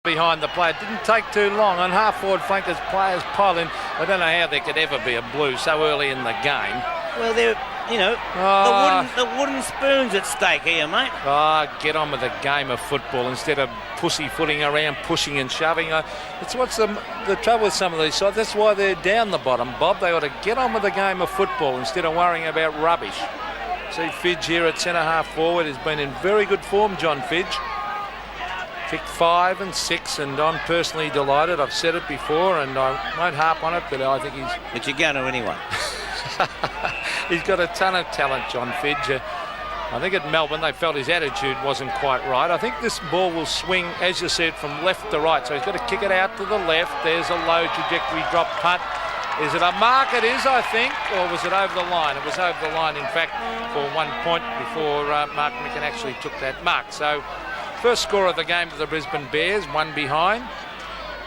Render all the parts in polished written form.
behind the play. It didn't take too long. On half-forward flank as players pile in. I don't know how there could ever be a blue so early in the game. Well, they're, the wooden spoons at stake here, mate. Get on with the game of football instead of pussyfooting around, pushing and shoving. It's what's the trouble with some of these sides. That's why they're down the bottom, Bob. They ought to get on with the game of football instead of worrying about rubbish. See Fidge here at centre-half forward has been in very good form, John Fidge. Kicked 5 and 6, and I'm personally delighted. I've said it before, and I won't harp on it, but I think he's... But you're going to anyway. He's got a ton of talent, John Fidge. I think at Melbourne they felt his attitude wasn't quite right. I think this ball will swing, as you said, from left to right. So he's got to kick it out to the left. There's a low trajectory drop punt. Is it a mark? It is, I think. Or was it over the line? It was over the line, in fact, for 1 point before Mark Micken actually took that mark. So first score of the game for the Brisbane Bears, 1 behind.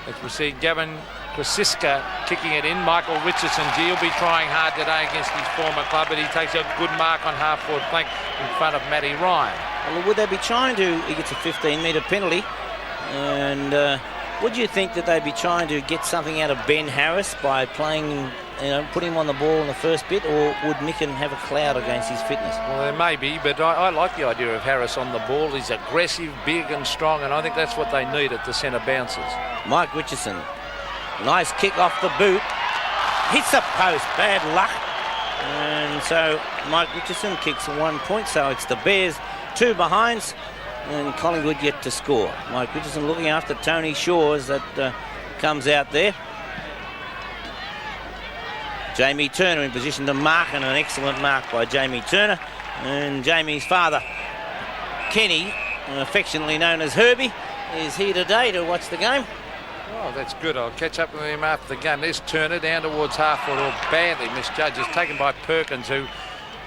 As we see Gavin Krasiska kicking it in. Michael Richardson, he'll be trying hard today against his former club, but he takes a good mark on half-forward flank in front of Matty Ryan. Well, would they be trying to... He gets a 15-metre penalty. And would you think that they'd be trying to get something out of Ben Harris by playing, putting him on the ball in the first bit, or would Micken have a cloud against his fitness? Well, there may be, but I like the idea of Harris on the ball. He's aggressive, big and strong, and I think that's what they need at the centre bounces. Mike Richardson. Nice kick off the boot. Hits the post. Bad luck. And so Mike Richardson kicks 1 point. So it's the Bears 2 behinds and Collingwood yet to score. Mike Richardson looking after Tony Shores that comes out there. Jamie Turner in position to mark, and an excellent mark by Jamie Turner. And Jamie's father, Kenny, affectionately known as Herbie, is here today to watch the game. Oh, that's good. I'll catch up with him after the game. There's Turner down towards half-forward, or badly misjudged. It's taken by Perkins, who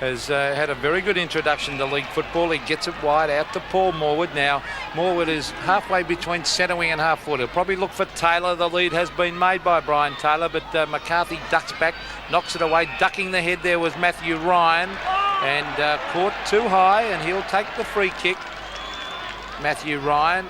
has had a very good introduction to league football. He gets it wide out to Paul Morwood. Now, Morwood is halfway between centre wing and half-forward. He'll probably look for Taylor. The lead has been made by Brian Taylor, but McCarthy ducks back, knocks it away. Ducking the head there was Matthew Ryan, and caught too high, and he'll take the free kick. Matthew Ryan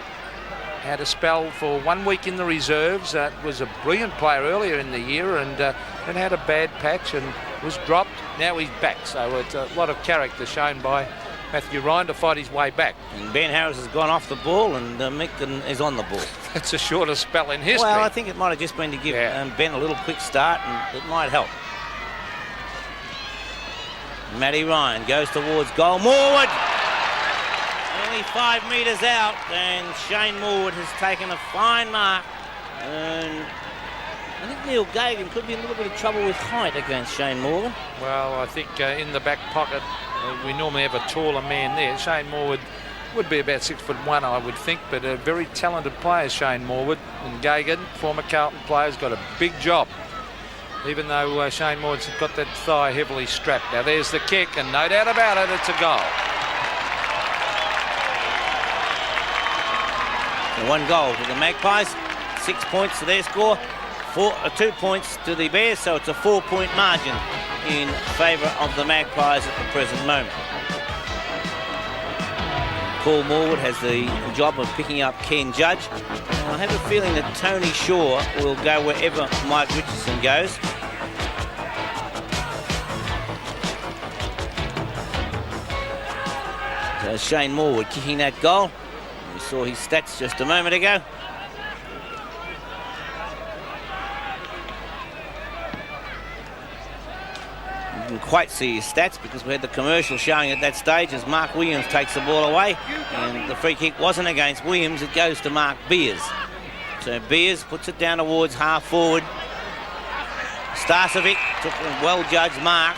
had a spell for 1 week in the reserves. Was a brilliant player earlier in the year, and had a bad patch and was dropped. Now he's back, so it's a lot of character shown by Matthew Ryan to fight his way back. And Ben Harris has gone off the ball, and Micken is on the ball. That's the shortest spell in history. Well, I think it might have just been to give Ben a little quick start, and it might help. Matty Ryan goes towards goal. Morwood! Only 5 metres out, and Shane Morwood has taken a fine mark. And I think Neil Gagan could be in a little bit of trouble with height against Shane Morwood. Well, I think in the back pocket, we normally have a taller man there. Shane Morwood would be about 6'1", I would think, but a very talented player, Shane Morwood. And Gagan, former Carlton player, has got a big job, even though Shane Morwood's got that thigh heavily strapped. Now there's the kick, and no doubt about it, it's a goal. 1 goal to the Magpies, 6 points to their score, 2 points to the Bears, so it's a 4-point margin in favour of the Magpies at the present moment. Paul Morwood has the job of picking up Ken Judge. And I have a feeling that Tony Shaw will go wherever Mike Richardson goes. So Shane Morwood kicking that goal. We saw his stats just a moment ago. You can quite see his stats because we had the commercial showing at that stage as Mark Williams takes the ball away, and the free kick wasn't against Williams, it goes to Mark Beers. So Beers puts it down towards half forward. Starcevic took a well-judged mark,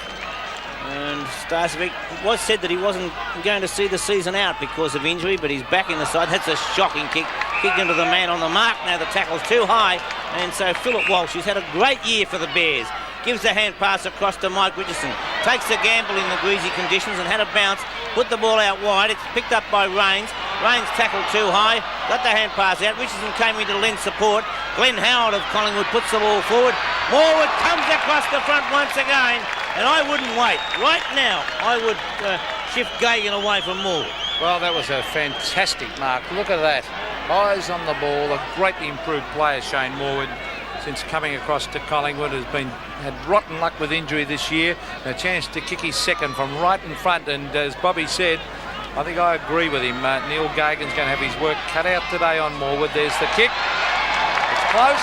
and Starcevic, it was said that he wasn't going to see the season out because of injury, but he's back in the side. That's a shocking kick, kicked into the man on the mark. Now the tackle's too high, and so Philip Walsh, who's had a great year for the Bears, gives the hand pass across to Mike Richardson, takes a gamble in the greasy conditions and had a bounce, put the ball out wide. It's picked up by Rains. Rains tackled too high, got the hand pass out. Richardson came in to lend support. Glenn Howard of Collingwood puts the ball forward. Morwood comes across the front once again, and I wouldn't wait. Right now, I would shift Gagan away from Morwood. Well, that was a fantastic mark. Look at that. eyes on the ball. A greatly improved player, Shane Morwood, since coming across to Collingwood. Had rotten luck with injury this year. A chance to kick his second from right in front, and as Bobby said, I think I agree with him. Neil Gagan's going to have his work cut out today on Morwood. There's the kick. It's close,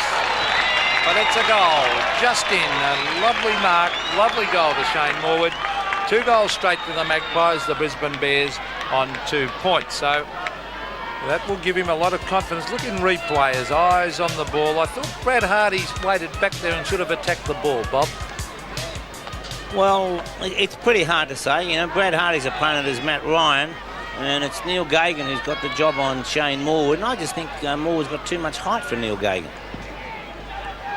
but it's a goal. Just in. A lovely mark, lovely goal to Shane Morwood. 2 goals straight to the Magpies, the Brisbane Bears on 2 points. So that will give him a lot of confidence. Look in replay, his eyes on the ball. I thought Brad Hardy's waited back there and should have attacked the ball, Bob. Well, it's pretty hard to say. You know, Brad Hardy's opponent is Matt Ryan, and it's Neil Gagan who's got the job on Shane Morwood, and I just think Morwood's got too much height for Neil Gagan.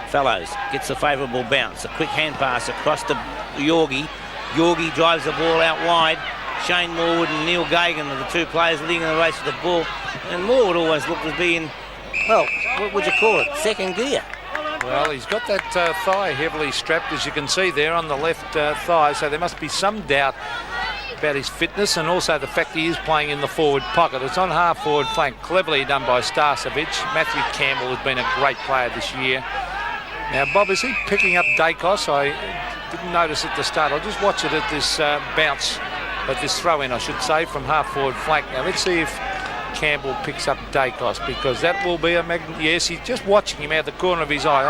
Fellows gets a favourable bounce. A quick hand pass across to Yorgie. Yorgie drives the ball out wide. Shane Morwood and Neil Gagan are the 2 players leading the race with the ball. And Morwood always looked as being, well, what would you call it? Second gear. Well, he's got that thigh heavily strapped, as you can see there on the left thigh, so there must be some doubt about his fitness, and also the fact he is playing in the forward pocket. It's on half forward flank, cleverly done by Starcevic. Matthew Campbell has been a great player this year. Now, Bob, is he picking up Dacos? I didn't notice at the start. I'll just watch it at this bounce, at this throw-in, I should say, from half-forward flank. Now, let's see if Campbell picks up Dacos, because that will be a yes, he's just watching him out of the corner of his eye.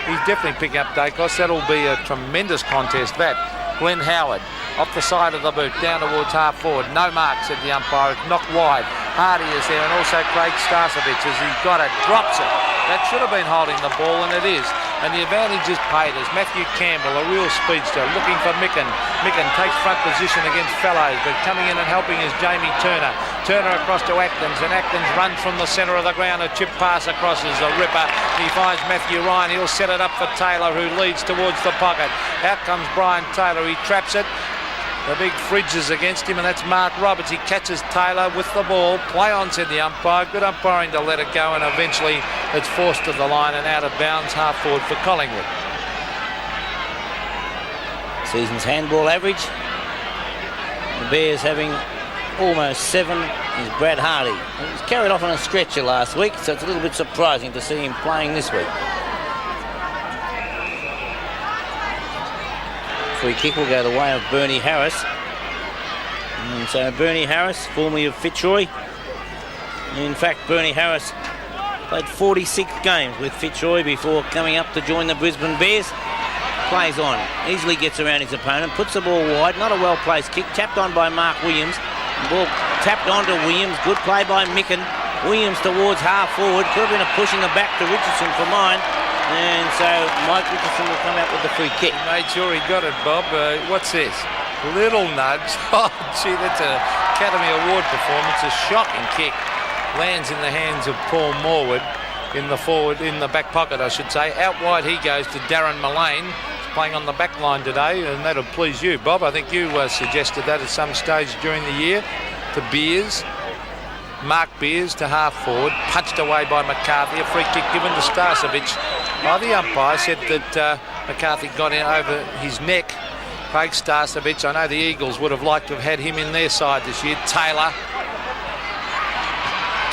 He's definitely picking up Dacos. That'll be a tremendous contest, that. Glenn Howard, off the side of the boot, down towards half-forward. No mark, said the umpire. It's knocked wide. Hardy is there, and also Craig Starcevic, as he's got it, drops it. That should have been holding the ball, and it is. And the advantage is paid as Matthew Campbell, a real speedster, looking for Micken. Micken takes front position against Fellows, but coming in and helping is Jamie Turner. Turner across to Atkins, and Atkins runs from the centre of the ground. A chip pass across is a ripper. He finds Matthew Ryan. He'll set it up for Taylor, who leads towards the pocket. Out comes Brian Taylor. He traps it. The big fridge is against him, and that's Mark Roberts. He catches Taylor with the ball. Play on, said the umpire. Good umpiring to let it go, and eventually it's forced to the line and out of bounds, half forward for Collingwood. Season's handball average. The Bears having almost 7 is Brad Hardy. He was carried off on a stretcher last week, so it's a little bit surprising to see him playing this week. Free kick will go the way of Bernie Harris. And so Bernie Harris, formerly of Fitzroy. In fact, Bernie Harris played 46 games with Fitzroy before coming up to join the Brisbane Bears. Plays on, easily gets around his opponent, puts the ball wide, not a well-placed kick, tapped on by Mark Williams. Ball tapped on to Williams, good play by Micken. Williams towards half forward, could have been a push in the back to Richardson for mine. And so Mike Richardson will come out with the free kick. He made sure he got it, Bob. What's this? Little nudge. Oh, gee, that's an Academy Award performance. A shocking kick. Lands in the hands of Paul Morwood in the back pocket, I should say. Out wide he goes to Darren Mullane. He's playing on the back line today, and that'll please you, Bob. I think you suggested that at some stage during the year to Beers. Mark Beers to half forward, punched away by McCarthy. A free kick given to Starcevic. The umpire said that McCarthy got in over his neck. Craig Starcevic, I know the Eagles would have liked to have had him in their side this year. Taylor,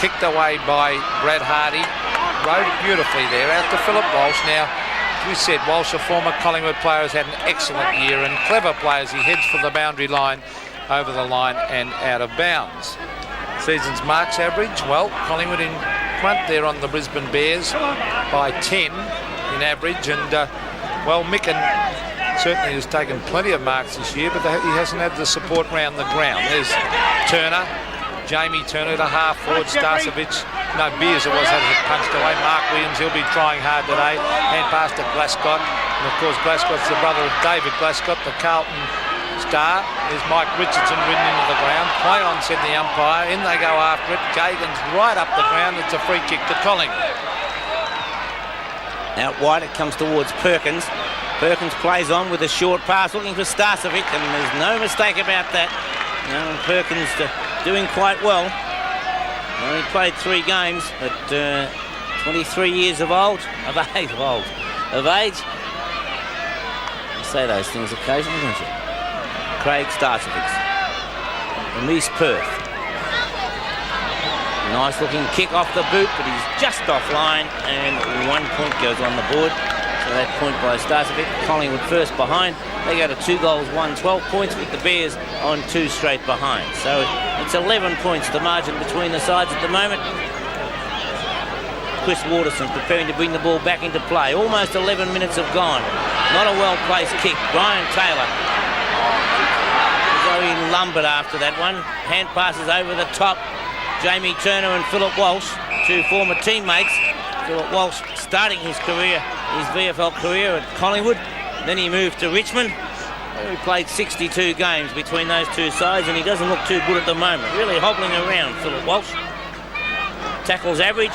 kicked away by Brad Hardy. Rode beautifully there, out to Philip Walsh. Now, as we said, Walsh, a former Collingwood player, has had an excellent year, and clever players. He heads for the boundary line, over the line and out of bounds. Season's marks average, well, Collingwood in front there on the Brisbane Bears by 10 in average, and well, Micken certainly has taken plenty of marks this year, but he hasn't had the support round the ground. There's Turner, Jamie Turner to half forward. Starcevic, no, Beers it was, has it punched away. Mark Williams, he'll be trying hard today. Hand pass to Glascott, and of course Glascott's the brother of David Glascott, the Carlton star. There's Mike Richardson ridden into the ground. Play on, said the umpire. In they go after it. Gagan's right up the ground. It's a free kick to Collingwood. Out wide it comes towards Perkins. Perkins plays on with a short pass, looking for Starcevic, and there's no mistake about that. Perkins doing quite well. Only played 3 games, but 23 years of age. You say those things occasionally, don't you? Craig Starcevic from East Perth. Nice looking kick off the boot, but he's just offline, and 1 point goes on the board. So that point by Starcevic. Collingwood first behind. They go to 2 goals, 1, 12 points, with the Bears on 2 straight behind. So it's 11 points, the margin between the sides at the moment. Chris Waterson's preparing to bring the ball back into play. Almost 11 minutes have gone. Not a well-placed kick. Brian Taylor. Very lumbered after that one. Hand passes over the top. Jamie Turner and Philip Walsh, 2 former teammates. Philip Walsh starting his VFL career at Collingwood. Then he moved to Richmond. He played 62 games between those 2 sides, and he doesn't look too good at the moment. Really hobbling around, Philip Walsh. Tackles average.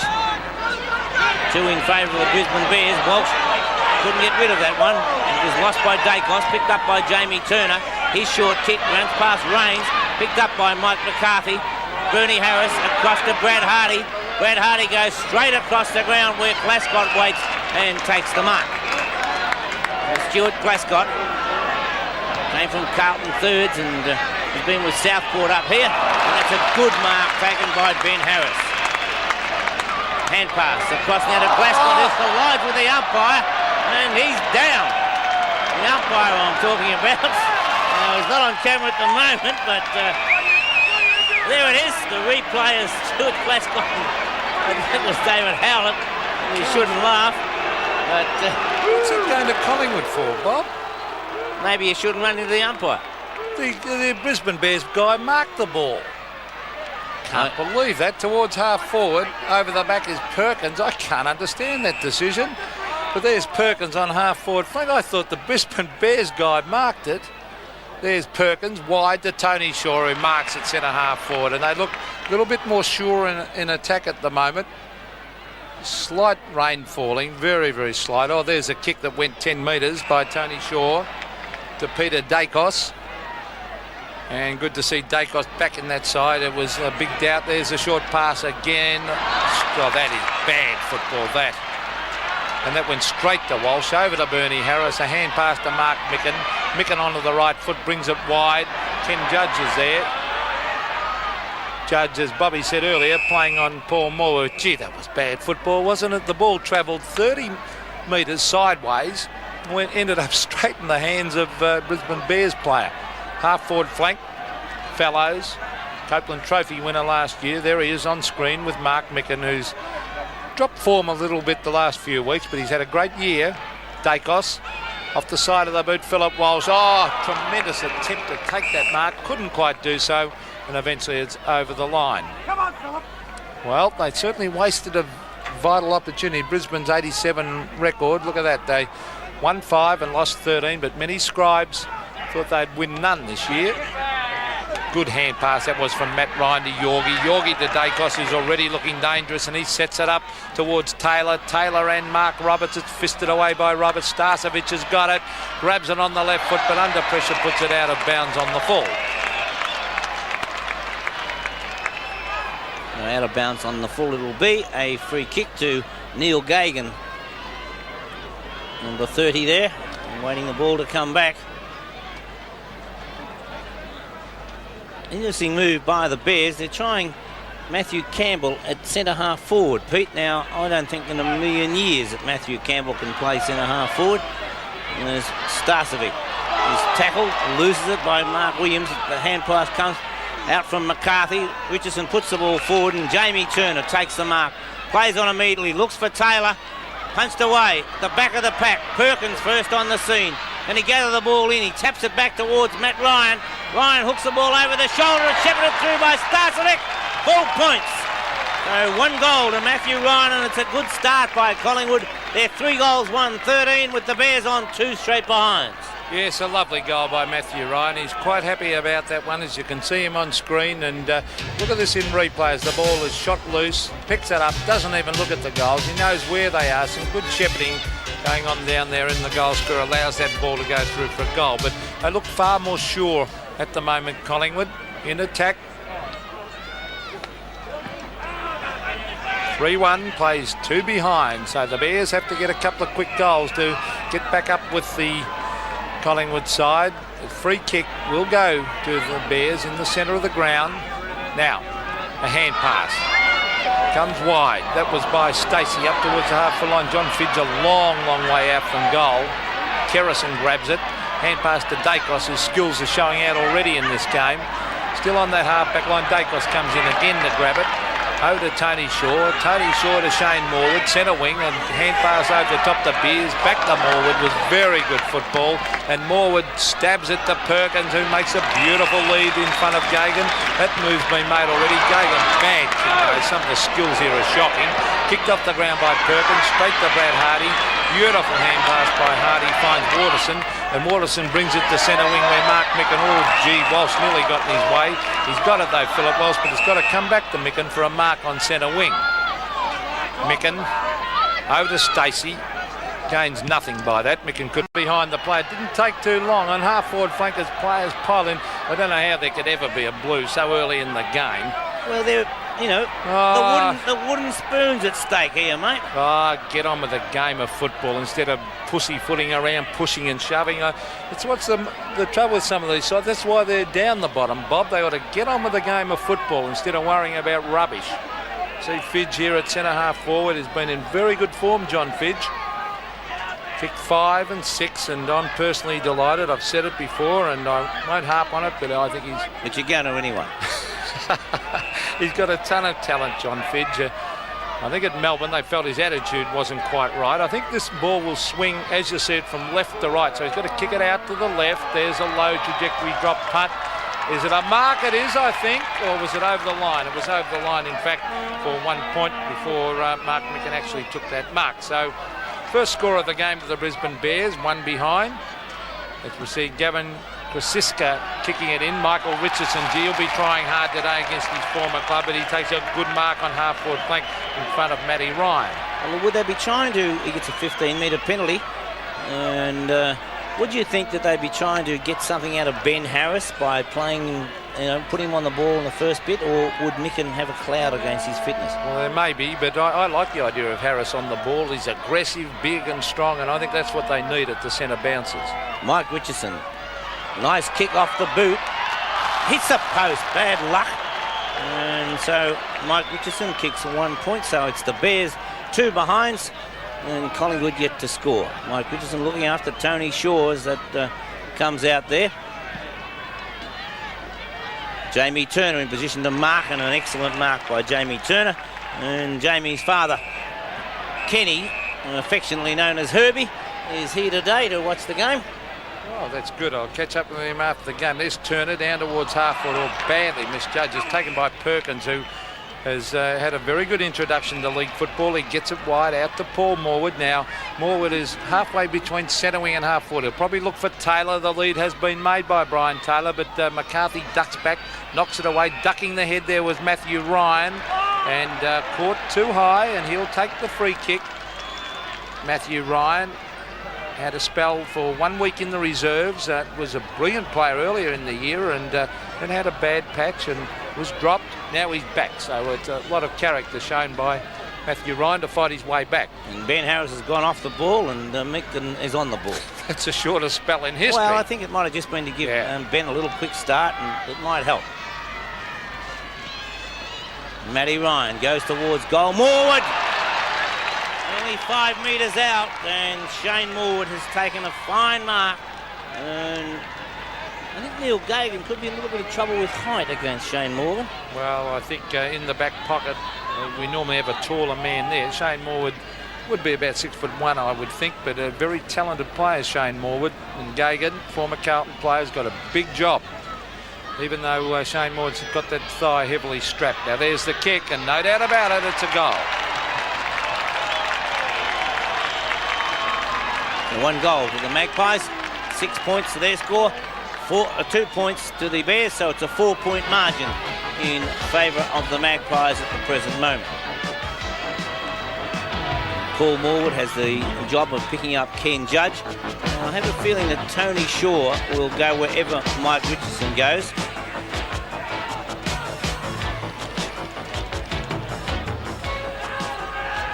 2 in favour of the Brisbane Bears. Walsh couldn't get rid of that one. It was lost by Dacos, picked up by Jamie Turner. His short kick runs past Rains, picked up by Mike McCarthy. Bernie Harris across to Brad Hardy. Brad Hardy goes straight across the ground where Glascott waits and takes the mark. Stuart Glascott came from Carlton Thirds and has been with Southport up here. And that's a good mark taken by Ben Harris. Hand pass across now to Glascott, who's collides with the umpire, and he's down. The umpire I'm talking about. He's not on camera at the moment, but there it is. The replay is Stuart Glascott. That was David Howlett. You shouldn't laugh. But what's it going to Collingwood for, Bob? Maybe you shouldn't run into the umpire. The Brisbane Bears guy marked the ball. Can't believe that. Towards half forward, over the back is Perkins. I can't understand that decision. But there's Perkins on half forward flank. I thought the Brisbane Bears guy marked it. There's Perkins wide to Tony Shaw, who marks at centre half forward, and they look a little bit more sure in attack at the moment. Slight rain falling, very, very slight. Oh, there's a kick that went 10 metres by Tony Shaw to Peter Dacos. And good to see Dacos back in that side. It was a big doubt. There's a short pass again. Oh, that is bad football, that. And that went straight to Walsh, over to Bernie Harris. A hand pass to Mark Micken. Micken onto the right foot, brings it wide. Ken Judge is there. Judge, as Bobby said earlier, playing on Paul Moore. Gee, that was bad football, wasn't it? The ball travelled 30 metres sideways, ended up straight in the hands of Brisbane Bears player. Half-forward flank, Fellows, Copeland Trophy winner last year. There he is on screen with Mark Micken, who's dropped form a little bit the last few weeks, but he's had a great year. Dacos, off the side of the boot, Philip Walsh. Oh, tremendous attempt to take that mark. Couldn't quite do so, and eventually it's over the line. Come on, Philip. Well, they certainly wasted a vital opportunity. Brisbane's 87 record. Look at that. They won 5 and lost 13, but many scribes thought they'd win none this year. Good hand pass that was from Matt Ryan to Yorgie. Yorgie to Dacos, who's already looking dangerous, and he sets it up towards Taylor. Taylor and Mark Roberts. It's fisted away by Roberts. Starcevic has got it. Grabs it on the left foot, but under pressure puts it out of bounds on the full. Out of bounds on the full, it'll be a free kick to Neil Gagan. Number 30 there, waiting the ball to come back. Interesting move by the Bears. They're trying Matthew Campbell at centre half forward. Pete, now I don't think in a million years that Matthew Campbell can play centre half forward. And there's Starcevic. He's tackled, loses it by Mark Williams. The hand pass comes out from McCarthy. Richardson puts the ball forward, and Jamie Turner takes the mark. Plays on immediately, looks for Taylor. Punched away, the back of the pack. Perkins first on the scene. And he gathers the ball in. He taps it back towards Matt Ryan. Ryan hooks the ball over the shoulder and shepherded through by Starcevic. Full points. So 1 goal to Matthew Ryan, and it's a good start by Collingwood. They're 3 goals, 1-13 with the Bears on 2 straight behinds. Yes, a lovely goal by Matthew Ryan. He's quite happy about that one, as you can see him on screen. And look at this in replay as the ball is shot loose, picks it up, doesn't even look at the goals. He knows where they are. Some good shepherding going on down there in the goal square allows that ball to go through for a goal. But they look far more sure at the moment, Collingwood, in attack. 3-1, plays 2 behind. So the Bears have to get a couple of quick goals to get back up with the Collingwood side. The free kick will go to the Bears in the centre of the ground. Now, a hand pass. Comes wide. That was by Stacey up towards the half-full line. John Fidge a long, long way out from goal. Kerrison grabs it. Hand pass to Dacos. His skills are showing out already in this game. Still on that half-back line. Dacos comes in again to grab it. Over to Tony Shaw. Tony Shaw to Shane Morwood. Centre wing and hand pass over the top to Beers. Back to Morwood was very good football. And Morwood stabs it to Perkins, who makes a beautiful lead in front of Gagan. That move's been made already. Gagan, bad kick. Some of the skills here are shocking. Kicked off the ground by Perkins. Straight to Brad Hardy. Beautiful hand pass by Hardy. Finds Waterson. And Waterson brings it to centre wing where Mark Micken, oh gee, Walsh nearly got in his way. He's got it though, Philip Walsh, but it's got to come back to Micken for a mark on centre wing. Micken over to Stacey. Gains nothing by that. Micken could be behind the play. It didn't take too long. On half-forward flank as players pile in. I don't know how there could ever be a blue so early in the game. Well, they're, you know, the wooden spoon's at stake here, mate. Get on with the game of football instead of pussyfooting around, pushing and shoving. It's what's the trouble with some of these sides. That's why they're down the bottom, Bob. They ought to get on with the game of football instead of worrying about rubbish. See Fidge here at centre half forward has been in very good form, John Fidge. Kicked 5 and 6, and I'm personally delighted. I've said it before, and I won't harp on it, but I think he's... But you're going to anyway. He's got a ton of talent, John Fidge. I think at Melbourne they felt his attitude wasn't quite right. I think this ball will swing, as you said, from left to right. So he's got to kick it out to the left. There's a low trajectory drop punt. Is it a mark? It is, I think. Or was it over the line? It was over the line, in fact, for 1 point before Mark Micken actually took that mark. So first score of the game for the Brisbane Bears, 1 behind. As we see Gavin Krasiska kicking it in. Michael Richardson, he'll be trying hard today against his former club, but he takes a good mark on half-forward flank in front of Matty Ryan. Well, would they be trying to... He gets a 15-metre penalty. And would you think that they'd be trying to get something out of Ben Harris by playing, you know, putting him on the ball in the first bit, or would Micken have a cloud against his fitness? Well, there may be, but I like the idea of Harris on the ball. He's aggressive, big and strong, and I think that's what they need at the centre bounces. Mike Richardson. Nice kick off the boot. Hits the post. Bad luck. And so Mike Richardson kicks 1 point. So it's the Bears 2 behinds. And Collingwood yet to score. Mike Richardson looking after Tony Shaw as that comes out there. Jamie Turner in position to mark, and an excellent mark by Jamie Turner. And Jamie's father, Kenny, affectionately known as Herbie, is here today to watch the game. Oh, that's good. I'll catch up with him after the game. There's Turner down towards half-foot, or badly misjudged. Taken by Perkins, who has had a very good introduction to league football. He gets it wide out to Paul Morwood. Now, Morwood is halfway between centre wing and half-foot. He'll probably look for Taylor. The lead has been made by Brian Taylor, but McCarthy ducks back, knocks it away. Ducking the head there was Matthew Ryan, and caught too high, and he'll take the free kick. Matthew Ryan had a spell for 1 week in the reserves. Was a brilliant player earlier in the year, and then had a bad patch and was dropped. Now he's back, so it's a lot of character shown by Matthew Ryan to fight his way back. And Ben Harris has gone off the ball, and Micken is on the ball. That's the shortest spell in history. Well, I think it might have just been to give Ben a little quick start, and it might help. Matty Ryan goes towards goal. Morwood! Only 5 metres out, and Shane Morwood has taken a fine mark. And I think Neil Gagan could be in a little bit of trouble with height against Shane Morwood. Well, I think in the back pocket, we normally have a taller man there. Shane Morwood would be about 6'1", I would think, but a very talented player, Shane Morwood. And Gagan, former Carlton player, has got a big job, even though Shane Morwood's got that thigh heavily strapped. Now there's the kick, and no doubt about it, it's a goal. And 1 goal to the Magpies, 6 points to their score, 2 points to the Bears, so it's a 4-point margin in favour of the Magpies at the present moment. Paul Morwood has the job of picking up Ken Judge. I have a feeling that Tony Shaw will go wherever Mike Richardson goes.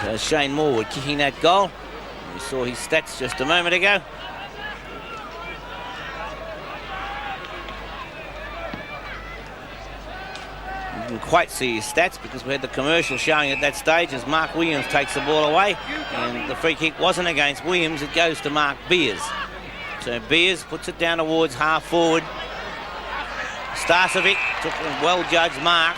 So Shane Morwood kicking that goal. We saw his stats just a moment ago. quite see his stats because we had the commercial showing at that stage as Mark Williams takes the ball away, and the free kick wasn't against Williams, it goes to Mark Beers. So Beers puts it down towards half forward. Starcevic took a well-judged mark,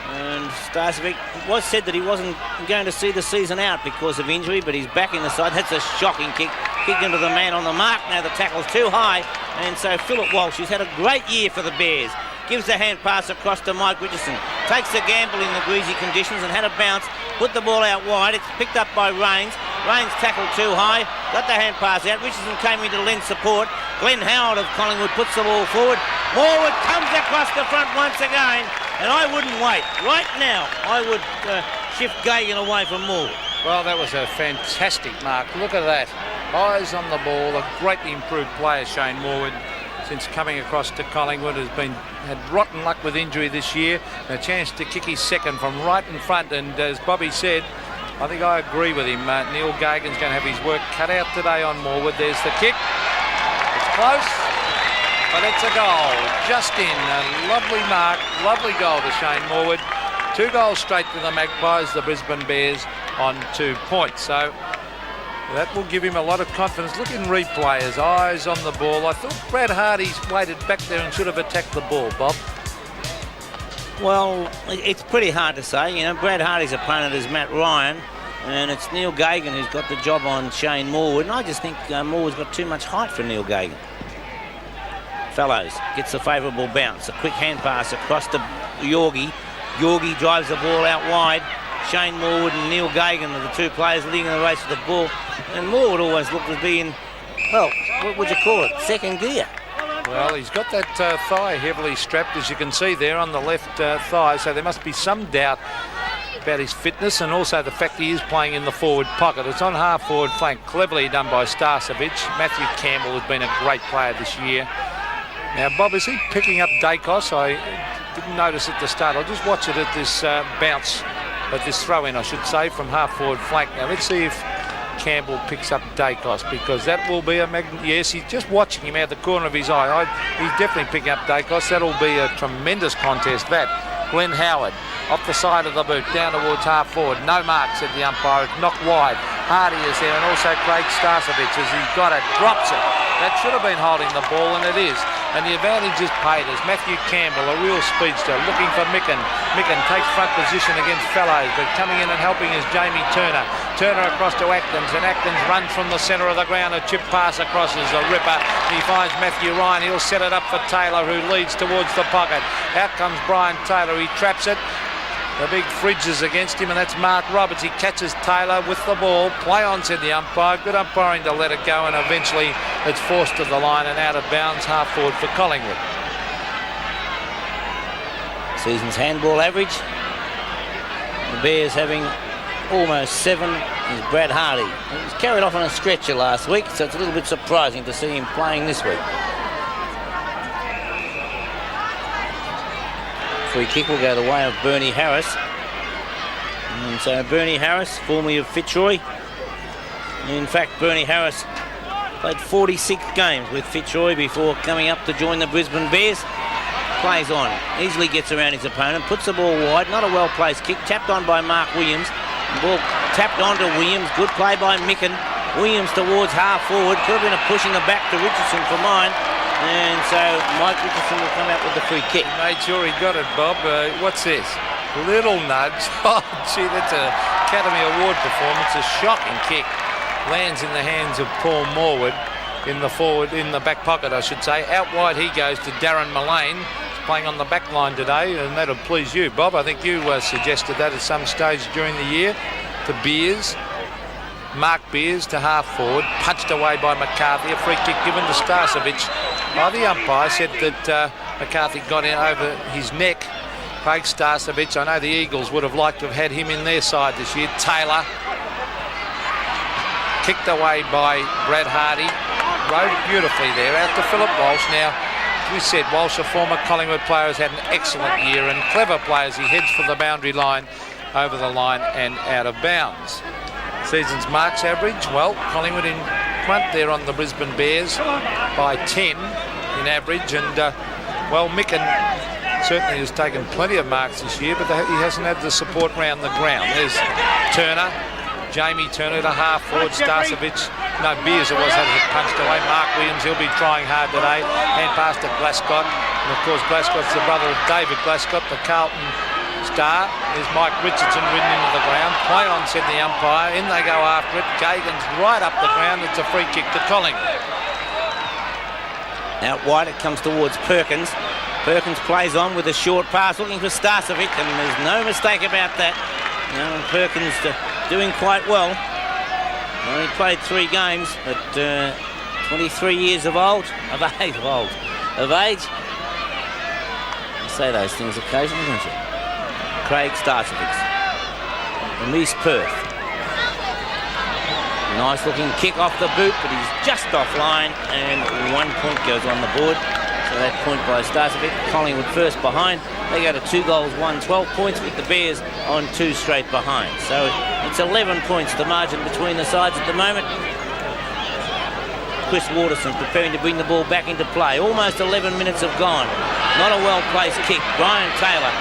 and Starcevic, it was said that he wasn't going to see the season out because of injury, but he's back in the side. That's a shocking kick. Kick into the man on the mark. Now the tackle's too high, and so Philip Walsh, who's had a great year for the Bears, gives the hand pass across to Mike Richardson. Takes the gamble in the greasy conditions and had a bounce. Put the ball out wide. It's picked up by Rains. Rains tackled too high. Got the hand pass out. Richardson came in to lend support. Glenn Howard of Collingwood puts the ball forward. Morwood comes across the front once again. And I wouldn't wait. Right now, I would shift Gagan away from Morwood. Well, that was a fantastic mark. Look at that. Eyes on the ball. A greatly improved player, Shane Morwood, since coming across to Collingwood. Had rotten luck with injury this year. A chance to kick his second from right in front. And as Bobby said, I think I agree with him. Neil Gagan's going to have his work cut out today on Morwood. There's the kick. It's close, but it's a goal. Just in. A lovely mark, lovely goal to Shane Morwood. 2 goals straight to the Magpies, the Brisbane Bears on 2 points. So that will give him a lot of confidence. Look in replay, his eyes on the ball. I thought Brad Hardy's waited back there and should have attacked the ball, Bob. Well, it's pretty hard to say. You know, Brad Hardy's opponent is Matt Ryan, and it's Neil Gagan who's got the job on Shane Morwood, and I just think Morwood's got too much height for Neil Gagan. Fellows gets a favourable bounce. A quick hand pass across to Yorgie. Yorgie drives the ball out wide. Shane Morwood and Neil Gagan are the 2 players leading the race with the ball. And Morwood always looked to be in, well, what would you call it? Second gear. Well, he's got that thigh heavily strapped, as you can see there on the left thigh, so there must be some doubt about his fitness, and also the fact he is playing in the forward pocket. It's on half forward flank, cleverly done by Starcevic. Matthew Campbell has been a great player this year. Now, Bob, is he picking up Dacos? I didn't notice at the start. I'll just watch it at this bounce, at this throw-in, I should say, from half forward flank. Now, let's see if Campbell picks up Dacos, because that will be a yes, he's just watching him out the corner of his eye. He's definitely picking up Dacos. That'll be a tremendous contest, that. Glenn Howard off the side of the boot down towards half forward. No mark, said the umpire. It's knocked wide. Hardy is there, and also Craig Starcevic as he got it, drops it. That should have been holding the ball, and it is. And the advantage is paid as Matthew Campbell, a real speedster, looking for Micken. Micken takes front position against Fellows, but coming in and helping is Jamie Turner. Turner across to Atkins, and Atkins runs from the centre of the ground. A chip pass across is a ripper. He finds Matthew Ryan. He'll set it up for Taylor, who leads towards the pocket. Out comes Brian Taylor. He traps it. The big fridge is against him, and that's Mark Roberts. He catches Taylor with the ball. Play on, said the umpire. Good umpiring to let it go, and eventually it's forced to the line and out of bounds, half forward for Collingwood. Season's handball average. The Bears having almost 7 is Brad Hardy. He was carried off on a stretcher last week, so it's a little bit surprising to see him playing this week. Free kick will go the way of Bernie Harris. And so Bernie Harris, formerly of Fitzroy. In fact, Bernie Harris played 46 games with Fitzroy before coming up to join the Brisbane Bears. Plays on, easily gets around his opponent, puts the ball wide, not a well-placed kick, tapped on by Mark Williams. The ball tapped onto Williams, good play by Micken. Williams towards half forward, could have been a push in the back to Richardson for mine. And so Mike Richardson will come out with the free kick. He made sure he got it, Bob. What's this? Little nudge. Oh, gee, that's a Academy Award performance. A shocking kick. Lands in the hands of Paul Morwood in the back pocket, I should say. Out wide he goes to Darren Mullane. He's playing on the back line today, and that'll please you, Bob. I think you suggested that at some stage during the year. To Beers. Mark Beers to half forward, punched away by McCarthy. A free kick given to Starcevic. The umpire said that McCarthy got in over his neck. Craig Starcevic, I know the Eagles would have liked to have had him in their side this year. Taylor, kicked away by Brad Hardy. Rode beautifully there, out to Philip Walsh. Now, as we said, Walsh, a former Collingwood player, has had an excellent year, and clever players. He heads for the boundary line, over the line and out of bounds. Season's marks average, well, Collingwood in front there on the Brisbane Bears by 10 in average, and well, Micken certainly has taken plenty of marks this year, but he hasn't had the support round the ground. There's Turner, Jamie Turner to half forward, Starcevic, no, Beers it was, has it punched away. Mark Williams, he'll be trying hard today. Hand pass to Glascott, and of course Glascott's the brother of David Glascott, the Carlton star. There's Mike Richardson ridden into the ground. Play on, said the umpire. In they go after it. Gagan's right up the ground. It's a free kick to Collingwood. Out wide it comes towards Perkins. Perkins plays on with a short pass, looking for Starcevic, and there's no mistake about that. Perkins doing quite well. Only played 3 games, but 23 years of age. I say those things occasionally, don't you? Craig Starcevic from East Perth. Nice looking kick off the boot, but he's just offline, and 1 point goes on the board. So that point by Starcevic. Collingwood first behind. They go to 2 goals, 1, 12 points, with the Bears on 2 straight behind. So it's 11 points, the margin between the sides at the moment. Chris Waterson preparing to bring the ball back into play. Almost 11 minutes have gone. Not a well-placed kick. Brian Taylor.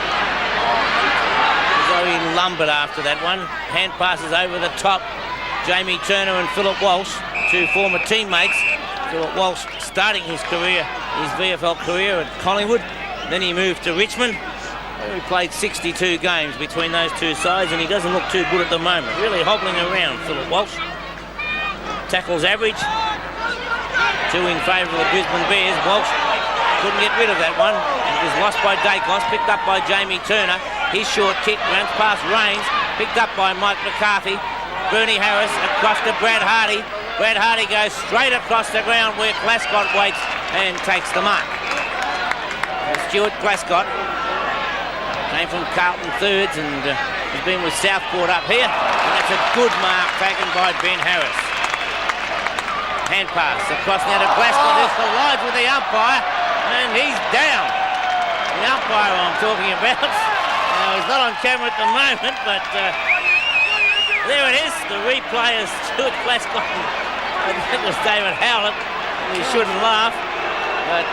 He lumbered after that one. Hand passes over the top. Jamie Turner and Philip Walsh, 2 former teammates. Philip Walsh starting his VFL career at Collingwood. Then he moved to Richmond. He played 62 games between those 2 sides, and he doesn't look too good at the moment. Really hobbling around, Philip Walsh. Tackles average. 2 in favour of the Brisbane Bears. Walsh couldn't get rid of that one. It was lost by Dacos, picked up by Jamie Turner. His short kick runs past Rains, picked up by Mike McCarthy. Bernie Harris across to Brad Hardy. Brad Hardy goes straight across the ground where Glascott waits and takes the mark. Stuart Glascott came from Carlton thirds and has been with Southport up here. And that's a good mark taken by Ben Harris. Hand pass across now to Glascott, who collides with the umpire, and he's down. The umpire I'm talking about. Now, he's not on camera at the moment, but there it is. The replay is Stuart Glascott. I think it was David Howlett. He shouldn't laugh. But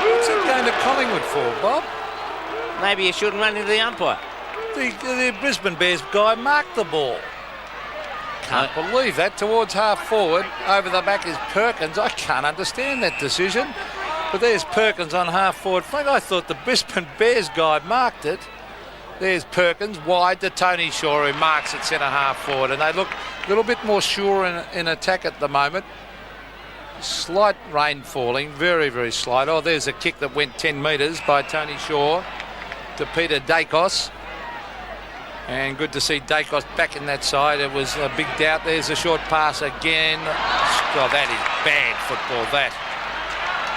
what's it going to Collingwood for, Bob? Maybe you shouldn't run into the umpire. The Brisbane Bears guy marked the ball. Can't believe that. Towards half forward, over the back is Perkins. I can't understand that decision. But there's Perkins on half forward flank. I thought the Brisbane Bears guy marked it. There's Perkins wide to Tony Shaw, who marks at centre half forward, and they look a little bit more sure in attack at the moment. Slight rain falling, very, very slight. Oh, there's a kick that went 10 metres by Tony Shaw to Peter Dacos. And good to see Dacos back in that side. It was a big doubt. There's a short pass again. Oh, that is bad football, that.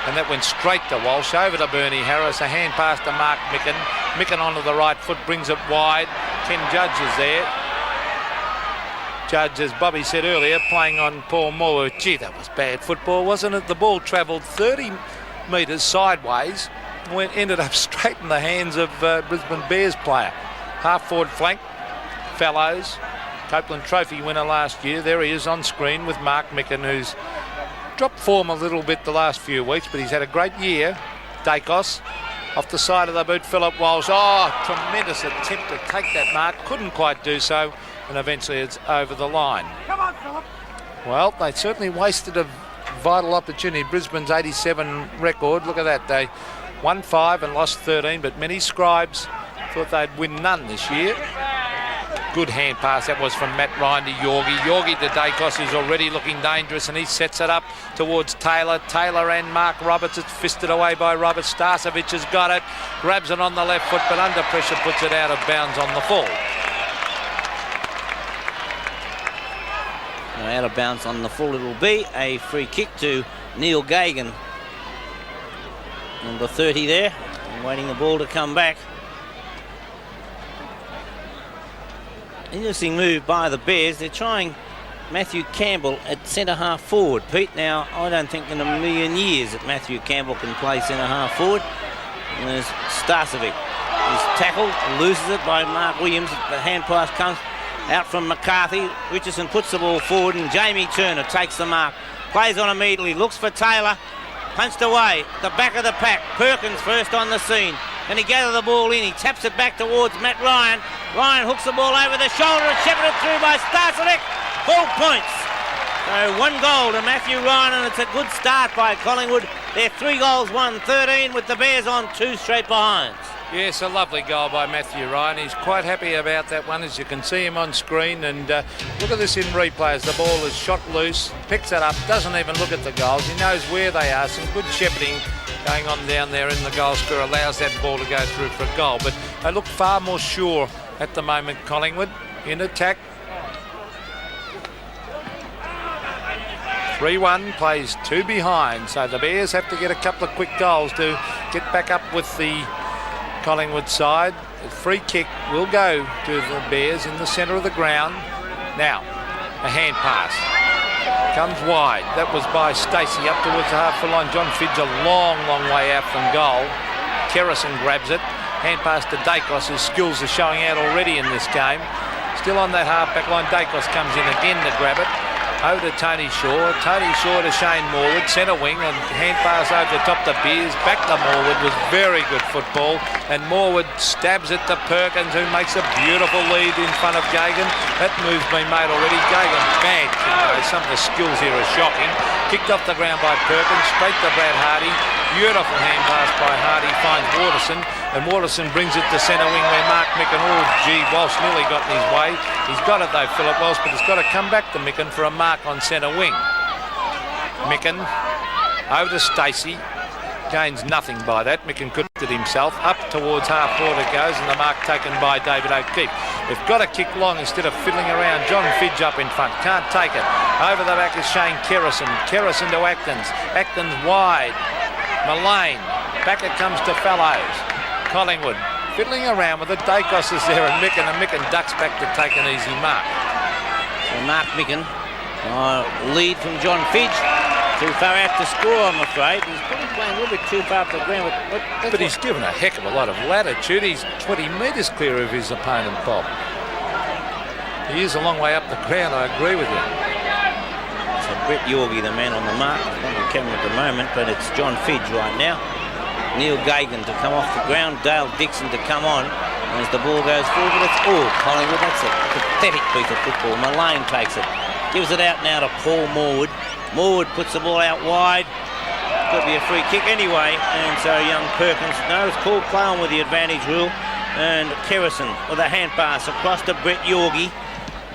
And that went straight to Walsh, over to Bernie Harris. A hand pass to Mark Micken. Micken onto the right foot, brings it wide. Ken Judge is there. Judge, as Bobby said earlier, playing on Paul Moore. Gee, that was bad football, wasn't it? The ball travelled 30 metres sideways, ended up straight in the hands of Brisbane Bears player. Half forward flank, Fellows, Copeland Trophy winner last year. There he is on screen with Mark Micken, who's dropped form a little bit the last few weeks, but he's had a great year. Dacos off the side of the boot, Philip Walsh. Oh, tremendous attempt to take that mark. Couldn't quite do so, and eventually it's over the line. Come on, Philip. Well, they certainly wasted a vital opportunity. Brisbane's 87 record. Look at that. They won 5 and lost 13, but many scribes thought they'd win none this year. Good hand pass that was from Matt Ryan to Yorgie. Yorgie to Dacos, who's already looking dangerous, and he sets it up towards Taylor. Taylor and Mark Roberts. It's fisted away by Roberts. Starcevic has got it. Grabs it on the left foot, but under pressure puts it out of bounds on the full. Out of bounds on the full it'll be. A free kick to Neil Gagan. Number 30 there. And waiting the ball to come back. Interesting move by the Bears. They're trying Matthew Campbell at centre half forward. Pete, now I don't think in a million years that Matthew Campbell can play centre half forward. And there's Starcevic. He's tackled, loses it by Mark Williams. The hand pass comes out from McCarthy. Richardson puts the ball forward, and Jamie Turner takes the mark. Plays on immediately, looks for Taylor. Punched away, the back of the pack. Perkins first on the scene. Can he gather the ball in? He taps it back towards Matt Ryan. Ryan hooks the ball over the shoulder and shepherded through by Starcevich. Full points. So 1 goal to Matthew Ryan, and it's a good start by Collingwood. They're 3 goals, 1-13 with the Bears on 2 straight behinds. Yes, a lovely goal by Matthew Ryan. He's quite happy about that one, as you can see him on screen. And look at this in replay as the ball is shot loose, picks it up, doesn't even look at the goals. He knows where they are. Some good shepherding going on down there in the goal square allows that ball to go through for a goal. But they look far more sure at the moment, Collingwood, in attack. 3-1, plays 2 behind. So the Bears have to get a couple of quick goals to get back up with the Collingwood side. The free kick will go to the Bears in the centre of the ground. Now, a hand pass. Comes wide. That was by Stacey up towards the half-full line. John Fidge a long, long way out from goal. Kerrison grabs it. Hand pass to Dacos. His skills are showing out already in this game. Still on that half-back line. Dacos comes in again to grab it. Over to Tony Shaw. Tony Shaw to Shane Morwood. Centre wing and hand pass over the top to Beers. Back to Morwood was very good football. And Morwood stabs it to Perkins, who makes a beautiful lead in front of Gagan. That move's been made already. Gagan, bad kick though. Some of the skills here are shocking. Kicked off the ground by Perkins. Straight to Brad Hardy. Beautiful hand pass by Hardy. Finds Waterson. And Waterson brings it to centre wing where Mark Micken, oh gee, Walsh nearly got in his way. He's got it though, Philip Walsh, but it's got to come back to Micken for a mark on centre wing. Micken over to Stacey. Gains nothing by that. Micken could have it himself. Up towards half forward it goes, and the mark taken by David O'Keefe. They've got to kick long instead of fiddling around. John Fidge up in front. Can't take it. Over the back is Shane Kerrison. Kerrison to Actons. Actons wide. Mullane. Back it comes to Fallows. Collingwood fiddling around with it. Dacos is there and Micken ducks back to take an easy mark. So Mark Micken, lead from John Fidge. Too far out to score, I'm afraid. He's probably playing a little bit too far up the ground. But he's given a heck of a lot of latitude. He's 20 metres clear of his opponent, Bob. He is a long way up the ground, I agree with you. So Brett Yorgie, the man on the mark. He's not on camera at the moment, but it's John Fidge right now. Neil Gagan to come off the ground, Dale Dixon to come on as the ball goes forward. It's all Collingwood. That's a pathetic piece of football. Mullane takes it, gives it out now to Paul Morwood. Morwood puts the ball out wide. Could be a free kick anyway, and so young Perkins, no, it's called play on with the advantage rule. And Kerrison with a hand pass across to Brett Yorgie.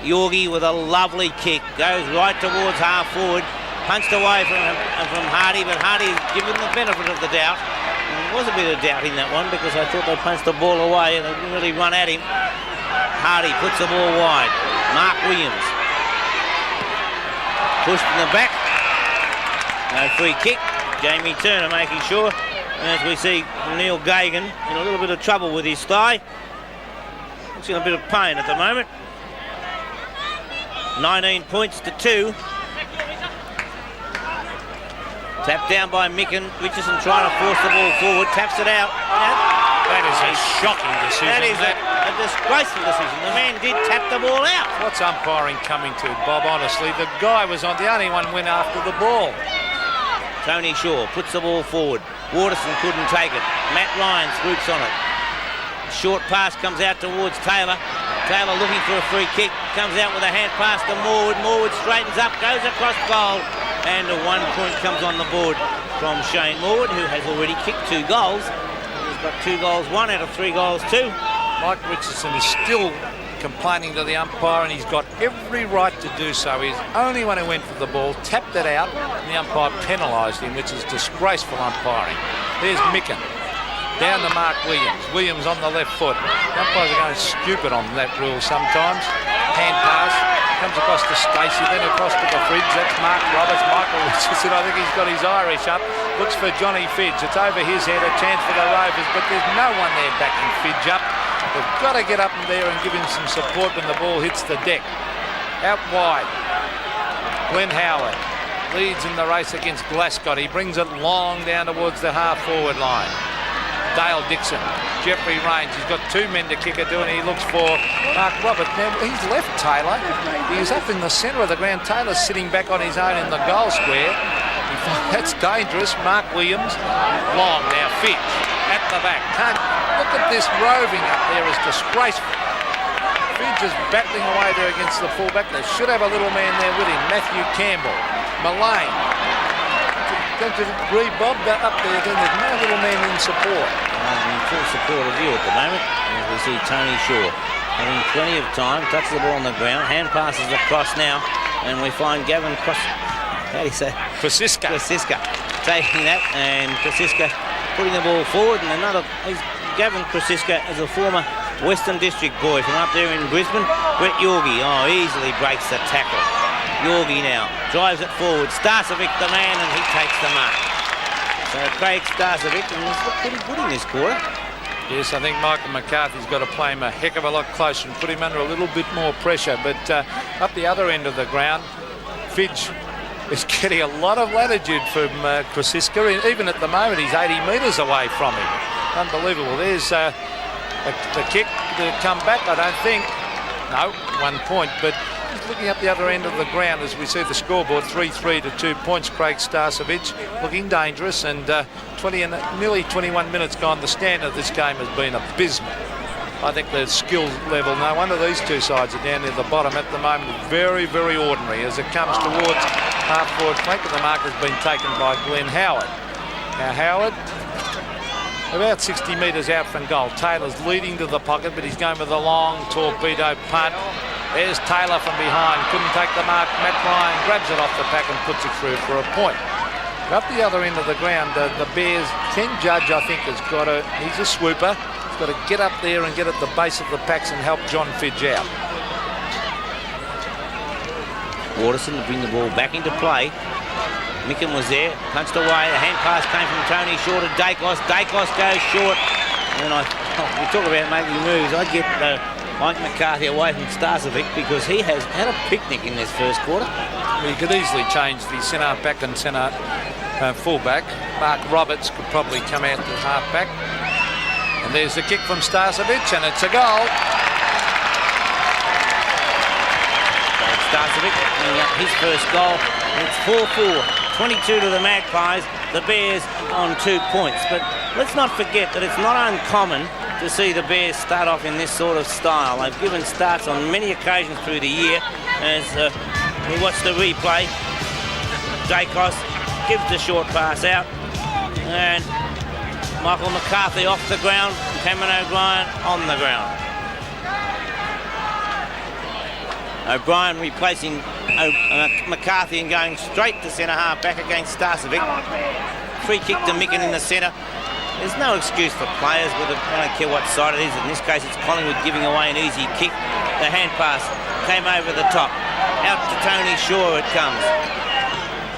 Yorgie with a lovely kick, goes right towards half forward, punched away from Hardy, but Hardy given the benefit of the doubt. There was a bit of doubt in that one because I thought they punched the ball away and they didn't really run at him. Hardy puts the ball wide. Mark Williams pushed in the back. No free kick. Jamie Turner making sure. And as we see Neil Gagan in a little bit of trouble with his thigh. He's in a bit of pain at the moment. 19 points to 2. Tapped down by Micken. Richardson trying to force the ball forward. Taps it out. That is a shocking decision. That is a disgraceful decision. The man did tap the ball out. What's umpiring coming to, Bob, honestly? The guy was on. The only one went after the ball. Tony Shaw puts the ball forward. Waterson couldn't take it. Matt Ryan swoops on it. Short pass comes out towards Taylor. Taylor looking for a free kick. Comes out with a hand pass to Morwood. Morwood straightens up, goes across goal. And a 1 point comes on the board from Shane Morwood, who has already kicked 2 goals. He's got 2 goals, 1 out of 3 goals, 2. Mike Richardson is still complaining to the umpire, and he's got every right to do so. He's the only one who went for the ball, tapped it out, and the umpire penalised him, which is disgraceful umpiring. There's Micken. Down to Mark Williams. Williams on the left foot. The umpires are going stupid on that rule sometimes. Hand pass. Comes across to Stacey, then across to the fridge. That's Mark Roberts. Michael Richardson, I think he's got his Irish up. Looks for Johnny Fidge. It's over his head, a chance for the Rovers, but there's no one there backing Fidge up. They've got to get up in there and give him some support when the ball hits the deck. Out wide. Glenn Howard leads in the race against Glasgow. He brings it long down towards the half-forward line. Dale Dixon, Jeffrey Rains, he's got 2 men to kick it to, and he looks for Mark Roberts. Now, he's left Taylor. He's up in the centre of the ground. Taylor's sitting back on his own in the goal square. That's dangerous. Mark Williams, long now, Fidge. at the back. Look at this roving up there is disgraceful. Fidge is battling away there against the fullback. They should have a little man there with him. Matthew Campbell, Mullane. Don't you agree, Bob? Up there, then there's no little man in support. I'm in full support of you at the moment. As we see Tony Shaw having plenty of time, touches the ball on the ground, hand passes across now, and we find Gavin how do you say? Krasiska taking that, and Krasiska putting the ball forward, and Gavin Krasiska is a former Western District boy from up there in Brisbane. Brett Yorgie, easily breaks the tackle. Yorgie now drives it forward. Starcevic the man, and he takes the mark. So Craig Starcevic, and he's looked pretty good in this quarter. Yes, I think Michael McCarthy's got to play him a heck of a lot closer and put him under a little bit more pressure. But up the other end of the ground, Fidge is getting a lot of latitude from Krasiska. Even at the moment, he's 80 metres away from him. Unbelievable. There's the kick to come back, I don't think. No, 1 point. But just looking up the other end of the ground as we see the scoreboard, 3-3 to 2 points. Craig Starcevic looking dangerous, and nearly 21 minutes gone. The standard of this game has been abysmal. I think the skill level, no wonder these two sides are down near the bottom at the moment, very, very ordinary as it comes towards half-forward flank. The mark has been taken by Glenn Howard. Now Howard, about 60 metres out from goal. Taylor's leading to the pocket, but he's going with a long torpedo punt. There's Taylor from behind, couldn't take the mark. Matt Ryan grabs it off the pack and puts it through for a point. But up the other end of the ground, the Bears, Ken Judge, I think, he's a swooper. Got to get up there and get at the base of the packs and help John Fidge out. Waterson to bring the ball back into play. Micken was there, punched away. The hand pass came from Tony Shaw to Dacos. Dacos goes short. And we talk about making moves. I get Mike McCarthy away from Starcevic because he has had a picnic in this first quarter. Well, he could easily change the centre back and centre fullback. Mark Roberts could probably come out to half back. And there's the kick from Starcevic, and it's a goal. Starcevic bringing up his first goal. It's 4-4, 22 to the Magpies. The Bears on 2 points. But let's not forget that it's not uncommon to see the Bears start off in this sort of style. They've given starts on many occasions through the year. As we watch the replay, Dacos gives the short pass out, and Michael McCarthy off the ground, Cameron O'Brien on the ground. O'Brien replacing McCarthy and going straight to centre half back against Starcevic. Free kick to Micken in the centre. There's no excuse for players, I don't care what side it is. In this case, it's Collingwood giving away an easy kick. The hand pass came over the top. Out to Tony Shaw it comes.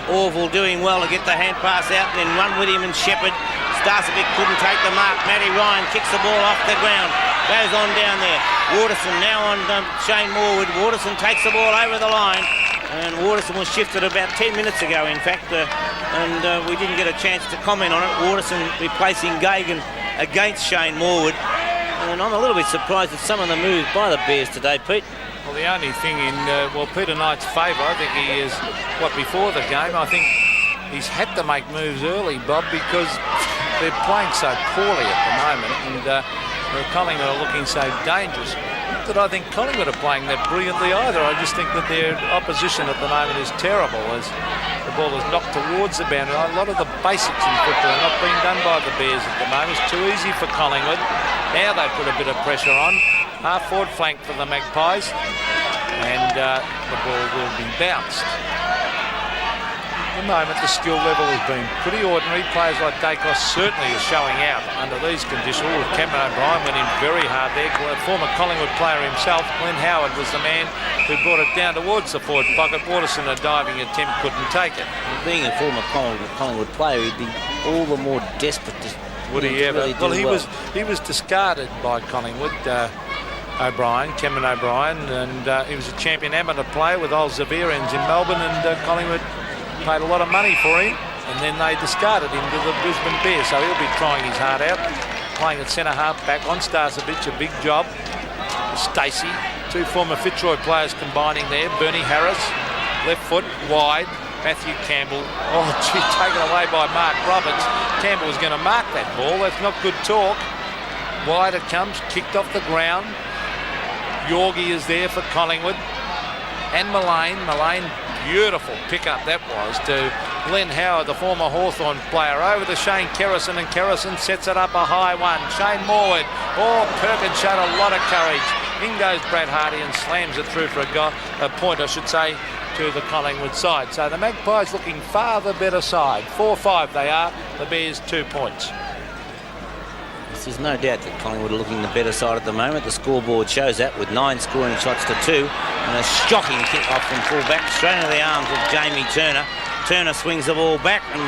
Orville doing well to get the hand pass out and then run with him and Shepherd. Starcevic couldn't take the mark. Matty Ryan kicks the ball off the ground. Goes on down there. Waterson now on Shane Morwood. Waterson takes the ball over the line. And Waterson was shifted about 10 minutes ago, in fact. And we didn't get a chance to comment on it. Waterson replacing Gagan against Shane Morwood. And I'm a little bit surprised at some of the moves by the Bears today, Pete. Well, the only thing in, Peter Knight's favour, I think he is, before the game, I think he's had to make moves early, Bob, because they're playing so poorly at the moment, and Collingwood are looking so dangerous. Not that I think Collingwood are playing that brilliantly either. I just think that their opposition at the moment is terrible as the ball is knocked towards the boundary. A lot of the basics in football are not being done by the Bears at the moment. It's too easy for Collingwood. Now they put a bit of pressure on. Half-forward flank for the Magpies, and the ball will be bounced. At the moment, the skill level has been pretty ordinary. Players like Dacos certainly is showing out under these conditions. Cameron O'Brien went in very hard there. Former Collingwood player himself, Glenn Howard, was the man who brought it down towards the forward pocket. Waterson, a diving attempt, couldn't take it. Being a former Collingwood player, he'd be all the more desperate to would he ever? Really well, he was discarded by Collingwood, Cameron O'Brien, and he was a champion amateur player with old Zavirians in Melbourne, and Collingwood paid a lot of money for him, and then they discarded him to the Brisbane Bears, so he'll be trying his heart out, playing at centre half back on Starcevic, a big job. Stacey, two former Fitzroy players combining there. Bernie Harris, left foot, wide. Matthew Campbell. Oh, gee, taken away by Mark Roberts. Campbell was going to mark that ball. That's not good talk. Wide it comes, kicked off the ground. Yorgie is there for Collingwood. And Mullane. Beautiful pickup that was to Glenn Howard, the former Hawthorn player, over to Shane Kerrison, and Kerrison sets it up a high one. Shane Morwood. Oh, Perkins showed a lot of courage. In goes Brad Hardy and slams it through for a point, I should say, to the Collingwood side. So the Magpies looking far the better side. 4-5 they are. The Bears 2 points. There's no doubt that Collingwood are looking the better side at the moment. The scoreboard shows that with 9 scoring shots to 2 and a shocking kick off from full-back straight into the arms of Jamie Turner. Turner swings the ball back and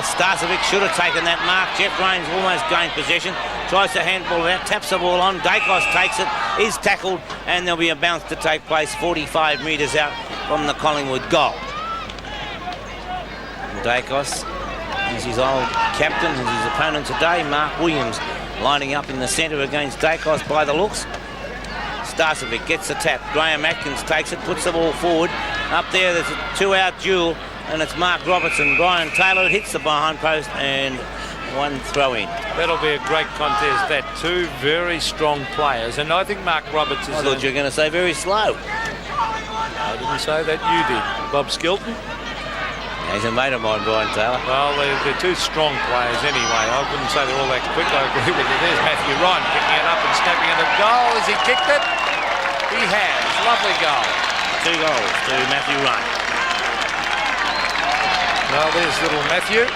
Starcevic should have taken that mark. Jeff Raines almost gained possession. Tries to handball it out, taps the ball on. Dacos takes it, is tackled, and there'll be a bounce to take place 45 metres out from the Collingwood goal. And Dacos is his old captain, is his opponent today, Mark Williams, lining up in the centre against Dacos by the looks. Starcevic gets the tap. Graham Atkins takes it, puts the ball forward. Up there, there's a 2-out duel, and it's Mark Robertson. Brian Taylor hits the behind post, and one throw in. That'll be a great contest, that. Two very strong players, and I think Mark Roberts is... I thought you were going to say very slow. I didn't say that, you did. Bob Skilton? He's a mate of mine, Brian Taylor. Well, they're two strong players anyway. I wouldn't say they're all that quick. I agree with you. There's Matthew Ryan picking it up and snapping it at goal. Has he kicked it? He has. Lovely goal. 2 goals to Matthew Ryan. Well, there's little Matthew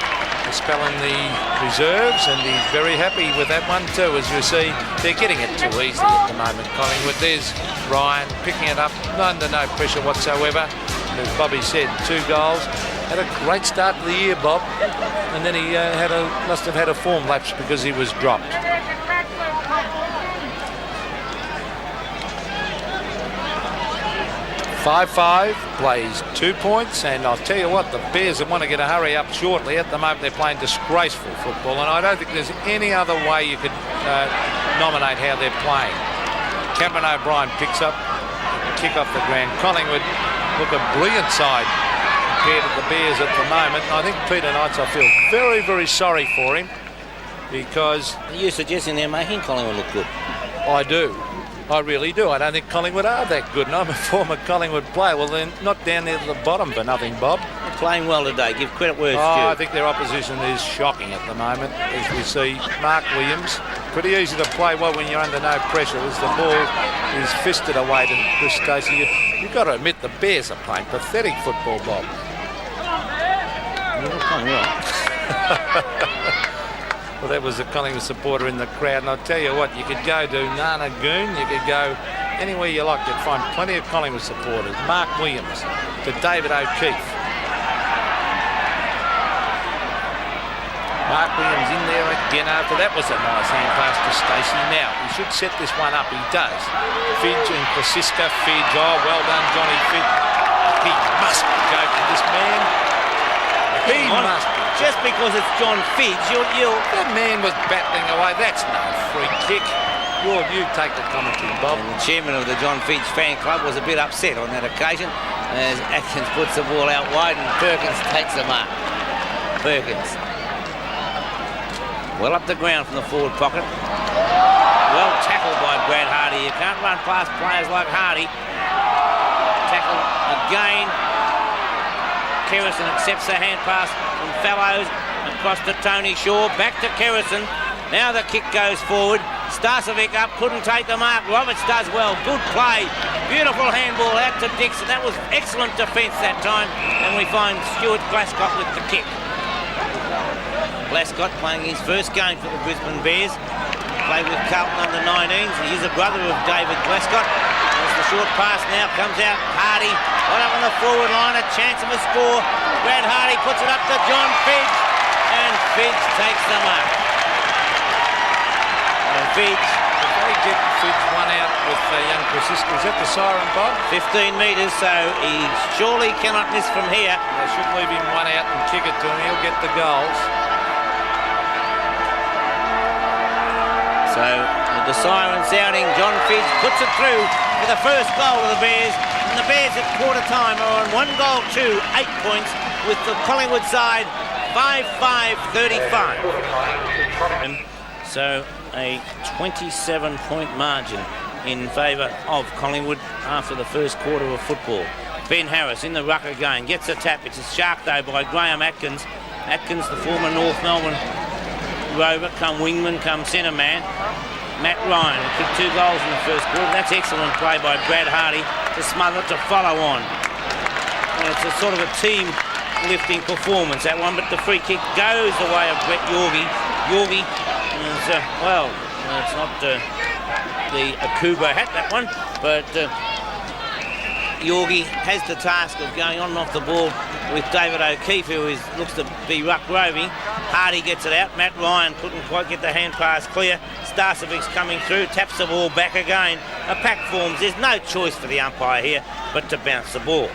spelling the reserves, and he's very happy with that one too. As you see, they're getting it too easily at the moment, Collingwood. There's Ryan picking it up under no pressure whatsoever. As Bobby said, 2 goals. Had a great start to the year, Bob, and then he must have had a form lapse because he was dropped. 5-5 plays 2 points, and I'll tell you what, the Bears want to get a hurry up shortly. At the moment, they're playing disgraceful football, and I don't think there's any other way you could nominate how they're playing. Cameron O'Brien picks up, kick off the ground. Collingwood look a brilliant side compared to the Bears at the moment. And I think Peter Knights, I feel very, very sorry for him, because... Are you suggesting they're making Collingwood look good? I do. I really do. I don't think Collingwood are that good, and I'm a former Collingwood player. Well, they're not down there to the bottom for nothing, Bob. They're playing well today. Give credit where it's due. I think their opposition is shocking at the moment, as we see. Mark Williams, pretty easy to play well when you're under no pressure, as the ball is fisted away to Chris Stacey. You've got to admit the Bears are playing pathetic football, Bob. They're playing well. Well, that was a Collingwood supporter in the crowd, and I'll tell you what, you could go to Nanagoon, you could go anywhere you like, you'd find plenty of Collingwood supporters. Mark Williams to David O'Keefe. Mark Williams in there again after that was a nice hand pass to Stacey. Now, he should set this one up, he does. Fidge and Krasiska. Fidge, oh, well done, Johnny Fidge. He must go for this man. He must be. Just because it's John Fidge, you'll... That man was battling away. That's no free kick. You take the commentary, Bob. And the chairman of the John Fidge fan club was a bit upset on that occasion as Atkins puts the ball out wide and Perkins takes the mark. Perkins. Well up the ground from the forward pocket. Well tackled by Brad Hardy. You can't run past players like Hardy. Tackle again. Kerrison accepts the hand pass from Fallows across to Tony Shaw, back to Kerrison. Now the kick goes forward. Starcevic up, couldn't take the mark. Roberts does well, good play. Beautiful handball out to Dixon. That was excellent defence that time. And we find Stuart Glascott with the kick. Glascott playing his first game for the Brisbane Bears. Played with Carlton under 19s. He is a brother of David Glascott. As the short pass now comes out. Hardy right up on the forward line. A chance of a score. Brad Hardy puts it up to John Fidge. And Fidge takes the mark. And Fidge. If they get Fidge one out with young Krasiska, is that the siren, Bob? 15 metres, so he surely cannot miss from here. They should leave him one out and kick it to him. He'll get the goals. So with the siren sounding, John Fidge puts it through for the first goal of the Bears. and the Bears at quarter time are on 1 goal to 8 points, with the Collingwood side 5-5-35. So a 27-point margin in favour of Collingwood after the first quarter of football. Ben Harris in the ruck again, gets a tap. It's a shark though by Graham Atkins. Atkins, the former North Melbourne rover, come wingman, come centre man. Matt Ryan, who kicked 2 goals in the first quarter. That's excellent play by Brad Hardy to smother, to follow on. And it's a sort of a team lifting performance, that one, but the free kick goes the way of Brett Yorgie. Yorgie is, it's not the Akubo hat, that one, but Yorgie has the task of going on and off the ball with David O'Keefe, who looks to be ruck roving. Hardy gets it out. Matt Ryan couldn't quite get the hand pass clear. Starcevic's coming through, taps the ball back again. A pack forms. There's no choice for the umpire here but to bounce the ball.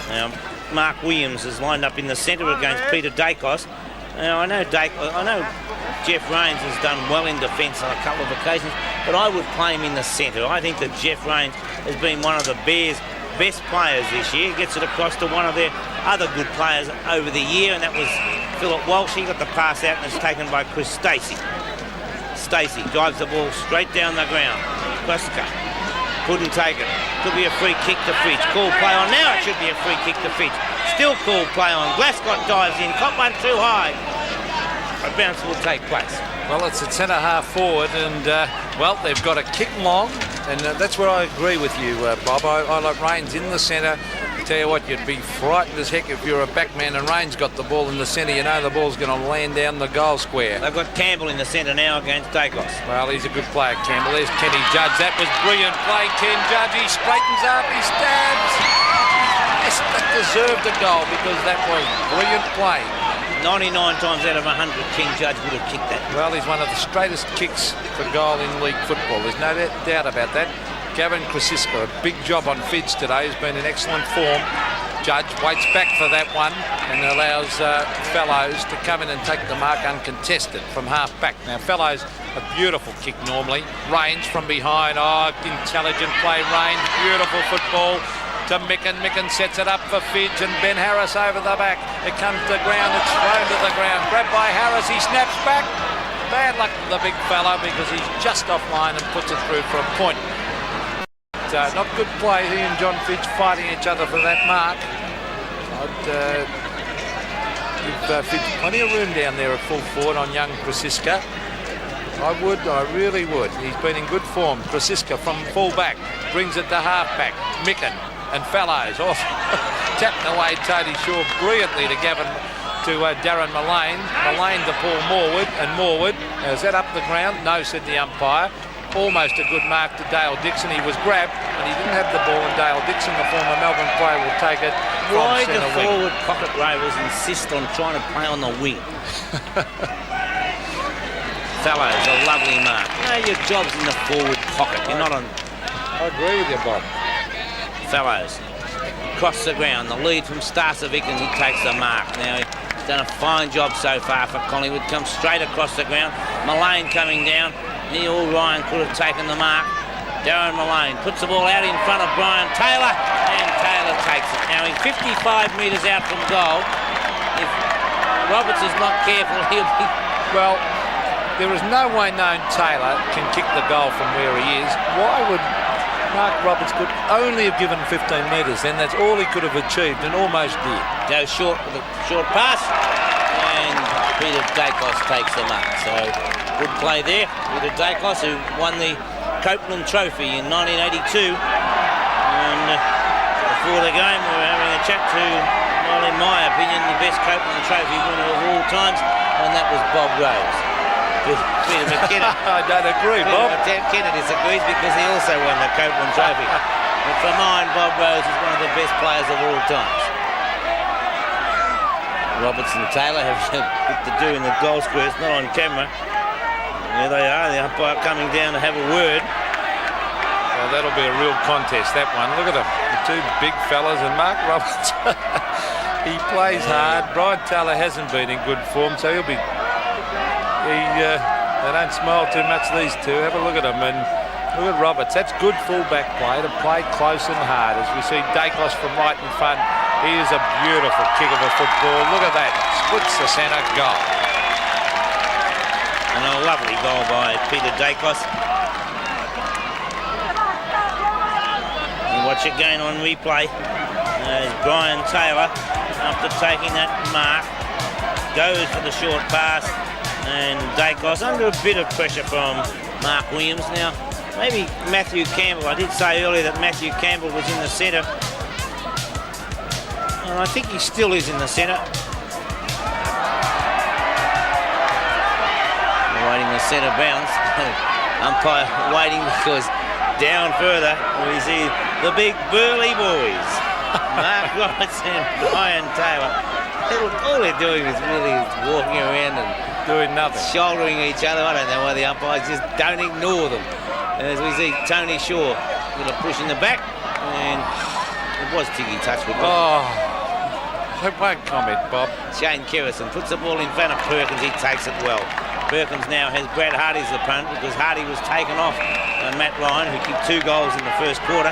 Now, Mark Williams is lined up in the centre against Peter Dacos. Now, I know Jeff Rains has done well in defence on a couple of occasions, but I would play him in the centre. I think that Jeff Rains has been one of the Bears' best players this year. He gets it across to one of their other good players over the year, and that was Philip Walsh. He got the pass out, and it's taken by Chris Stacey. Stacey drives the ball straight down the ground. Koska couldn't take it. Could be a free kick to Fitch. Call play on. Now it should be a free kick to Fitch. Still call play on. Glascott dives in. Caught one too high. A bounce will take place. Well, it's at centre half forward, and they've got to kick long, and that's where I agree with you, Bob. I like Rains in the centre. I tell you what, you'd be frightened as heck if you're a backman and Rains got the ball in the centre. You know the ball's going to land down the goal square. They've got Campbell in the centre now against Dacos. Well, he's a good player, Campbell. There's Kenny Judge. That was brilliant play, Ken Judge. He straightens up, he stabs. Yes, that deserved a goal because that was brilliant play. 99 times out of 100, King Judge would have kicked that. Well, he's one of the straightest kicks for goal in league football. There's no doubt about that. Gavin Krasiska, a big job on Fidge today. He's been in excellent form. Judge waits back for that one and allows Fellows to come in and take the mark uncontested from half back. Now, Fellows, a beautiful kick normally. Rains from behind. Oh, intelligent play, Rains. Beautiful football. To Micken. Micken sets it up for Fidge, and Ben Harris over the back. It comes to the ground, it's thrown to the ground. Grabbed by Harris, he snaps back. Bad luck for the big fella because he's just offline and puts it through for a point. Not good play, he and John Fidge fighting each other for that mark. I'd give Fidge plenty of room down there at full forward on young Krasiska. I really would. He's been in good form. Krasiska from full back, brings it to half back. Micken and Fellows off, tapped away Tony Shaw brilliantly to Darren Mullane. Mullane to Paul Morwood, and Morwood, is that up the ground? No, said the umpire. Almost a good mark to Dale Dixon. He was grabbed, and he didn't have the ball, and Dale Dixon, the former Melbourne player, will take it. Why do forward pocket rovers insist on trying to play on the wing? Fellows, a lovely mark. No, your job's in the forward pocket. You're not on... I agree with you, Bob. Fellows across the ground, the lead from Starcevic, and he takes the mark. Now he's done a fine job so far for Collingwood. Comes straight across the ground. Mullane coming down. Neil Ryan could have taken the mark. Darren Mullane puts the ball out in front of Brian Taylor, and Taylor takes it. Now he's 55 metres out from goal. If Roberts is not careful, he'll be... Well, there is no way known Taylor can kick the goal from where he is. Why would Mark Roberts could only have given 15 metres then? That's all he could have achieved, and almost did. Goes short with a short pass, and Peter Dacos takes the mark. So good play there. Peter Dacos, who won the Copeland Trophy in 1982. And before the game, we were having a chat to, well, in my opinion, the best Copeland Trophy winner of all times, and that was Bob Rose. Peter McKenna. I don't agree, Bob. Peter McKenna disagrees because he also won the Copeland Trophy. But for mine, Bob Rose is one of the best players of all times. Roberts and Taylor have a bit to do in the goal square. It's not on camera. There they are, the umpire coming down to have a word. Well, that'll be a real contest, that one. Look at them, the two big fellas, and Mark Roberts. He plays hard. Brian Taylor hasn't been in good form, so he'll be... They don't smile too much, these two. Have a look at them. And Look at Roberts. That's good full-back play to play close and hard. As we see Dacos from right in front. He is a beautiful kick of a football. Look at that. Splits the centre, goal. And a lovely goal by Peter Dacos. You watch it going on replay. There's Brian Taylor, after taking that mark, goes for the short pass. And Dacos under a bit of pressure from Mark Williams. Now, maybe Matthew Campbell. I did say earlier that Matthew Campbell was in the centre. And I think he still is in the centre. Waiting the centre bounce. Umpire waiting because down further we see the big burly boys. Mark Roberts and Brian Taylor. All they're doing is really walking around and doing nothing, shouldering each other. I don't know why the umpires just don't ignore them. As we see Tony Shaw going to push in the back, and it was Tiggy Touchwood. Oh, I won't comment, Bob. Shane Kerrison puts the ball in front of Perkins. He takes it well. Perkins now has Brad Hardy's opponent because Hardy was taken off Matt Ryan, who kicked 2 goals in the first quarter.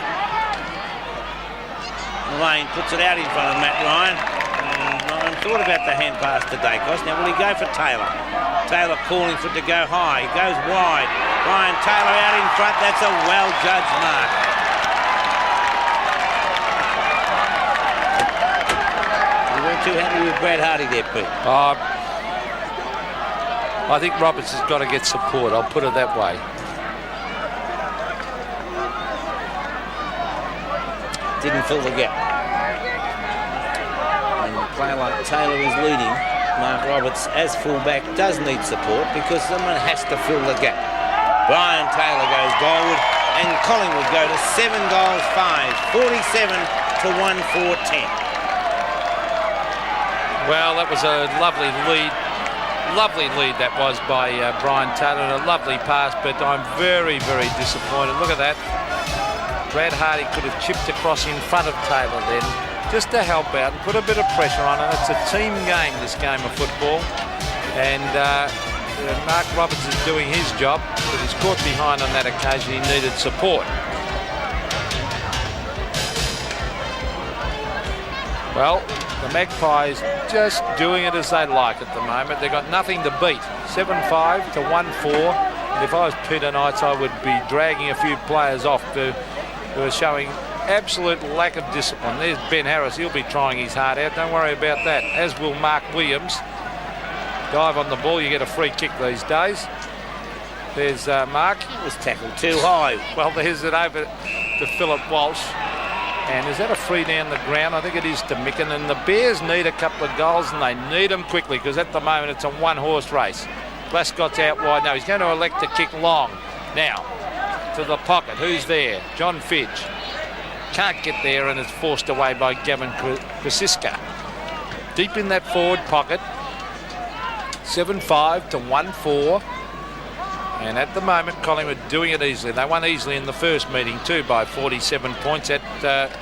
Lane puts it out in front of Matt Ryan. Ryan thought about the hand pass to Dacos. Now will he go for Taylor? Taylor calling for it to go high. He goes wide. Ryan Taylor out in front. That's a well-judged mark. You weren't too happy with Brad Hardy there, Pete? I think Roberts has got to get support. I'll put it that way. Didn't fill the gap. And a player like Taylor is leading. Mark Roberts as fullback does need support because someone has to fill the gap. Brian Taylor goes goalward and Collingwood go to 7 goals 5, 47 to 1-4-10. Well, that was a lovely lead. Lovely lead that was by Brian Taylor, and a lovely pass, but I'm very, very disappointed. Look at that. Brad Hardy could have chipped across in front of Taylor then, just to help out and put a bit of pressure on it. It's a team game, this game of football, and Mark Roberts is doing his job, but he's caught behind on that occasion. He needed support. Well, the Magpies just doing it as they like at the moment. They've got nothing to beat. 7-5 to 1-4. And if I was Peter Knights, I would be dragging a few players off who are showing absolute lack of discipline. There's Ben Harris. He'll be trying his heart out. Don't worry about that. As will Mark Williams. Dive on the ball. You get a free kick these days. There's Mark. He was tackled too high. Well, there's it over to Philip Walsh. And is that a free down the ground? I think it is to Micken. And the Bears need a couple of goals, and they need them quickly because at the moment it's a one-horse race. Glasgott's out wide. No, he's going to elect to kick long. Now, to the pocket. Who's there? John Fidge. Can't get there, and it's forced away by Gavin Krasiska. Deep in that forward pocket. 7-5 to 1-4. And at the moment, Collingwood doing it easily. They won easily in the first meeting too by 47 points at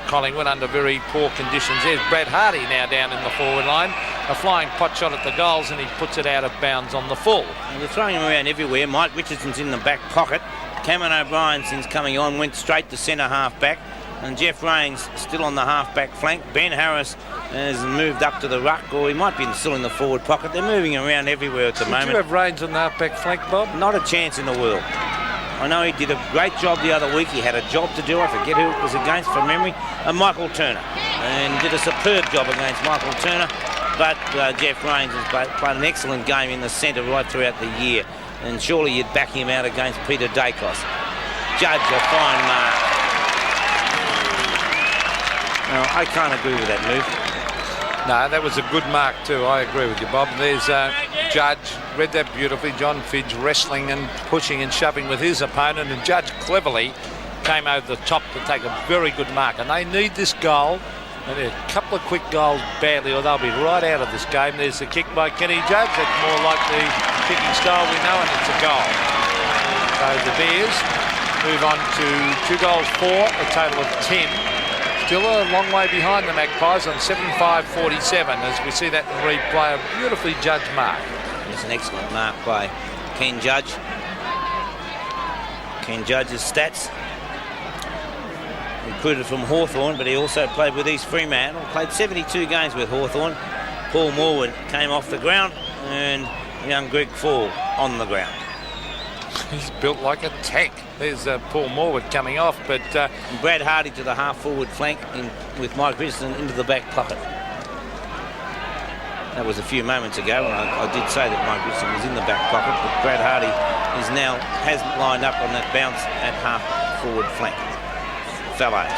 Collingwood under very poor conditions. There's Brad Hardy now down in the forward line. A flying pot shot at the goals, and he puts it out of bounds on the full. And they're throwing him around everywhere. Mike Richardson's in the back pocket. Cameron O'Brien, since coming on, went straight to centre half-back. And Jeff Rains still on the half-back flank. Ben Harris has moved up to the ruck, or he might be still in the forward pocket. They're moving around everywhere at the moment. Did you have Rains on the half-back flank, Bob? Not a chance in the world. I know he did a great job the other week. He had a job to do. I forget who it was against from memory. Michael Turner. And did a superb job against Michael Turner. But Jeff Rains has played an excellent game in the centre right throughout the year. And surely you'd back him out against Peter Dacos. Judge a fine mark. No, I can't agree with that move. No, that was a good mark too. I agree with you, Bob. There's Judge, read that beautifully. John Fidge wrestling and pushing and shoving with his opponent, and Judge cleverly came over the top to take a very good mark. And they need this goal. And a couple of quick goals badly, or they'll be right out of this game. There's the kick by Kenny Judge. That's more like the kicking style we know, and it's a goal. So the Bears move on to 2 goals 4, a total of 10. Still a long way behind the Magpies on 7-5-47 as we see that in replay. A beautifully judged mark. It's an excellent mark by Ken Judge. Ken Judge's stats. Recruited from Hawthorn, but he also played with East Fremantle. Played 72 games with Hawthorn. Paul Morwood came off the ground, and young Greg Fall on the ground. He's built like a tank. There's Paul Morwood coming off, but Brad Hardy to the half-forward flank with Mike Richardson into the back pocket. That was a few moments ago, and I did say that Mike Richardson was in the back pocket, but Brad Hardy has lined up on that bounce at half-forward flank. Fellows.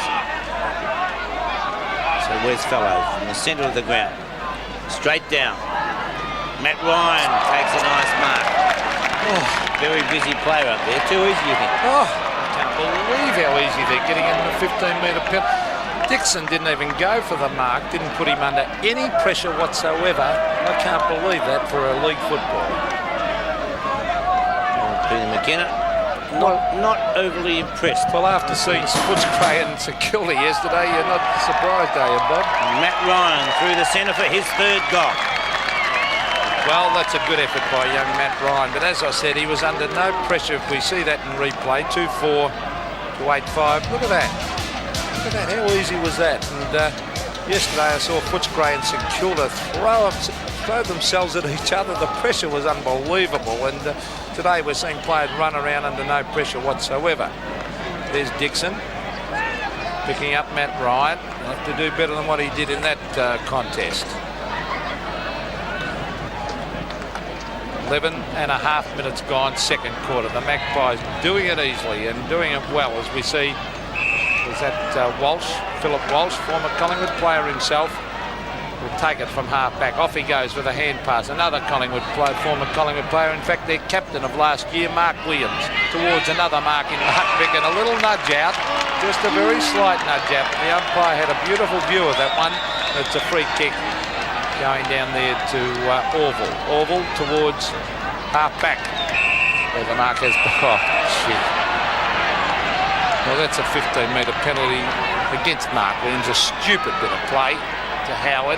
So where's Fellows? In the centre of the ground. Straight down. Matt Ryan takes a nice mark. Oh, very busy player up there. Too easy, you think? Oh, I can't believe how easy they're getting in the 15-metre penalty. Dixon didn't even go for the mark, didn't put him under any pressure whatsoever. I can't believe that for a league football. Peter McKenna, not overly impressed. Well, after seeing Footscray and St Kilda yesterday, you're not surprised, are you, Bob? Matt Ryan through the centre for his third goal. Well, that's a good effort by young Matt Ryan, but as I said, he was under no pressure. If we see that in replay, 2-4 to 8-5. Look at that. Look at that. How easy was that? And yesterday I saw Footscray and St Kilda throw themselves at each other. The pressure was unbelievable, and today we're seeing players run around under no pressure whatsoever. There's Dixon picking up Matt Ryan. He'll have to do better than what he did in that contest. 11.5 minutes gone, second quarter. The Magpies doing it easily and doing it well, as we see. Is that Walsh, Philip Walsh, former Collingwood player himself, will take it from half back. Off he goes with a hand pass. Another Collingwood player, former Collingwood player, in fact their captain of last year, Mark Williams, towards another mark in Mark Bick, and a little nudge out, just a very slight nudge out. The umpire had a beautiful view of that one. It's a free kick going down there to Orville. Orville towards half back, where the mark has... Oh, shit. Well, that's a 15-metre penalty against Mark Williams. A stupid bit of play to Howard.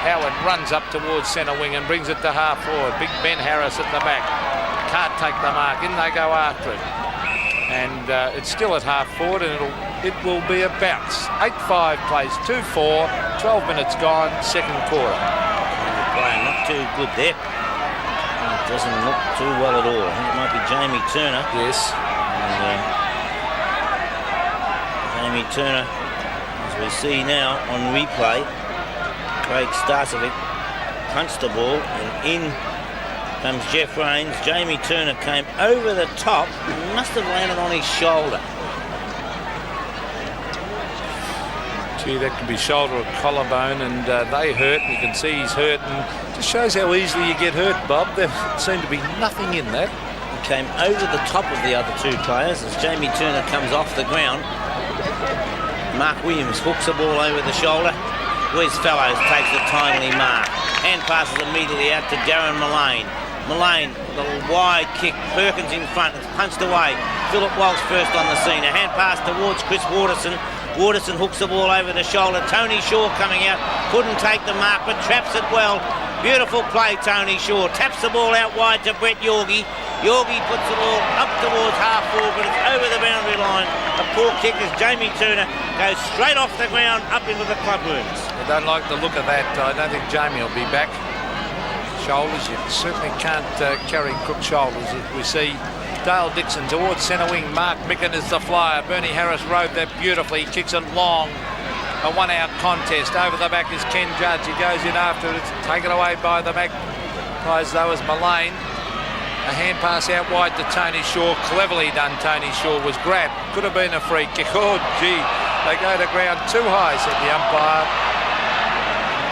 Howard runs up towards centre wing and brings it to half forward. Big Ben Harris at the back. Can't take the mark. In they go after it. And it's still at half forward, and it will be a bounce. 8-5 plays 2-4. 12 minutes gone, second quarter. Playing not too good there. It doesn't look too well at all. I think it might be Jamie Turner. Yes. And, Jamie Turner, as we see now on replay, Craig Starcevic punched the ball, and in comes Jeff Rains. Jamie Turner came over the top and must have landed on his shoulder. Gee, that could be shoulder or collarbone, and they hurt. You can see he's hurt, and it just shows how easily you get hurt, Bob. There seemed to be nothing in that. He came over the top of the other two players as Jamie Turner comes off the ground. Mark Williams hooks the ball over the shoulder. Wes Fellows takes the timely mark. Hand passes immediately out to Darren Mullane. Mullane, the wide kick. Perkins in front. It's punched away. Philip Walsh first on the scene. A hand pass towards Chris Waterson. Waterson hooks the ball over the shoulder. Tony Shaw coming out. Couldn't take the mark, but traps it well. Beautiful play, Tony Shaw. Taps the ball out wide to Brett Yorgie. Yorgie puts the ball up towards half forward, but it's over the boundary line. A poor kick as Jamie Turner goes straight off the ground up into the club rooms. I don't like the look of that. I don't think Jamie will be back. Shoulders, you certainly can't carry crook shoulders. As we see Dale Dixon towards centre wing. Mark Micken is the flyer. Bernie Harris rode that beautifully. He kicks it long. A one-out contest. Over the back is Ken Judge. He goes in after it. It's taken away by the Magpies, though, as Mullane. A hand pass out wide to Tony Shaw. Cleverly done, Tony Shaw. Was grabbed. Could have been a free kick. Oh, gee. They go to ground too high, said the umpire.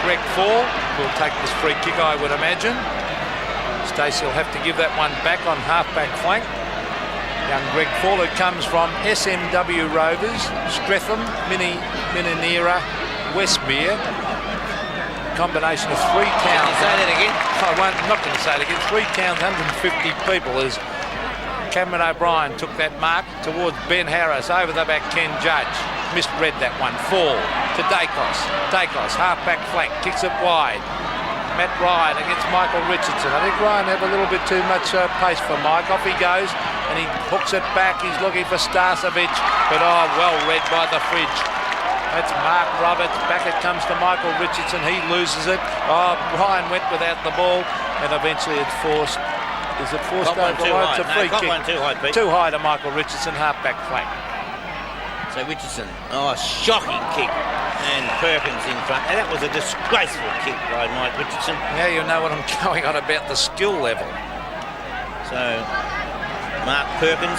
Greg Fall will take this free kick, I would imagine. Stacey will have to give that one back on half-back flank. Young Greg Fall, who comes from SMW Rovers, Streatham, Minnera, Westmere. Combination of 3 towns. Can you say that again? I'm not going to say it again. 3 towns, 150 people, as Cameron O'Brien took that mark towards Ben Harris. Over the back, Ken Judge misread that one. Fall to Dacos. Dacos, half-back flank, kicks it wide. Matt Ryan against Michael Richardson. I think Ryan had a little bit too much pace for Mike. Off he goes. and he hooks it back. He's looking for Starcevic, but well read by the fridge. That's Mark Roberts. Back it comes to Michael Richardson. He loses it. Ryan went without the ball, and eventually it's forced. Is it forced over the line? It's a free kick. One too high, Pete. Too high to Michael Richardson, half-back flank. So Richardson, shocking kick, and Perkins in front. And that was a disgraceful kick by Mike Richardson. Now you know what I'm going on about the skill level. So Mark Perkins,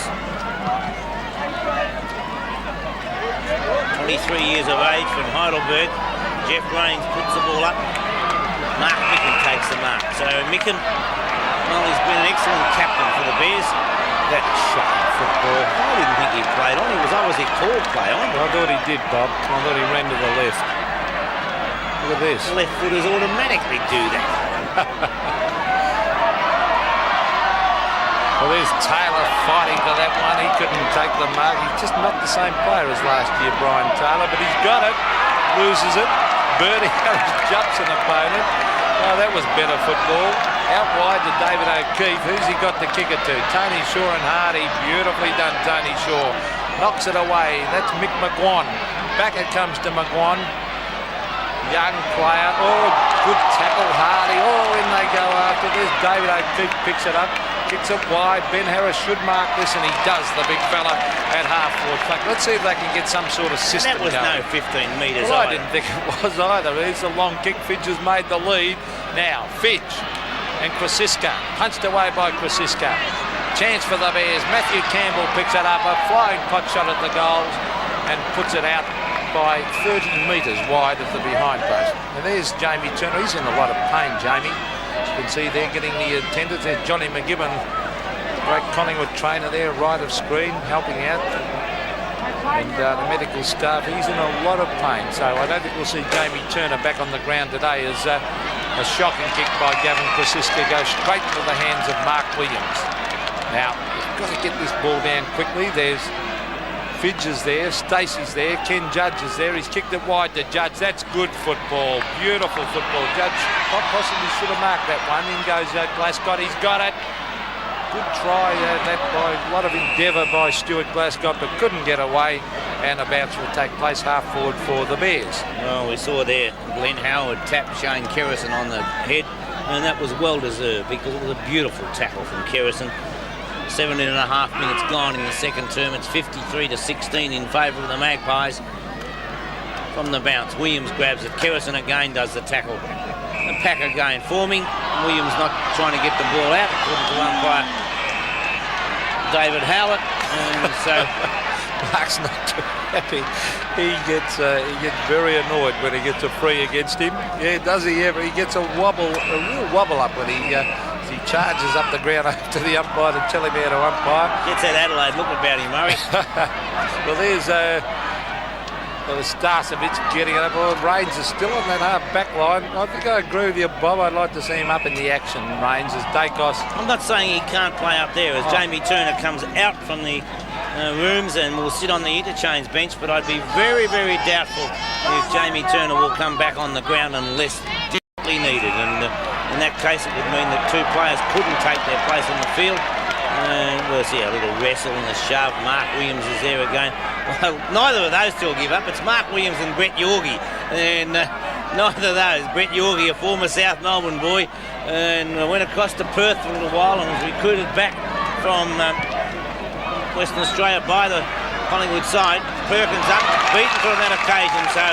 23 years of age from Heidelberg. Jeff Rains puts the ball up. Mark Micken takes the mark. So Micken, well, he's been an excellent captain for the Bears. That shocking football. I didn't think he played on. He was obviously called play on. I thought he did, Bob. I thought he ran to the left. Look at this. Left footers automatically do that. Well, there's Taylor fighting for that one. He couldn't take the mark. He's just not the same player as last year, Brian Taylor, but he's got it. Loses it. Bernie Harris jumps an opponent. Oh, that was better football. Out wide to David O'Keefe. Who's he got the kicker to? Tony Shaw and Hardy. Beautifully done, Tony Shaw. Knocks it away. That's Mick McGuan. Back it comes to McGuan. Young player. Good tackle, Hardy. In they go after this. David O'Keefe picks it up. Kicks it wide. Ben Harris should mark this, and he does, the big fella, at half-forward flank. Let's see if they can get some sort of system going. That was going. No 15 metres. Well, I didn't think it was either. It's a long kick. Fidge has made the lead. Now, Fidge and Krasiska. Punched away by Krasiska. Chance for the Bears. Matthew Campbell picks it up. A flying pot shot at the goals and puts it out by 30 metres wide of the behind post. And there's Jamie Turner. He's in a lot of pain, Jamie. You can see they're getting the attendance. There's Johnny McGibbon, great Collingwood trainer there, right of screen, helping out. And the medical staff, he's in a lot of pain. So I don't think we'll see Jamie Turner back on the ground today as a shocking kick by Gavin Krasiska goes straight into the hands of Mark Williams. Now, you've got to get this ball down quickly. There's Fidge is there, Stacey's there, Ken Judge is there. He's kicked it wide to Judge. That's good football, beautiful football. Judge possibly should have marked that one. In goes Glasgow. He's got it. Good try, that by a lot of endeavour by Stuart Glasgow, but couldn't get away. And a bounce will take place half forward for the Bears. Well, we saw there Glenn Howard tap Shane Kerrison on the head, and that was well deserved because it was a beautiful tackle from Kerrison. 17.5 minutes gone in the second term. It's 53-16 in favour of the Magpies. From the bounce, Williams grabs it. Kerrison again does the tackle. The pack again forming. Williams not trying to get the ball out, according to umpire David Howlett. And so Mark's not too happy. He gets very annoyed when he gets a free against him. Yeah, does he ever? He gets a real wobble up when he charges up the ground to the umpire to tell him how to umpire. Gets that Adelaide look about him, Murray. Well, there's Starcevic getting it up. Rains is still on that half back line. I think I agree with you, Bob. I'd like to see him up in the action. Rains as Dacos. I'm not saying he can't play up there as Jamie Turner comes out from the rooms and will sit on the interchange bench, but I'd be very, very doubtful if Jamie Turner will come back on the ground unless desperately needed. And in that case, it would mean that two players couldn't take their place on the field. We'll see a little wrestle and a shove. Mark Williams is there again. Well, neither of those two will give up. It's Mark Williams and Brett Yorgie. And neither of those. Brett Yorgie, a former South Melbourne boy, and went across to Perth for a little while and was recruited back from Western Australia by the Collingwood side. Perkins up, beaten for that occasion. So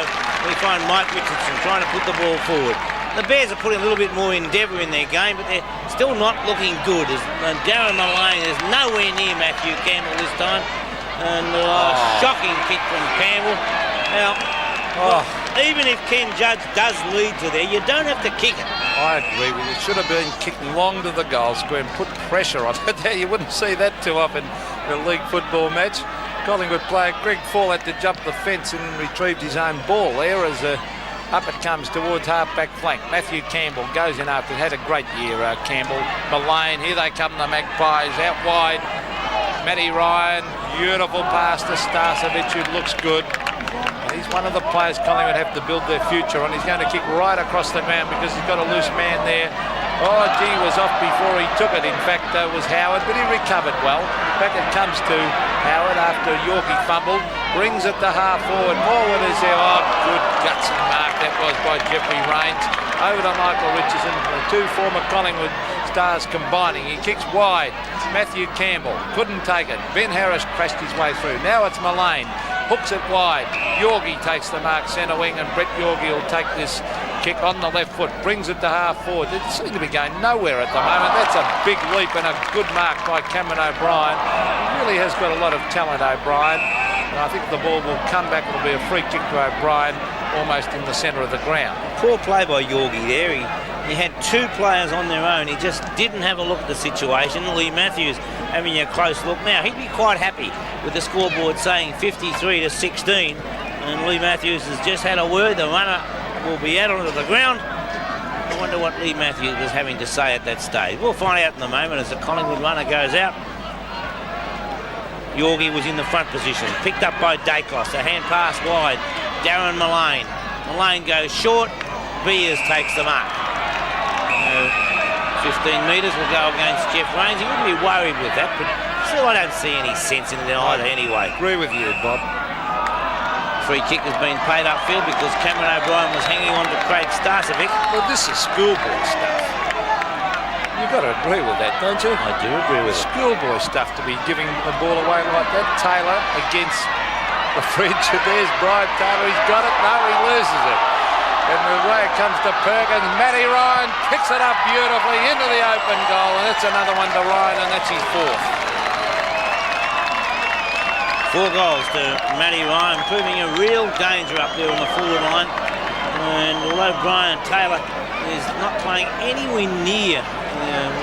we find Mike Richardson trying to put the ball forward. The Bears are putting a little bit more endeavour in their game, but they're still not looking good. As Darren Mullane is nowhere near Matthew Campbell this time. And shocking kick from Campbell. Now, even if Ken Judge does lead to there, you don't have to kick it. I agree with you. It should have been kicked long to the goal square and put pressure on it. You wouldn't see that too often in a league football match. Collingwood player Greg Fall had to jump the fence and retrieved his own ball there as up it comes towards half-back flank. Matthew Campbell goes in after. Had a great year, Campbell. Mullane, here they come, the Magpies. Out wide, Matty Ryan. Beautiful pass to Starcevic, who looks good. And he's one of the players Collingwood have to build their future on. He's going to kick right across the ground because he's got a loose man there. Oh, gee, was off before he took it. In fact, was Howard, but he recovered well. Back it comes to Howard after Yorkie fumbled. Brings it to half forward. Morwood is there. Oh, good gutsy mark that was by Jeffrey Rains. Over to Michael Richardson. The two former Collingwood stars combining. He kicks wide. Matthew Campbell couldn't take it. Ben Harris crashed his way through. Now it's Mullane. Hooks it wide. Yorkie takes the mark centre wing, and Brett Yorkie will take this kick on the left foot. Brings it to half forward. It seems to be going nowhere at the moment. That's a big leap and a good mark by Cameron O'Brien. He really has got a lot of talent, O'Brien. And I think the ball will come back. It'll be a free kick to O'Brien, almost in the centre of the ground. Poor play by Yorkie there. He had two players on their own. He just didn't have a look at the situation. Lee Matthews having a close look. Now, he'd be quite happy with the scoreboard saying 53-16. And Lee Matthews has just had a word. The runner will be out onto the ground. I wonder what Lee Matthews was having to say at that stage. We'll find out in a moment as the Collingwood runner goes out. Yorkie was in the front position. Picked up by Dacos. A hand pass wide. Darren Mullane. Mullane goes short. Beers takes the mark. 15 metres will go against Jeff Rains. He wouldn't be worried with that, but still I don't see any sense in it either anyway. Agree with you, Bob. Free kick has been paid upfield because Cameron O'Brien was hanging on to Craig Starcevic. Well, this is schoolboy stuff. You've got to agree with that, don't you? I do agree with it. Schoolboy stuff to be giving the ball away like that. Taylor against the fridge. There's Brian Taylor. He's got it. No, he loses it. And the way it comes to Perkins, Matty Ryan picks it up beautifully into the open goal, and that's another one to Ryan, and that's his fourth. 4 goals to Matty Ryan, proving a real danger up there on the forward line. And although Brian Taylor is not playing anywhere near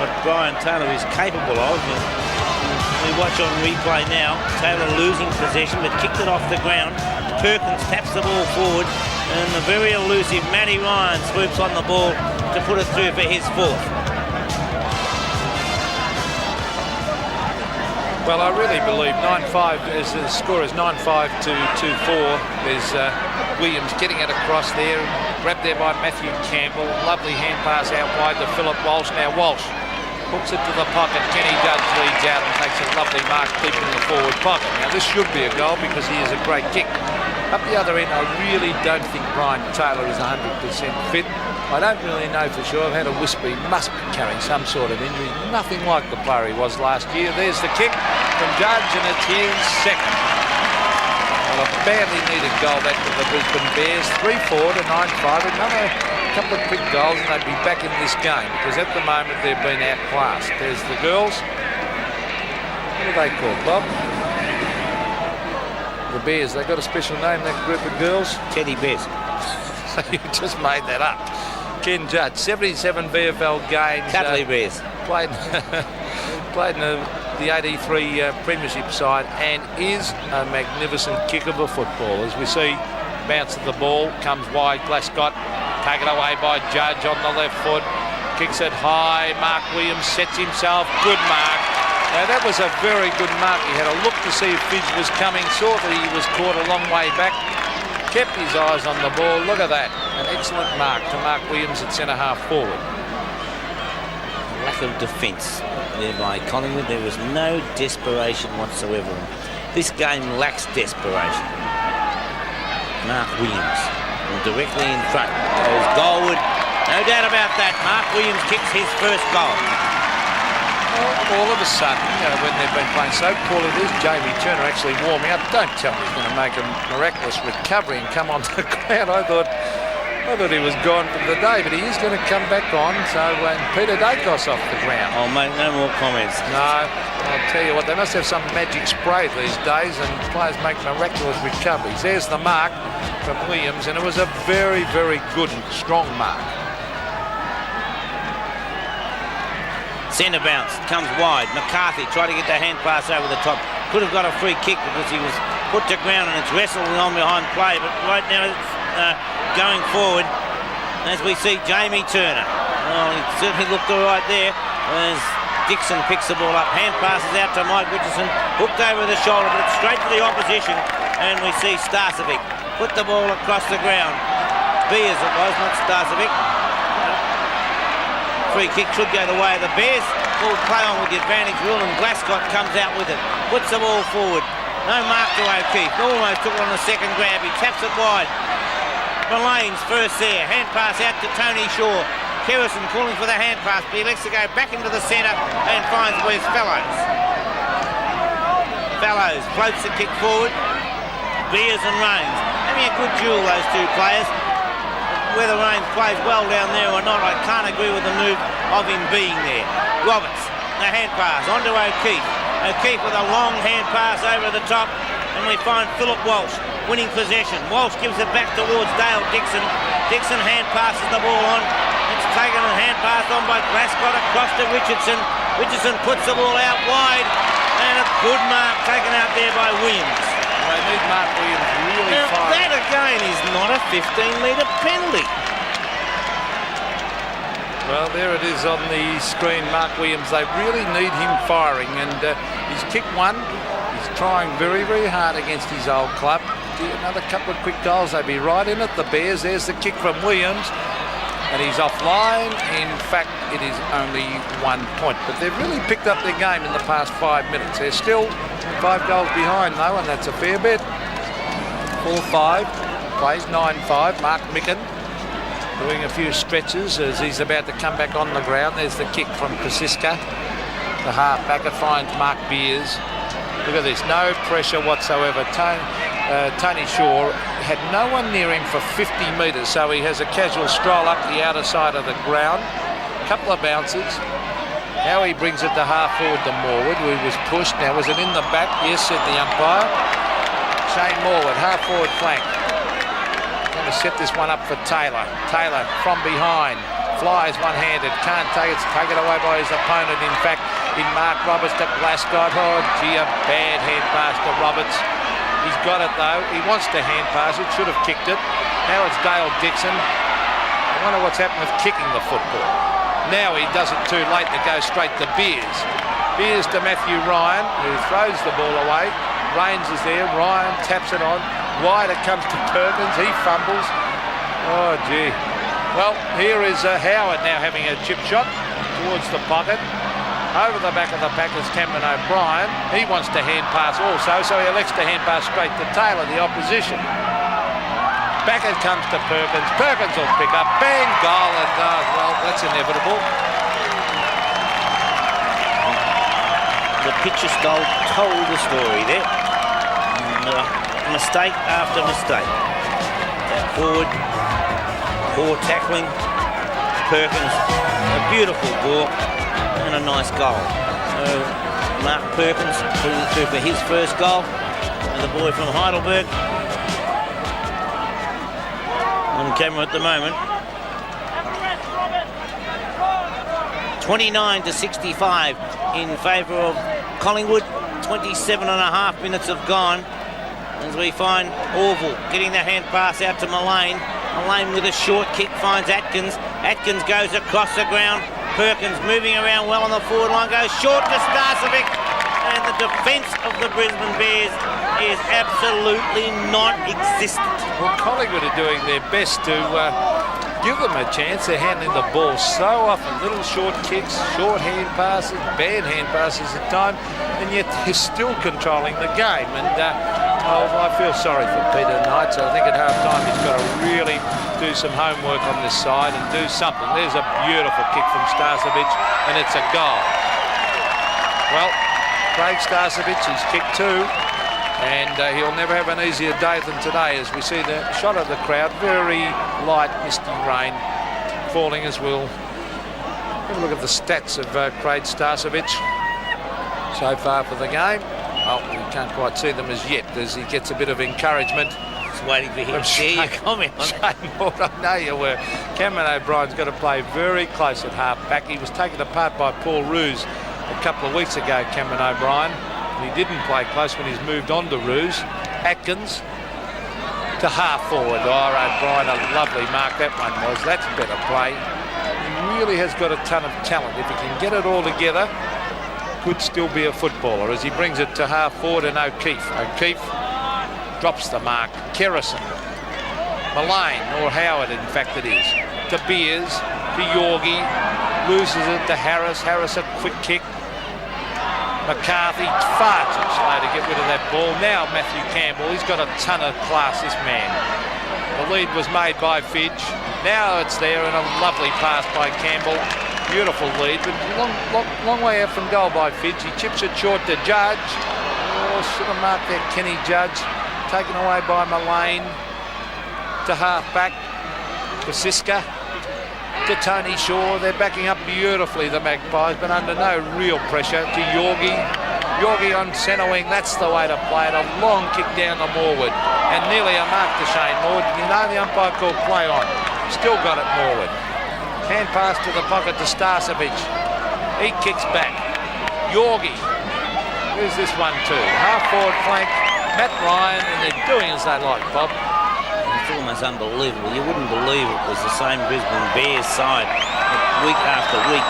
what Brian Taylor is capable of, we watch on replay now, Taylor losing possession but kicked it off the ground. Perkins taps the ball forward, and the very elusive Matty Ryan swoops on the ball to put it through for his fourth. Well, I really believe 9-5, as the score is 9-5 to 2-4. There's Williams getting it across there, grabbed there by Matthew Campbell. Lovely hand pass out wide to Philip Walsh. Now Walsh hooks it to the pocket. Kenny Judge leads out and takes a lovely mark deep in the forward pocket. Now this should be a goal because he is a great kick. Up the other end, I really don't think Brian Taylor is 100% fit. I don't really know for sure. I've had a whisper he must be carrying some sort of injury. Nothing like the player he was last year. There's the kick from Judge, and it's his second. Well, a badly needed goal that for the Brisbane Bears. 3-4 to 9-5. Another couple of quick goals, and they'd be back in this game because at the moment they've been outclassed. There's the girls. What are they called, Bob? The Bears. They got a special name, that group of girls? Teddy Bears. You just made that up. Ken Judge, 77 VFL games. Cuddly Bears. Played in the 83 Premiership side and is a magnificent kick of a football. As we see, bounce of the ball, comes wide, Glascott, taken away by Judge on the left foot, kicks it high, Mark Williams sets himself, good mark. Now that was a very good mark. He had a look to see if Fidge was coming, saw that he was caught a long way back, kept his eyes on the ball. Look at that, an excellent mark to Mark Williams at centre half forward. Lack of defence there by Collingwood. There was no desperation whatsoever. This game lacks desperation. Mark Williams directly in front. Goes goalward. No doubt about that. Mark Williams kicks his first goal. All of a sudden, when they've been playing so poorly, there's Jamie Turner actually warming up. Don't tell me he's going to make a miraculous recovery and come onto the ground. I thought he was gone for the day, but he is going to come back on. So Peter Dacos off the ground. I'll make no more comments. No, I'll tell you what, they must have some magic spray these days, and players make miraculous recoveries. There's the mark from Williams, and it was a very, very good and strong mark. Centre bounce, comes wide. McCarthy tried to get the hand pass over the top. Could have got a free kick because he was put to ground and it's wrestled on behind play. But right now it's going forward as we see Jamie Turner. Well, he certainly looked all right there as Dixon picks the ball up. Hand passes out to Mike Richardson. Hooked over the shoulder, but it's straight to the opposition. And we see Starcevic put the ball across the ground. Beers it was, not Starcevic. free kick should go the way of the Bears. Will play on with the advantage rule, and Glascott comes out with it. Puts the ball forward. No mark to O'Keefe. Almost took it on the second grab. He taps it wide. Mullane's first there. Hand pass out to Tony Shaw. Kerrison calling for the hand pass, but he elects to go back into the centre and finds where's Fellows. Fellows floats the kick forward. Beers and Rains. Having a good duel, those two players. Whether Rains plays well down there or not, I can't agree with the move of him being there. Roberts, the hand pass onto O'Keefe. O'Keefe with a long hand pass over the top, and we find Philip Walsh winning possession. Walsh gives it back towards Dale Dixon. Dixon hand passes the ball on. It's taken and hand passed on by Glascott across to Richardson. Richardson puts the ball out wide, and a good mark taken out there by Williams. They need Mark Williams really Now, firing. that again is not a 15-metre penalty. Well, there it is on the screen, Mark Williams. They really need him firing, and he's kicked one. He's trying very, very hard against his old club. Another couple of quick goals, they'd be right in it. The Bears, there's the kick from Williams, and he's offline. In fact, it is only 1 point, but they've really picked up their game in the past 5 minutes. They're still 5 goals behind, though, and that's a fair bit. 4-5, plays 9-5. Mark Micken doing a few stretches as he's about to come back on the ground. There's the kick from Kosiska. The half-back, it finds Mark Beers. Look at this, no pressure whatsoever. Tony Shaw had no one near him for 50 metres, so he has a casual stroll up the outer side of the ground. Couple of bounces. Now he brings it to half-forward to Morwood, who was pushed. Now, was it in the back? Yes, said the umpire. Shane Morwood, half-forward flank. Going to set this one up for Taylor. Taylor from behind. Flies one-handed. Can't take it. It's taken away by his opponent. In fact, in Mark Roberts to Glascott. Oh, gee, a bad hand pass to Roberts. He's got it, though. He wants to hand pass it. Should have kicked it. Now it's Dale Dixon. I wonder what's happened with kicking the football. Now he does it too late to go straight to Beers. Beers to Matthew Ryan, who throws the ball away. Rains is there. Ryan taps it on. Wide it comes to Perkins. He fumbles. Oh, gee. Well, here is Howard now having a chip shot towards the pocket. Over the back of the pack is Cameron O'Brien. He wants to hand pass also, so he elects to hand pass straight to Taylor, the opposition. Back it comes to Perkins. Perkins will pick up. Bang, goal, and well, that's inevitable. The picture style told the story there. Mistake after mistake. Forward, poor tackling. Perkins, a beautiful ball and a nice goal. So Mark Perkins putting through for his first goal. And the boy from Heidelberg on camera at the moment. 29-65 in favour of Collingwood. 27.5 minutes have gone as we find Orville getting the hand pass out to Mullane. Mullane with a short kick finds Atkins. Atkins goes across the ground. Perkins moving around well on the forward line, goes short to Starcevic, and the defence of the Brisbane Bears is absolutely non-existent. Well, Collingwood are doing their best to give them a chance. They're handling the ball so often. Little short kicks, short hand passes, bad hand passes at times, and yet they're still controlling the game. And I feel sorry for Peter Knight. So I think at half-time he's got to really do some homework on this side and do something. There's a beautiful kick from Starcevic, and it's a goal. Well, Craig Starcevic, he's kicked two, and he'll never have an easier day than today as we see the shot of the crowd. Very light, misty rain falling as we'll have a look at the stats of Craig Starcevic so far for the game. Oh, we can't quite see them as yet as he gets a bit of encouragement. Just waiting for him to see your comment on that. I know you were. Cameron O'Brien's got to play very close at half-back. He was taken apart by Paul Roos a couple of weeks ago, Cameron O'Brien. And he didn't play close when he's moved on to Roos. Atkins to half-forward. Oh, O'Brien, a lovely mark that one was. That's better play. He really has got a ton of talent. If he can get it all together, could still be a footballer as he brings it to half-forward and O'Keefe. O'Keefe drops the mark. Kerrison, Mullane, or Howard in fact it is, to Beers, to Yorgie, loses it to Harris. Harris a quick kick. McCarthy far too slow to get rid of that ball. Now Matthew Campbell, he's got a ton of class, this man. The lead was made by Fidge. Now it's there, and a lovely pass by Campbell. Beautiful lead, but long way out from goal by Fidge. He chips it short to Judge. Oh, should have marked that Kenny Judge. Taken away by Mullane. To half-back. To Siska. To Tony Shaw. They're backing up beautifully, the Magpies, but under no real pressure. To Yorgie. Yorgie on centre wing. That's the way to play it. A long kick down to Morwood. And nearly a mark to Shane Morwood. You know the umpire called play on. Still got it, Morwood. Hand pass to the pocket to Starcevic. He kicks back. Yorgie. Who's this one to? Half forward flank. Matt Ryan, and they're doing as they like, Bob. It's almost unbelievable. You wouldn't believe it was the same Brisbane Bears side that week after week.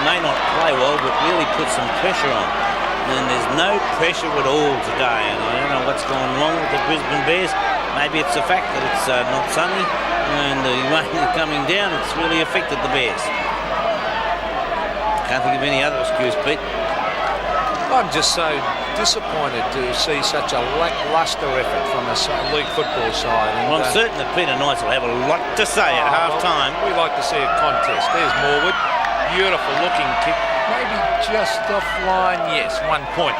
May not play well, but really put some pressure on. And there's no pressure at all today. And I don't know what's gone wrong with the Brisbane Bears. Maybe it's the fact that it's not sunny and the rain is coming down. It's really affected the Bears. Can't think of any other excuse, Pete. I'm just so disappointed to see such a lacklustre effort from a league football side. And, well, I'm certain that Peter Knights will have a lot to say at half-time. We like to see a contest. There's Morwood. Beautiful looking kick. Maybe just offline, yes, 1 point.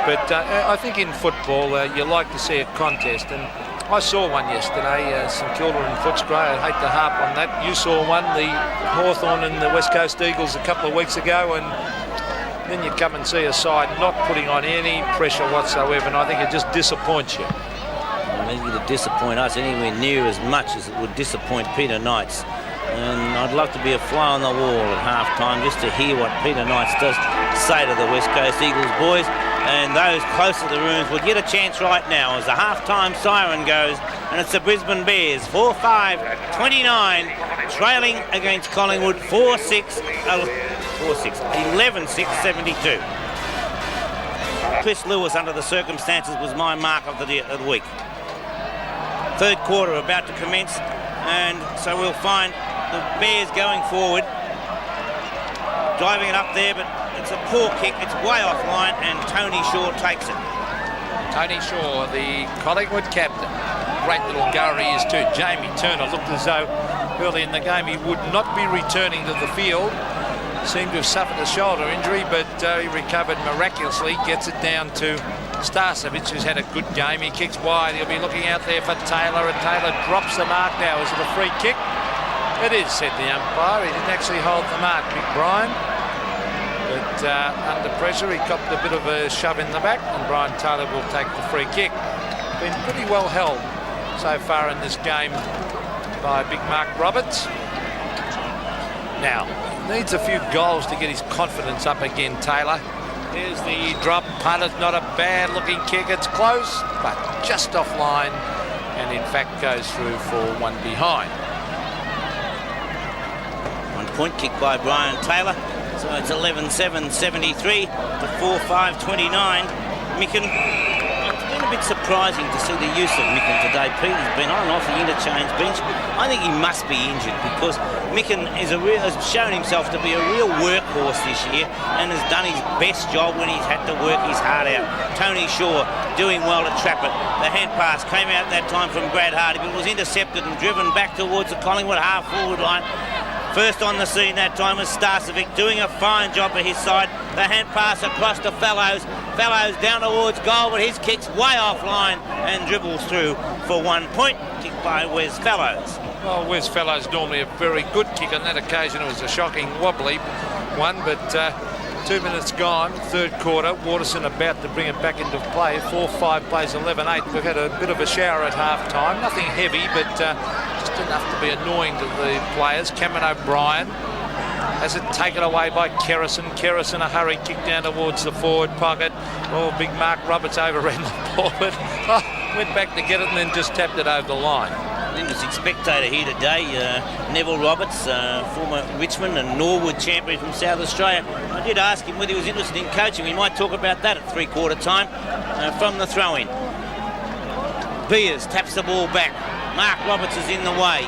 But I think in football, you like to see a contest. And I saw one yesterday, St Kilda and Footscray. I hate to harp on that. You saw one, the Hawthorn and the West Coast Eagles a couple of weeks ago. And then you come and see a side not putting on any pressure whatsoever, and I think it just disappoints you. I think it'd disappoint us anywhere near as much as it would disappoint Peter Knights. And I'd love to be a fly on the wall at half-time just to hear what Peter Knights does say to the West Coast Eagles boys. And those close to the rooms will get a chance right now as the half-time siren goes. And it's the Brisbane Bears, 4-5-29, trailing against Collingwood, 11-6-72. Chris Lewis, under the circumstances, was my mark of the week. Third quarter about to commence, and so we'll find the Bears going forward, driving it up there, but it's a poor kick. It's way offline, and Tony Shaw takes it. Tony Shaw, the Collingwood captain. Great little go he is too. Jamie Turner looked as though early in the game he would not be returning to the field. Seemed to have suffered a shoulder injury, but he recovered miraculously. Gets it down to Starcevic, who's had a good game. He kicks wide. He'll be looking out there for Taylor, and Taylor drops the mark now. Is it a free kick? It is, said the umpire. He didn't actually hold the mark, Big Brian. But under pressure, he copped a bit of a shove in the back, and Brian Taylor will take the free kick. Been pretty well held so far in this game by Big Mark Roberts. Now, needs a few goals to get his confidence up again, Taylor. Here's the drop punt. It's not a bad looking kick. It's close, but just offline, and in fact goes through for one behind. 1 point kick by Brian Taylor. So it's 11-7-73 to 4-5-29. Micken, it's been a bit surprising to see the use of Micken today. Pete has been on and off the interchange bench. I think he must be injured because Micken has shown himself to be a real workhorse this year and has done his best job when he's had to work his heart out. Tony Shaw doing well to trap it. The hand pass came out that time from Brad Hardy, but was intercepted and driven back towards the Collingwood half-forward line. First on the scene that time was Starcevic, doing a fine job at his side. The hand pass across to Fellows. Fellows down towards goal, but his kick's way offline and dribbles through for 1 point. Kicked by Wes Fellows. Well, Wes Fellows normally a very good kick. On that occasion, it was a shocking wobbly one, but 2 minutes gone, third quarter. Waterson about to bring it back into play. 4-5 plays 11-8. We've had a bit of a shower at half-time. Nothing heavy, but just enough to be annoying to the players. Cameron O'Brien has it taken away by Kerrison. Kerrison, a hurry kick down towards the forward pocket. Oh, Big Mark Roberts overran the ball, but went back to get it and then just tapped it over the line. Interesting spectator here today, Neville Roberts, former Richmond and Norwood champion from South Australia. I did ask him whether he was interested in coaching. We might talk about that at three-quarter time from the throw-in. Beers taps the ball back. Mark Roberts is in the way.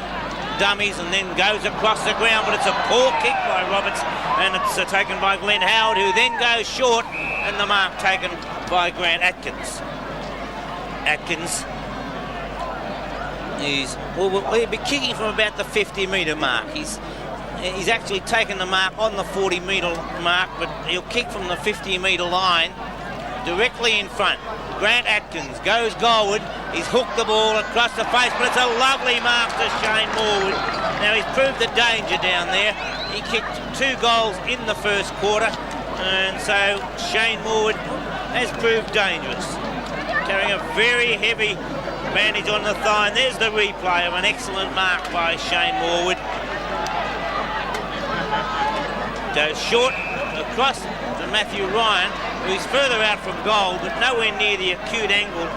dummies and then goes across the ground, but it's a poor kick by Roberts, and it's taken by Glenn Howard, who then goes short, and the mark taken by Grant Atkins. Atkins he'll be kicking from about the 50-metre mark. He's actually taken the mark on the 40-metre mark, but he'll kick from the 50-metre line directly in front. Grant Atkins goes goalward. He's hooked the ball across the face, but it's a lovely mark to Shane Morwood. Now, he's proved the danger down there. He kicked 2 goals in the first quarter, and so Shane Morwood has proved dangerous. Carrying a very heavy bandage on the thigh, and there's the replay of an excellent mark by Shane Morwood. Goes short across to Matthew Ryan, who's further out from goal, but nowhere near the acute angle.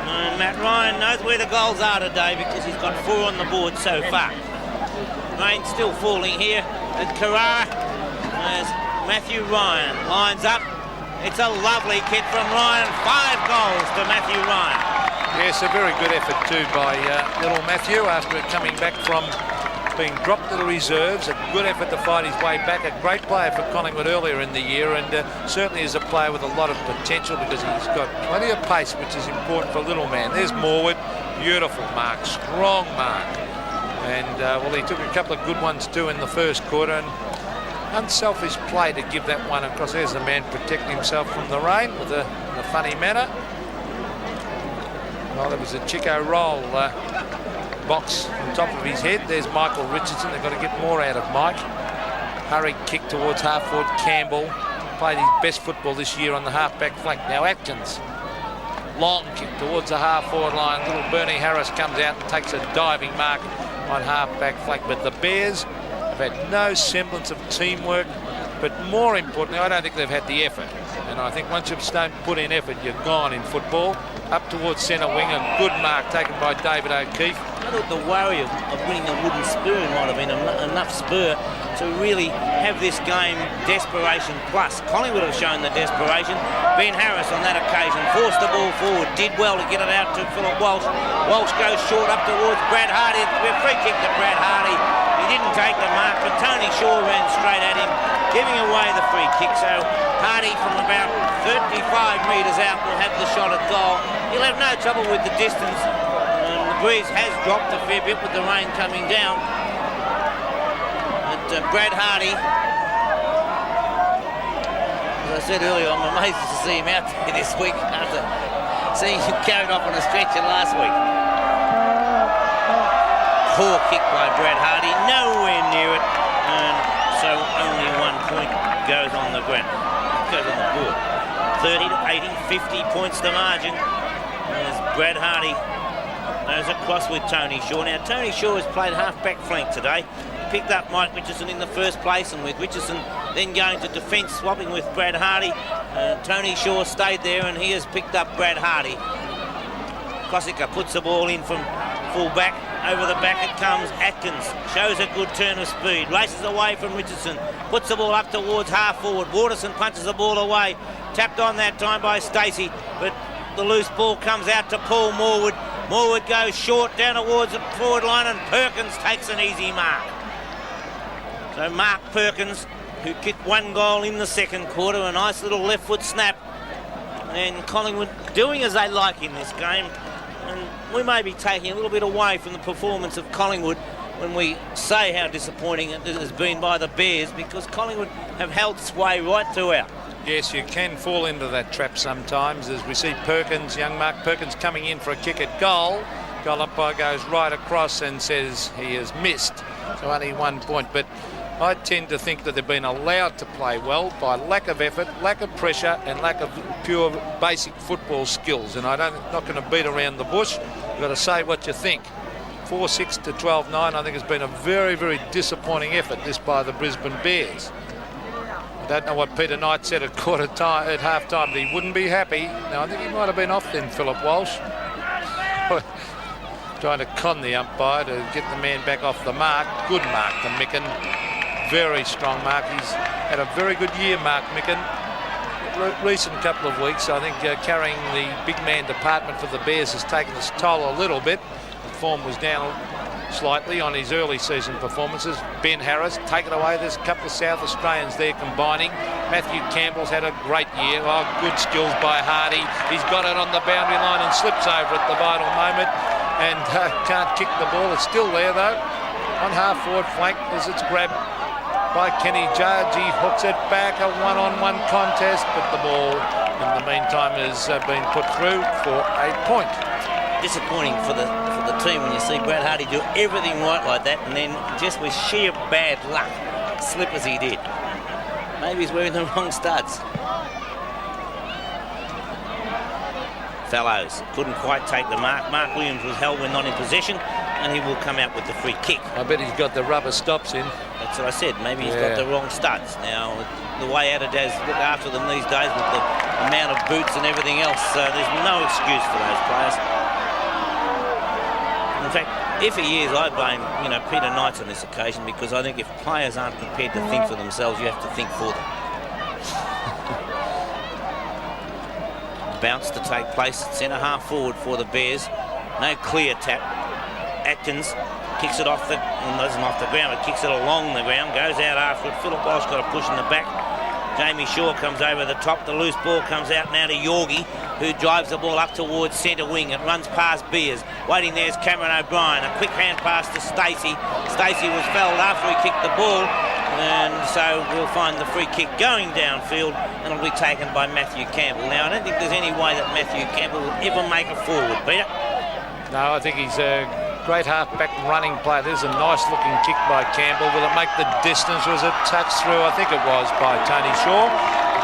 And Matt Ryan knows where the goals are today because he's got 4 on the board so far. Rain's still falling here at Carrara as Matthew Ryan lines up. It's a lovely kick from Ryan. 5 goals to Matthew Ryan. Yes, a very good effort too by little Matthew after coming back from being dropped to the reserves. A good effort to fight his way back. A great player for Collingwood earlier in the year, and certainly is a player with a lot of potential because he's got plenty of pace, which is important for little man. There's Morwood. Beautiful mark. Strong mark. And, well, he took a couple of good ones too in the first quarter, and unselfish play to give that one across. There's the man protecting himself from the rain with a funny manner. Well, there was a Chico roll box on top of his head. There's Michael Richardson. They've got to get more out of Mike. Hurried kick towards half-forward Campbell. Played his best football this year on the half-back flank. Now Atkins. Long kick towards the half-forward line. Little Bernie Harris comes out and takes a diving mark on half-back flank. But the Bears have had no semblance of teamwork. But more importantly, I don't think they've had the effort. And I think once you don't put in effort, you're gone in football. Up towards centre wing, a good mark taken by David O'Keefe. I thought the worry of winning the wooden spoon might have been enough spur to really have this game desperation plus. Collingwood have shown the desperation. Ben Harris on that occasion forced the ball forward, did well to get it out to Philip Walsh. Walsh goes short up towards Brad Hardy. A free kick to Brad Hardy. He didn't take the mark, but Tony Shaw ran straight at him, giving away the free kick. So Hardy from about 35 metres out will have the shot at goal. He'll have no trouble with the distance. The breeze has dropped a fair bit with the rain coming down. But Brad Hardy, as I said earlier, I'm amazed to see him out there this week after seeing him carried off on a stretcher last week. Poor kick by Brad Hardy, nowhere near it, and so only 1 point goes on the ground. Goes on the board. 30 to 80, 50 points to margin. As Brad Hardy goes across with Tony Shaw. Now, Tony Shaw has played half-back flank today. Picked up Mike Richardson in the first place, and with Richardson then going to defence, swapping with Brad Hardy. Tony Shaw stayed there, and he has picked up Brad Hardy. Kosika puts the ball in from full-back. Over the back it comes. Atkins shows a good turn of speed. Races away from Richardson. Puts the ball up towards half-forward. Waterson punches the ball away. Tapped on that time by Stacey, but the loose ball comes out to Paul Morwood. Morwood goes short down towards the forward line, and Perkins takes an easy mark. So Mark Perkins, who kicked 1 goal in the second quarter, a nice little left foot snap. And Collingwood doing as they like in this game. And we may be taking a little bit away from the performance of Collingwood when we say how disappointing it has been by the Bears, because Collingwood have held sway right throughout. Yes, you can fall into that trap sometimes, as we see Perkins, young Mark Perkins, coming in for a kick at goal. Goal umpire goes right across and says he has missed, so only 1 point. But I tend to think that they've been allowed to play well by lack of effort, lack of pressure, and lack of pure basic football skills. And I'm not going to beat around the bush. You've got to say what you think. 4-6 to 12-9, I think, has been a very, very disappointing effort, this by the Brisbane Bears. I don't know what Peter Knight said at half-time, but he wouldn't be happy. Now, I think he might have been off then, Philip Walsh. Trying to con the umpire to get the man back off the mark. Good mark to Micken. Very strong mark. He's had a very good year, Mark Micken. Recent couple of weeks, I think carrying the big man department for the Bears has taken its toll a little bit. The form was down slightly on his early season performances. Ben Harris, take it away. There's a couple of South Australians there combining. Matthew Campbell's had a great year. Oh, good skills by Hardy. He's got it on the boundary line and slips over at the vital moment and can't kick the ball. It's still there though. On half forward flank as it's grabbed by Kenny Judge. He hooks it back, a one-on-one contest, but the ball in the meantime has been put through for a point. Disappointing for the team when you see Brad Hardy do everything right like that and then just with sheer bad luck slip as he did. Maybe he's wearing the wrong studs. Fellows couldn't quite take the mark. Mark Williams was held when not in possession and he will come out with the free kick. I bet he's got the rubber stops in. That's what I said. Maybe he's got the wrong studs. Now, the way Adidas look after them these days with the amount of boots and everything else, there's no excuse for those players. In fact, if he is, I blame Peter Knights on this occasion because I think if players aren't prepared to think for themselves, you have to think for them. Bounce to take place, centre half forward for the Bears. No clear tap. Atkins kicks it off doesn't off the ground, but kicks it along the ground, goes out after it. Philip Walsh got a push in the back. Jamie Shaw comes over the top. The loose ball comes out now to Yorgie, who drives the ball up towards centre wing. It runs past Beers. Waiting there's Cameron O'Brien. A quick hand pass to Stacey. Stacey was fouled after he kicked the ball, and so we'll find the free kick going downfield, and it'll be taken by Matthew Campbell. Now, I don't think there's any way that Matthew Campbell will ever make a forward, Peter. No, I think he's a great half-back running player. There's a nice-looking kick by Campbell. Will it make the distance? Was it touched through? I think it was by Tony Shaw.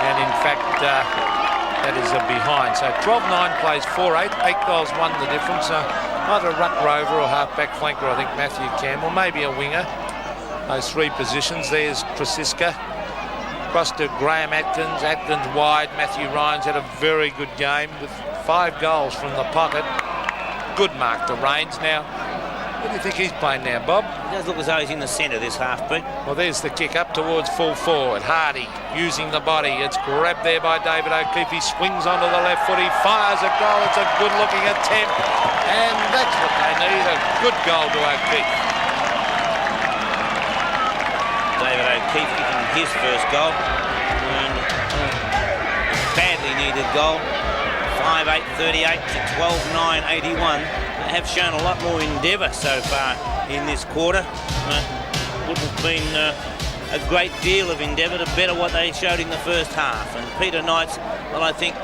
And in fact, that is a behind. So 12-9 plays 4-8. 8 goals won the difference. Either a ruck rover or half-back flanker, I think, Matthew Campbell. Maybe a winger. Those three positions. There's Krasiska. Across to Graham Atkins. Atkins wide. Matthew Ryan's had a very good game with 5 goals from the pocket. Good mark to Raines. Now, what do you think he's playing now, Bob? It does look as though he's in the centre, this half-beat. Well, there's the kick up towards full forward. Hardy using the body. It's grabbed there by David O'Keefe. He swings onto the left foot. He fires a goal. It's a good-looking attempt. And that's what they need, a good goal to O'Keefe. David O'Keefe kicking his first goal. And badly needed goal. 5-8-38 to 12-9-81. They have shown a lot more endeavour so far in this quarter. Wouldn't have been a great deal of endeavour to better what they showed in the first half. And Peter Knights, well, I think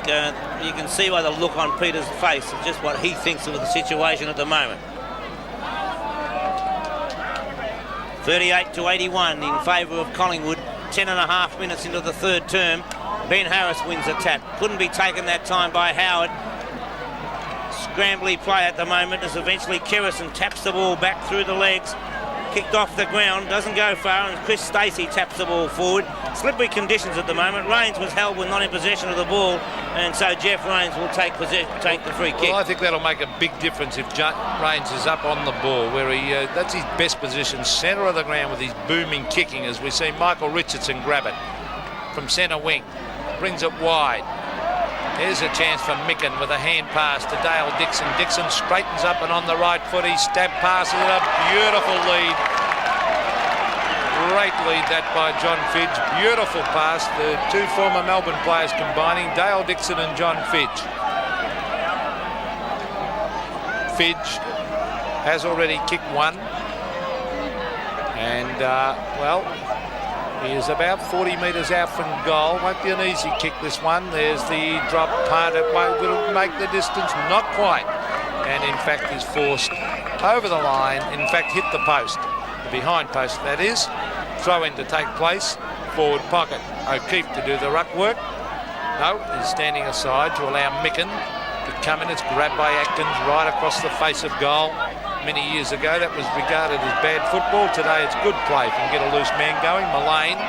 you can see by the look on Peter's face of just what he thinks of the situation at the moment. 38-81 in favour of Collingwood. 10.5 minutes into the third term. Ben Harris wins a tap. Couldn't be taken that time by Howard. Scrambly play at the moment as eventually Kerrison taps the ball back through the legs. Kicked off the ground, doesn't go far, and Chris Stacey taps the ball forward. Slippery conditions at the moment. Raines was held when not in possession of the ball, and so Jeff Raines will take the free kick. Well, I think that'll make a big difference if Raines is up on the ball, where that's his best position, centre of the ground with his booming kicking, as we see Michael Richardson grab it from centre wing. Brings it wide. There's a chance for Micken with a hand pass to Dale Dixon. Dixon straightens up and on the right foot. He stab passes it. A beautiful lead. Great lead that by John Fidge. Beautiful pass. The two former Melbourne players combining, Dale Dixon and John Fidge. Fidge has already kicked one. And, well, he is about 40 metres out from goal. Won't be an easy kick, this one. There's the drop punt. It will make the distance, not quite. And in fact is forced over the line. In fact, hit the post. The behind post, that is. Throw in to take place. Forward pocket. O'Keefe to do the ruck work. No, he's standing aside to allow Micken to come in. It's grabbed by Atkins right across the face of goal. Many years ago, that was regarded as bad football. Today, it's good play. If you can get a loose man going. Mullane.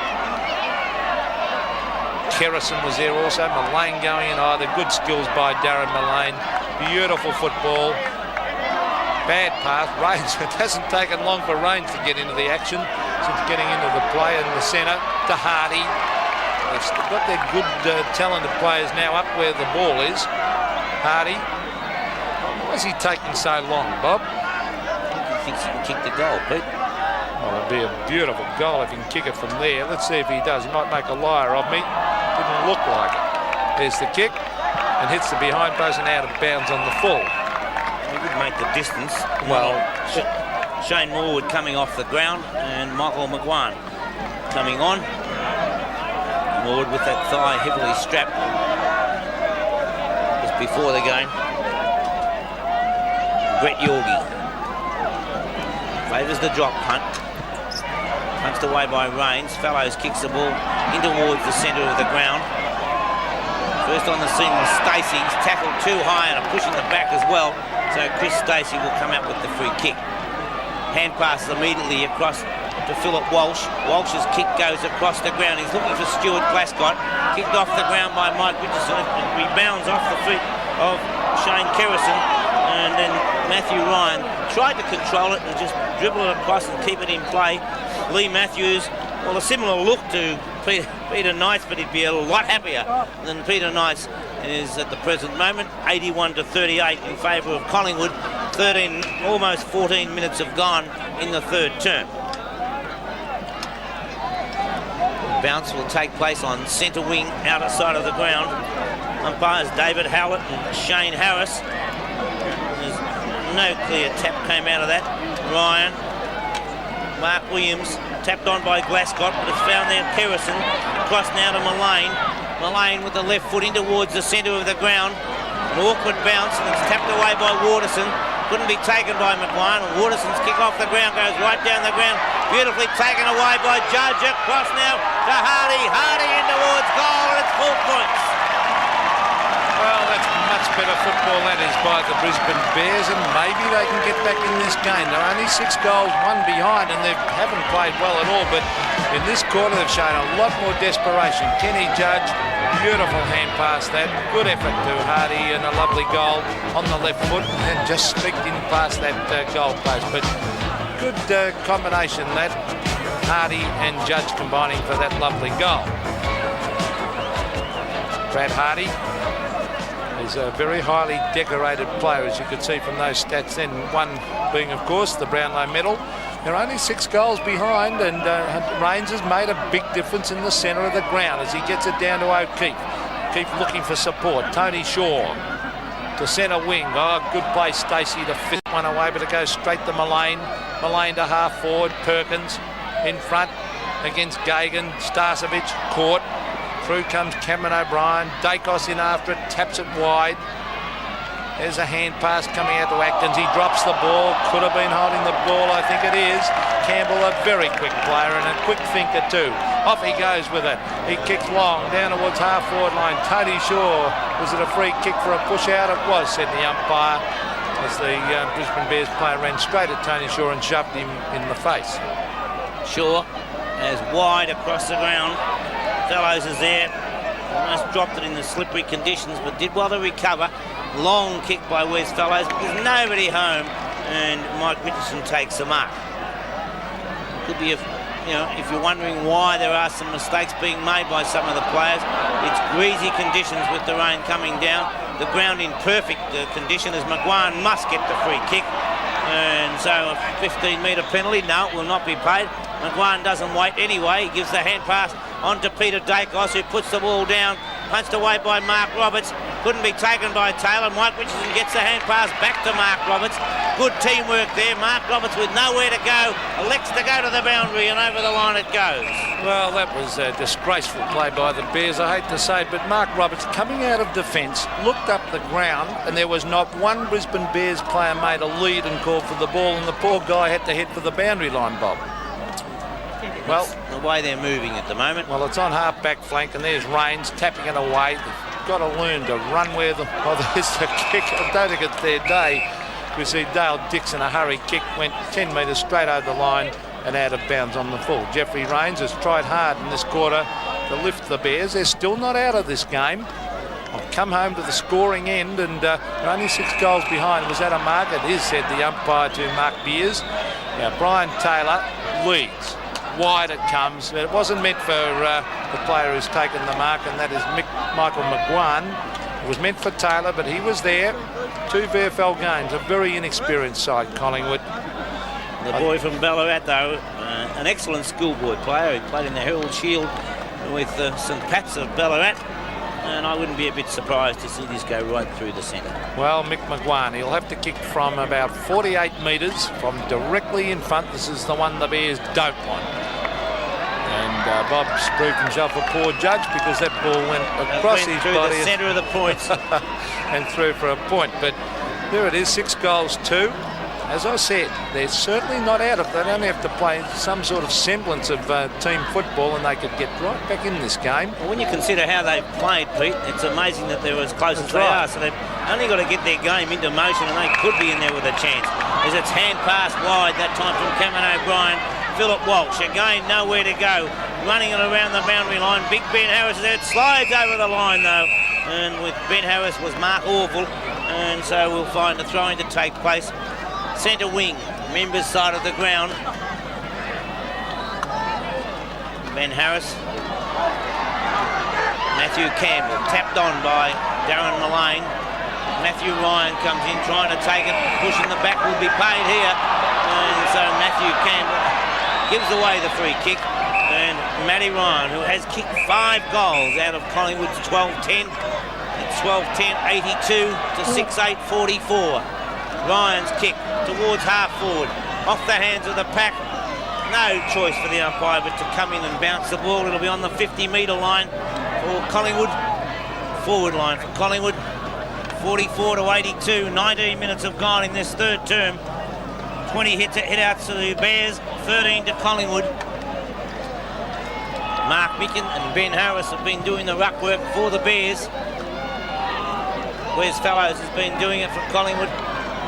Kerrison was there also. Mullane going in. Oh, the good skills by Darren Mullane. Beautiful football. Bad pass. Raines, it hasn't taken long for Raines to get into the action since getting into the play in the centre to Hardy. They've got their good, talented players now up where the ball is. Hardy. Why is he taking so long, Bob? thinks he can kick the goal, Pete. Well, it'll be a beautiful goal if he can kick it from there. Let's see if he does. He might make a liar of me. Didn't look like it. There's the kick and hits the behind post and out of bounds on the full. He would make the distance. Well, Shane Morwood coming off the ground and Michael McGuan coming on. Morwood with that thigh heavily strapped just before the game. Brett Yorgie favours the drop punt. Punched away by Rains. Fellows kicks the ball in towards the centre of the ground. First on the scene was Stacey. He's tackled too high and pushing the back as well. So Chris Stacey will come out with the free kick. Hand pass immediately across to Philip Walsh. Walsh's kick goes across the ground. He's looking for Stuart Glascott. Kicked off the ground by Mike Richardson. It rebounds off the feet of Shane Kerrison. And then Matthew Ryan tried to control it and just dribble it across and keep it in play. Lee Matthews, well, a similar look to Peter Knights, but he'd be a lot happier than Peter Knights is at the present moment. 81-38 in favour of Collingwood. almost 14 minutes have gone in the third term. Bounce will take place on centre wing, outer side of the ground. Umpires David Howlett and Shane Harris. There's no clear tap came out of that. Ryan, Mark Williams, tapped on by Glascott, but it's found there Kerrison. Across now to Mullane. Mullane with the left foot in towards the centre of the ground. An awkward bounce, and it's tapped away by Waterson. Couldn't be taken by McGuan. Waterson's kick off the ground goes right down the ground. Beautifully taken away by Judge. Across now to Hardy. Hardy in towards goal, and it's full points. Well, that's much better football, that is, by the Brisbane Bears, and maybe they can get back in this game. They're only 6 goals, 1 behind, and they haven't played well at all, but in this quarter they've shown a lot more desperation. Kenny Judge, beautiful hand pass that. Good effort to Hardy, and a lovely goal on the left foot, and just streaked in past that goal post. But good combination, that. Hardy and Judge combining for that lovely goal. Brad Hardy is a very highly decorated player, as you could see from those stats then, one being, of course, the Brownlow medal. They're only 6 goals behind, and Rains has made a big difference in the centre of the ground as he gets it down to O'Keefe. Keep looking for support. Tony Shaw to centre wing. Oh, good play, Stacey, to fit one away, but it goes straight to Mullane. Mullane to half forward. Perkins in front against Gagan. Starcevic caught. Through comes Cameron O'Brien. Dacos in after it, taps it wide. There's a hand pass coming out to Atkins. He drops the ball. Could have been holding the ball, I think it is. Campbell, a very quick player and a quick thinker too. Off he goes with it. He kicks long down towards half-forward line. Tony Shaw, was it a free kick for a push-out? It was, said the umpire, as the Brisbane Bears player ran straight at Tony Shaw and shoved him in the face. Shaw as wide across the ground. Fellows is there. Almost dropped it in the slippery conditions, but did well to recover. Long kick by Wes Fellows, but there's nobody home, and Mike Richardson takes the mark. Could be, if you're wondering why there are some mistakes being made by some of the players, it's greasy conditions with the rain coming down. The ground in perfect condition, as McGuan must get the free kick. And so a 15-metre penalty, no, it will not be paid. McGuan doesn't wait anyway. He gives the hand pass on to Peter Dacos, who puts the ball down. Punched away by Mark Roberts. Couldn't be taken by Taylor. Mike Richardson gets the hand pass back to Mark Roberts. Good teamwork there. Mark Roberts with nowhere to go. Elects to go to the boundary, and over the line it goes. Well, that was a disgraceful play by the Bears, I hate to say it, but Mark Roberts, coming out of defence, looked up the ground, and there was not one Brisbane Bears player made a lead and called for the ball, and the poor guy had to head for the boundary line, Bob. Well, the way they're moving at the moment. Well, it's on half-back flank, and there's Rains tapping it away. They've got to learn to run where the... Oh, there's the kick. I don't think it's their day. We see Dale Dix in a hurry kick, went 10 metres straight over the line and out of bounds on the full. Jeffrey Rains has tried hard in this quarter to lift the Bears. They're still not out of this game. I've come home to the scoring end, and they're only 6 goals behind. Was that a mark? It is, said the umpire to Mark Beers. Now, Brian Taylor leads. Wide it comes. It wasn't meant for the player who's taken the mark, and that is Michael McGuan. It was meant for Taylor, but he was there. 2 VFL games, a very inexperienced side, Collingwood. The boy from Ballarat, though, an excellent schoolboy player. He played in the Herald Shield with St Pat's of Ballarat, and I wouldn't be a bit surprised to see this go right through the centre. Well, Mick McGuan, he'll have to kick from about 48 metres from directly in front. This is the one the Bears don't want. And Bob's proved himself a poor judge because that ball went across his through body. The centre of the points. And through for a point. But there it is, 6 goals, 2. As I said, they're certainly not out of it. They don't have to play some sort of semblance of team football and they could get right back in this game. Well, when you consider how they've played, Pete, it's amazing that they're as close as they are. So they've only got to get their game into motion and they could be in there with a chance. As it's hand pass wide, that time from Cameron O'Brien. Philip Walsh, again, nowhere to go. Running it around the boundary line. Big Ben Harris there. It slides over the line, though. And with Ben Harris was Mark Orville. And so we'll find a throwing to take place. Centre wing, members side of the ground. Ben Harris. Matthew Campbell, tapped on by Darren Mullane. Matthew Ryan comes in trying to take it, pushing the back will be paid here. And so Matthew Campbell gives away the free kick. And Matty Ryan, who has kicked 5 goals out of Collingwood's 12-10. It's 12-10, 82 to 6-8, 44. Ryan's kick towards half forward, off the hands of the pack. No choice for the umpire but to come in and bounce the ball. It'll be on the 50-metre line for Collingwood. Forward line for Collingwood. 44 to 82. 19 minutes have gone in this third term. 20 hit-outs to the Bears, 13 to Collingwood. Mark Micken and Ben Harris have been doing the ruck work for the Bears. Wes Fellows has been doing it for Collingwood.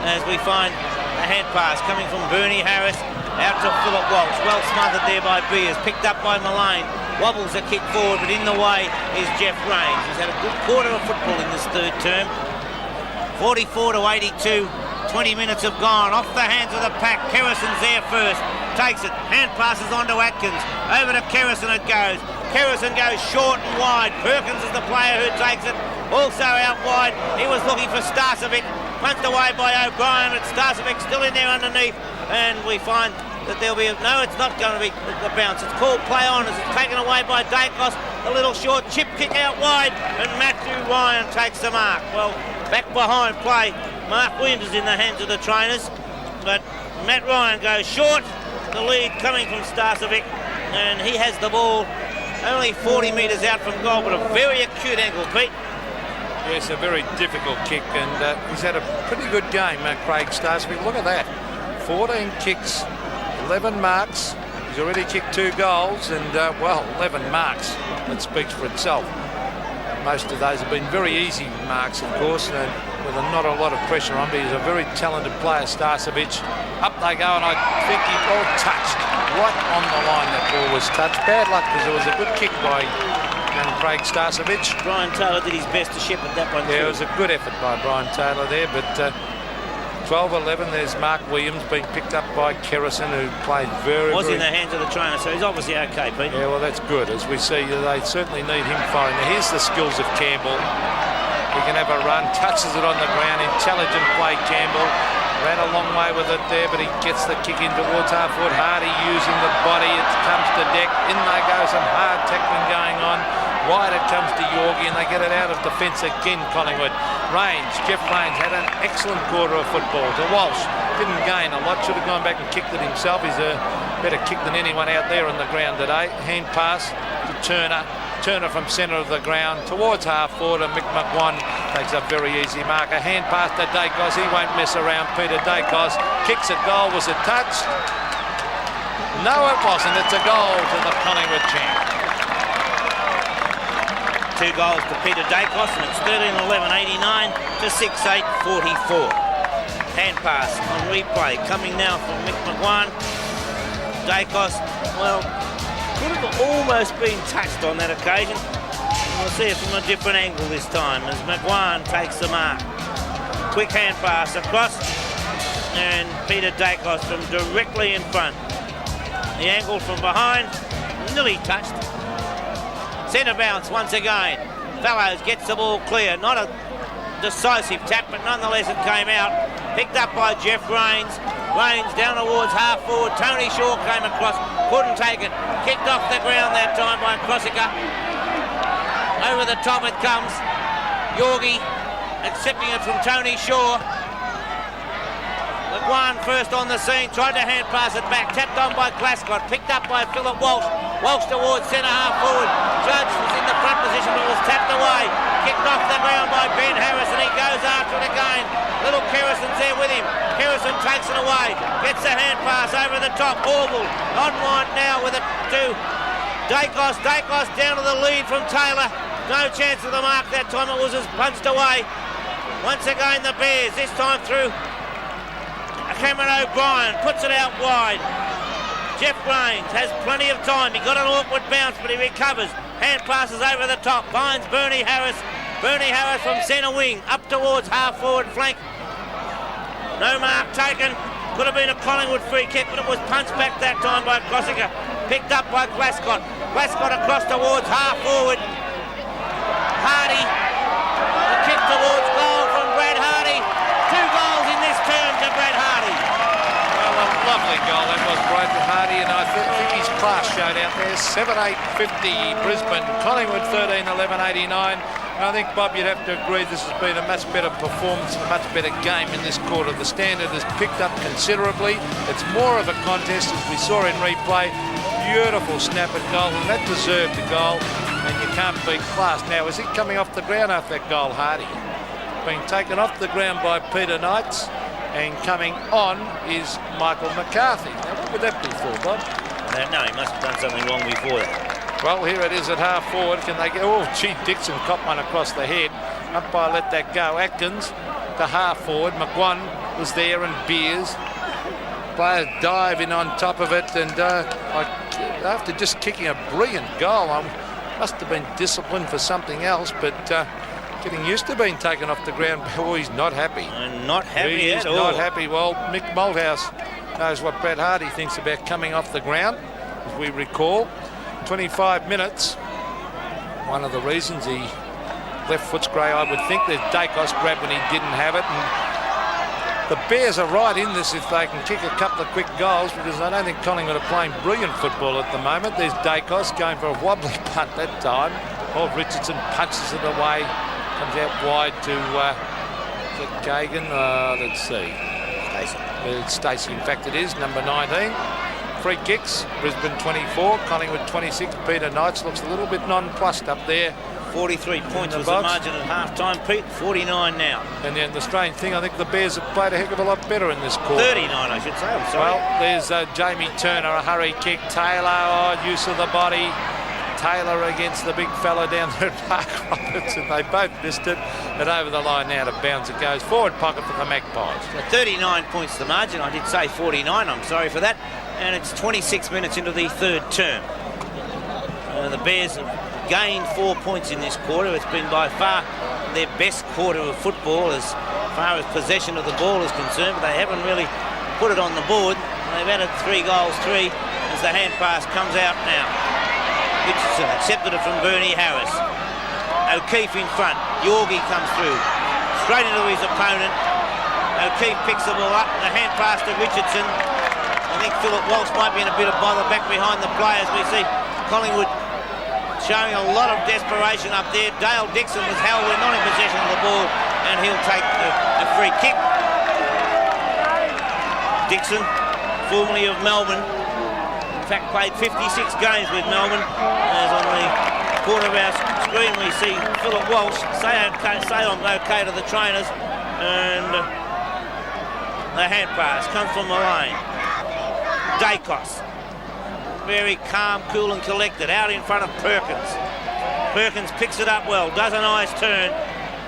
As we find a hand pass coming from Bernie Harris out to Philip Walsh. Well smothered there by Beers, picked up by Mullane. Wobbles a kick forward, but in the way is Jeff Rains. He's had a good quarter of football in this third term. 44 to 82. 20 minutes have gone. Off the hands of the pack. Kerrison's there first. Takes it. Hand passes on to Atkins. Over to Kerrison it goes. Kerrison goes short and wide. Perkins is the player who takes it. Also out wide. He was looking for Starcevic. Punched away by O'Brien, but Starcevic still in there underneath. And we find that there'll be no, it's not going to be the bounce. It's called play on as it's taken away by Dacos. A little short chip kick out wide, and Matthew Ryan takes the mark. Well, back behind play. Mark Williams is in the hands of the trainers, but Matt Ryan goes short. The lead coming from Starcevic, and he has the ball only 40 metres out from goal, but a very acute angle, Pete. Yes, a very difficult kick, and he's had a pretty good game, Craig Starcevic. Look at that. 14 kicks, 11 marks. He's already kicked 2 goals, and, well, 11 marks. That speaks for itself. Most of those have been very easy marks, of course, with not a lot of pressure on, but he's a very talented player, Starcevic. Up they go, and I think he ball touched right on the line. That ball was touched. Bad luck, because it was a good kick by Craig Starcevic. Brian Taylor did his best to shepherd that one. Yeah, it was a good effort by Brian Taylor there, but 12-11, there's Mark Williams being picked up by Kerrison, who played very, in the hands of the trainer, so he's obviously okay, Pete. Yeah, well, that's good. As we see, they certainly need him firing. Now, here's the skills of Campbell. He can have a run, touches it on the ground, intelligent play, Campbell. Ran a long way with it there, but he gets the kick in towards half forward. Hardy using the body. It comes to deck. In they go. Some hard tackling going on. Wide it comes to Yorgie, and they get it out of defence again, Collingwood. Rains, Jeff Rains had an excellent quarter of football. To Walsh, didn't gain a lot. Should have gone back and kicked it himself. He's a better kick than anyone out there on the ground today. Hand pass to Turner. Turner from centre of the ground towards half forward, and Mick McGuan takes a very easy mark. A hand pass to Dacos. He won't mess around. Peter Dacos kicks a goal. Was it touched? No, it wasn't. It's a goal to the Collingwood champ. 2 goals to Peter Dacos, and it's 13-11, 89 to 6-8, 44. Hand pass on replay coming now from Mick McGuan. Dacos, well, could have almost been touched on that occasion. We'll see it from a different angle this time as McGuan takes the mark. Quick hand pass across, and Peter Dacos from directly in front. The angle from behind, nearly touched. Centre bounce once again. Fellows gets the ball clear. Not a decisive tap, but nonetheless it came out. Picked up by Jeff Rains. Rains down towards half forward. Tony Shaw came across, couldn't take it. Kicked off the ground that time by Crossica. Over the top it comes. Yorgie accepting it from Tony Shaw. McGuan first on the scene, tried to hand pass it back, tapped on by Glascott, picked up by Philip Walsh. Walsh towards centre half forward. Judge was in the front position but was tapped away. Kicked off the ground by Ben Harris and he goes after it again. Little Kerrison's there with him. Kerrison takes it away, gets the hand pass over the top. Orville on one now with it to Dacos. Dacos down to the lead from Taylor. No chance of the mark that time, it was as punched away. Once again the Bears, this time through Cameron O'Brien, puts it out wide. Jeff Rains has plenty of time. He got an awkward bounce, but he recovers. Hand passes over the top. Finds Bernie Harris. Bernie Harris from centre wing, up towards half forward flank. No mark taken. Could have been a Collingwood free kick, but it was punched back that time by Crossica. Picked up by Glascott. Glascott across towards half forward. Hardy. The kick towards goal from Brad Hardy. 2 goals in this term to Brad Hardy. Well, a lovely goal that was, Brad Hardy, and I think his class showed out there. 7-8-50 Brisbane, Collingwood 13-11-89. And I think, Bob, you'd have to agree this has been a much better performance, a much better game in this quarter. The standard has picked up considerably. It's more of a contest, as we saw in replay. Beautiful snap at goal, and that deserved the goal, and you can't beat class. Now, is he coming off the ground after that goal, Hardy? Being taken off the ground by Peter Knights, and coming on is Michael McCarthy. Now, what would that be for, Bob? I don't know, he must have done something wrong before that. Well, here it is at half forward. Can they go? Oh, gee, Dixon copped one across the head. Umpire let that go. Atkins to half forward. McGuan was there and Beers. Players dive in on top of it, and after just kicking a brilliant goal, I must have been disciplined for something else, but getting used to being taken off the ground. Oh, he's not happy. Not happy He's at all. not happy. Well, Mick Malthouse knows what Brad Hardy thinks about coming off the ground, as we recall. 25 minutes. One of the reasons he left Footscray, I would think, there's Dacos grabbed when he didn't have it. And the Bears are right in this if they can kick a couple of quick goals, because I don't think Collingwood are playing brilliant football at the moment. There's Dacos going for a wobbly punt that time. Oh, Richardson punches it away. Comes out wide to, is it Gagan? Let's see. It's Stacey, in fact it is, number 19. Free kicks, Brisbane 24, Collingwood 26. Peter Knights looks a little bit nonplussed up there. 43 points was the margin at half-time, Pete. 49 now. And then the strange thing, I think the Bears have played a heck of a lot better in this quarter. 39, I should say. I'm sorry. Well, there's Jamie Turner, a hurry kick. Taylor, use of the body. Taylor against the big fella down there at Mark Roberts, and they both missed it. And over the line now to bounce it goes. Forward pocket for the Magpies. So 39 points the margin. I did say 49. I'm sorry for that. And it's 26 minutes into the third term. The Bears have gained 4 points in this quarter. It's been by far their best quarter of football as far as possession of the ball is concerned, but they haven't really put it on the board. They've added 3 goals, 3, as the hand pass comes out now. Richardson accepted it from Bernie Harris. O'Keefe in front. Yorgie comes through. Straight into his opponent. O'Keefe picks the ball up. The hand pass to Richardson. I think Philip Walsh might be in a bit of bother back behind the players. We see Collingwood showing a lot of desperation up there. Dale Dixon was held. We're not in possession of the ball, and he'll take the free kick. Dixon, formerly of Melbourne, in fact played 56 games with Melbourne. As on the corner of our screen we see Philip Walsh say I'm okay to the trainers, and the hand pass comes from Mullane. Dacos, very calm, cool and collected, out in front of Perkins. Perkins picks it up well, does a nice turn,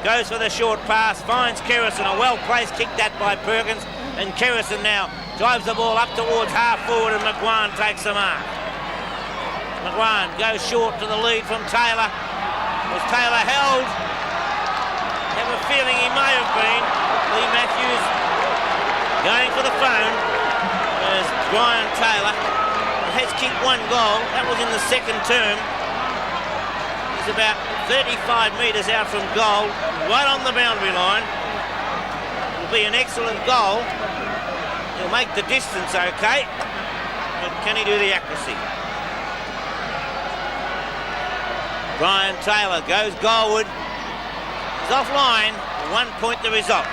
goes for the short pass, finds Kerrison, a well-placed kick that by Perkins, and Kerrison now drives the ball up towards half forward, and McGuan takes the mark. McGuan goes short to the lead from Taylor. Was Taylor held? I have a feeling he may have been. Lee Matthews going for the phone. There's Brian Taylor. Has kicked 1 goal. That was in the second term. He's about 35 metres out from goal, right on the boundary line. It'll be an excellent goal. He'll make the distance okay, but can he do the accuracy? Brian Taylor goes goalward. He's offline. 1 point the result.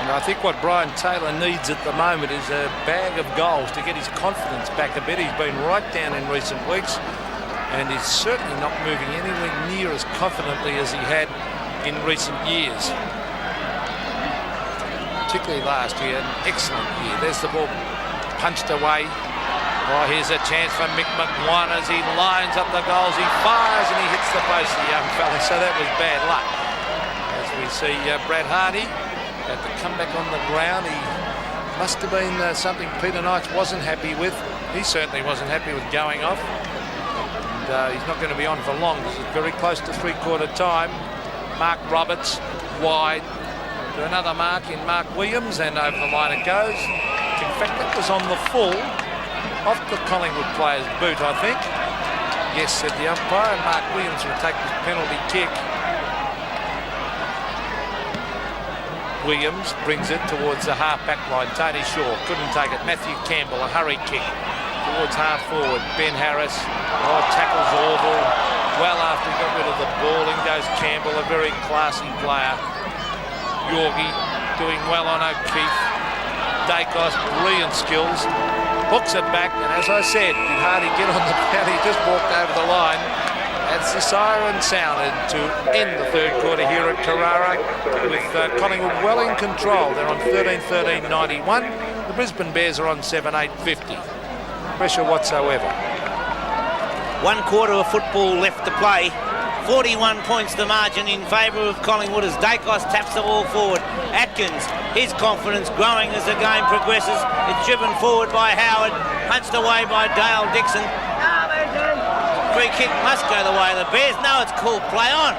And I think what Brian Taylor needs at the moment is a bag of goals to get his confidence back a bit. He's been right down in recent weeks, and he's certainly not moving anywhere near as confidently as he had in recent years. Particularly last year, an excellent year. There's the ball punched away. Oh, here's a chance for Mick McGuan as he lines up the goals. He fires and he hits the post, the young fella, so that was bad luck. As we see Brad Hardy at the comeback on the ground, he must have been something Peter Knights wasn't happy with. He certainly wasn't happy with going off. And he's not going to be on for long because it's very close to three-quarter time. Mark Roberts wide to another mark in Mark Williams, and over the line it goes. In fact, that was on the full off the Collingwood player's boot, I think. Yes, said the umpire, and Mark Williams will take this penalty kick. Williams brings it towards the half-back line. Tony Shaw couldn't take it. Matthew Campbell, a hurry kick towards half-forward. Ben Harris, tackles Orville. Well after he got rid of the ball, in goes Campbell, a very classy player. Yorgie doing well on O'Keefe. Dacos, brilliant skills. Hooks it back, and as I said, did Hardy get on the ground? He just walked over the line. As the siren sounded to end the third quarter here at Carrara, with Collingwood well in control. They're on 13-13-91. The Brisbane Bears are on 7-8-50. Pressure whatsoever. 1 quarter of football left to play. 41 points the margin in favour of Collingwood as Dacos taps the ball forward. Atkins, his confidence growing as the game progresses. It's driven forward by Howard, punched away by Dale Dixon. Free kick must go the way of the Bears. No, it's called play on.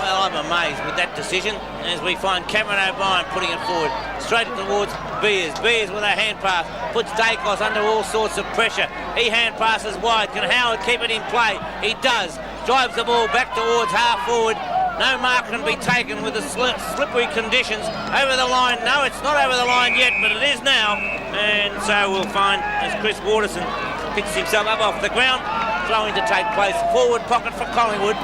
Well, I'm amazed with that decision as we find Cameron O'Brien putting it forward straight towards Beers. Beers with a hand pass puts Dacos under all sorts of pressure. He hand passes wide. Can Howard keep it in play? He does. Drives the ball back towards half forward. No mark can be taken with the slippery conditions. Over the line. No, it's not over the line yet, but it is now. And so we'll find as Chris Waterson picks himself up off the ground. Throwing to take place. Forward pocket for Collingwood.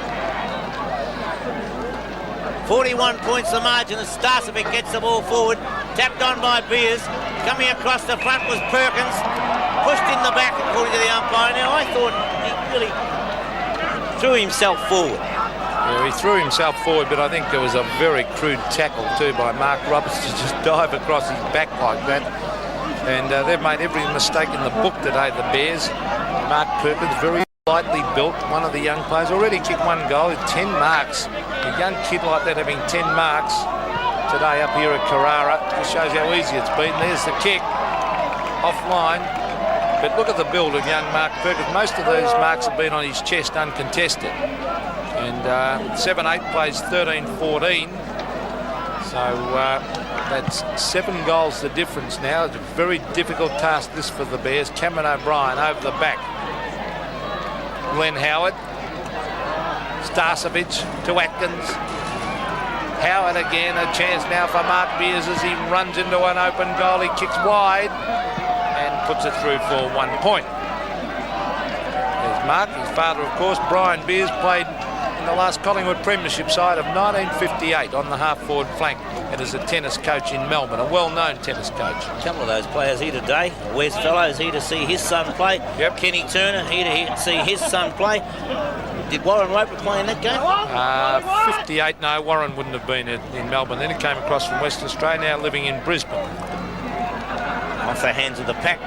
41 points the margin as Starcevic gets the ball forward. Tapped on by Beers. Coming across the front was Perkins. Pushed in the back according to the umpire. Now I thought he really threw himself forward. Yeah, he threw himself forward, but I think there was a very crude tackle too by Mark Roberts to just dive across his back like that. And they've made every mistake in the book today, the Bears. Mark Perkins, very lightly built, one of the young players, already kicked 1 goal, 10 marks. A young kid like that having 10 marks today up here at Carrara just shows how easy it's been. There's the kick, offline. But look at the build of young Mark Perkins. Most of those marks have been on his chest uncontested. And 7-8 plays 13-14. So that's 7 goals the difference now. It's a very difficult task this for the Bears. Cameron O'Brien over the back. Glenn Howard. Starcevic to Atkins. Howard again, a chance now for Mark Beers as he runs into an open goal. He kicks wide and puts it through for 1 point. There's Mark, his father of course. Brian Beers played in the last Collingwood Premiership side of 1958 on the half-forward flank and as a tennis coach in Melbourne, a well-known tennis coach. A couple of those players here today. Wes Fellows here to see his son play. Yep. Kenny Turner here to see his son play. Did Warren Roper play in that game? 58, no, Warren wouldn't have been in Melbourne. Then he came across from Western Australia, now living in Brisbane. Off the hands of the pack.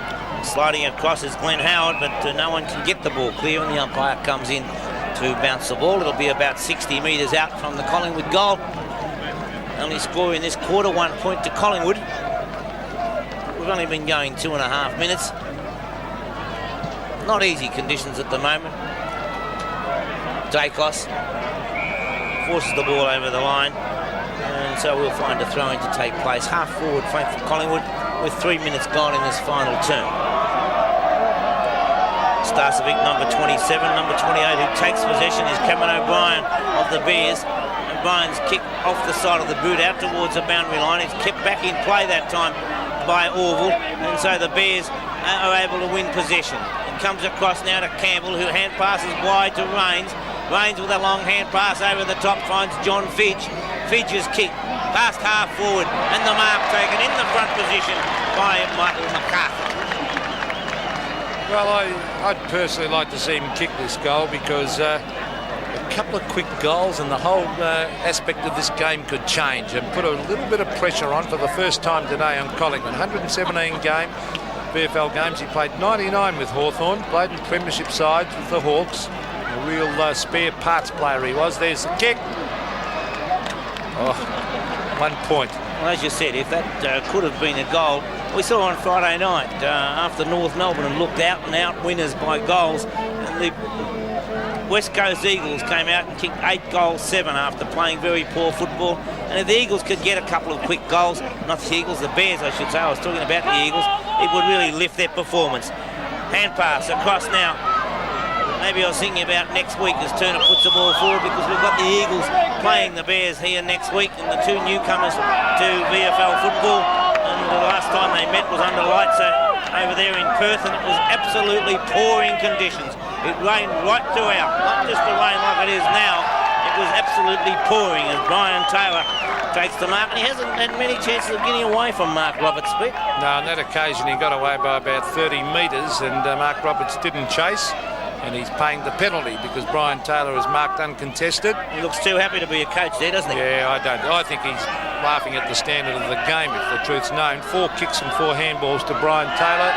Sliding across is Glenn Howard, but no one can get the ball clear, and the umpire comes in to bounce the ball. It'll be about 60 metres out from the Collingwood goal. Only score in this quarter, 1 point to Collingwood. We've only been going 2.5 minutes. Not easy conditions at the moment. Dacos forces the ball over the line, and so we'll find a throw-in to take place. Half-forward flank for Collingwood with 3 minutes gone in this final term. Starcevic, number 27, number 28, who takes possession is Cameron O'Brien of the Bears. And Brian's kick off the side of the boot out towards the boundary line. It's kept back in play that time by Orville, and so the Bears are able to win possession. It comes across now to Campbell, who hand passes wide to Rains. Rains with a long hand pass over the top finds John Fidge. Fidge's kick past half forward, and the mark taken in the front position by Michael McCarthy. Well, I'd personally like to see him kick this goal because a couple of quick goals and the whole aspect of this game could change and put a little bit of pressure on for the first time today on Collingwood. 117 VFL games. He played 99 with Hawthorn, played in premiership sides with the Hawks. A real spare parts player he was. There's the kick. Oh, 1 point. Well, as you said, if that could have been a goal, we saw on Friday night after North Melbourne looked out and out winners by goals, and the West Coast Eagles came out and kicked 8 goals, 7 after playing very poor football. And if the Eagles could get a couple of quick goals, not the Eagles, the Bears I should say, I was talking about the Eagles, it would really lift their performance. Hand pass across now. Maybe I was thinking about next week as Turner puts the ball forward, because we've got the Eagles playing the Bears here next week, and the 2 newcomers to VFL football. And the last time they met was under lights over there in Perth, and it was absolutely pouring conditions. It rained right throughout, not just the rain like it is now. It was absolutely pouring as Brian Taylor takes the mark, and he hasn't had many chances of getting away from Mark Roberts. No, on that occasion he got away by about 30 metres, and Mark Roberts didn't chase. And he's paying the penalty because Brian Taylor is marked uncontested. He looks too happy to be a coach there, doesn't he? Yeah, I don't. I think he's laughing at the standard of the game, if the truth's known. 4 kicks and 4 handballs to Brian Taylor.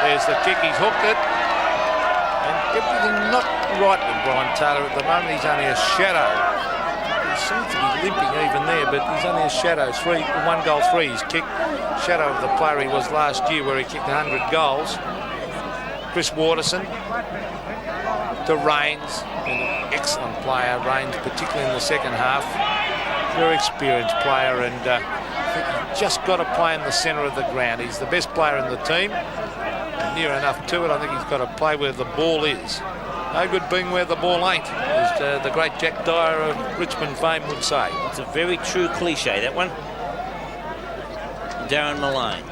There's the kick, he's hooked it. And everything not right with Brian Taylor at the moment. He's only a shadow. He seems to be limping even there, but he's only a shadow. 1 goal 3 he's kicked. Shadow of the player he was last year where he kicked 100 goals. Chris Waterson to Rains, an excellent player, Rains, particularly in the second half. Very experienced player, and I think he's just got to play in the centre of the ground. He's the best player in the team, and near enough to it. I think he's got to play where the ball is. No good being where the ball ain't, as the great Jack Dyer of Richmond fame would say. It's a very true cliche, that one. Darren Mullane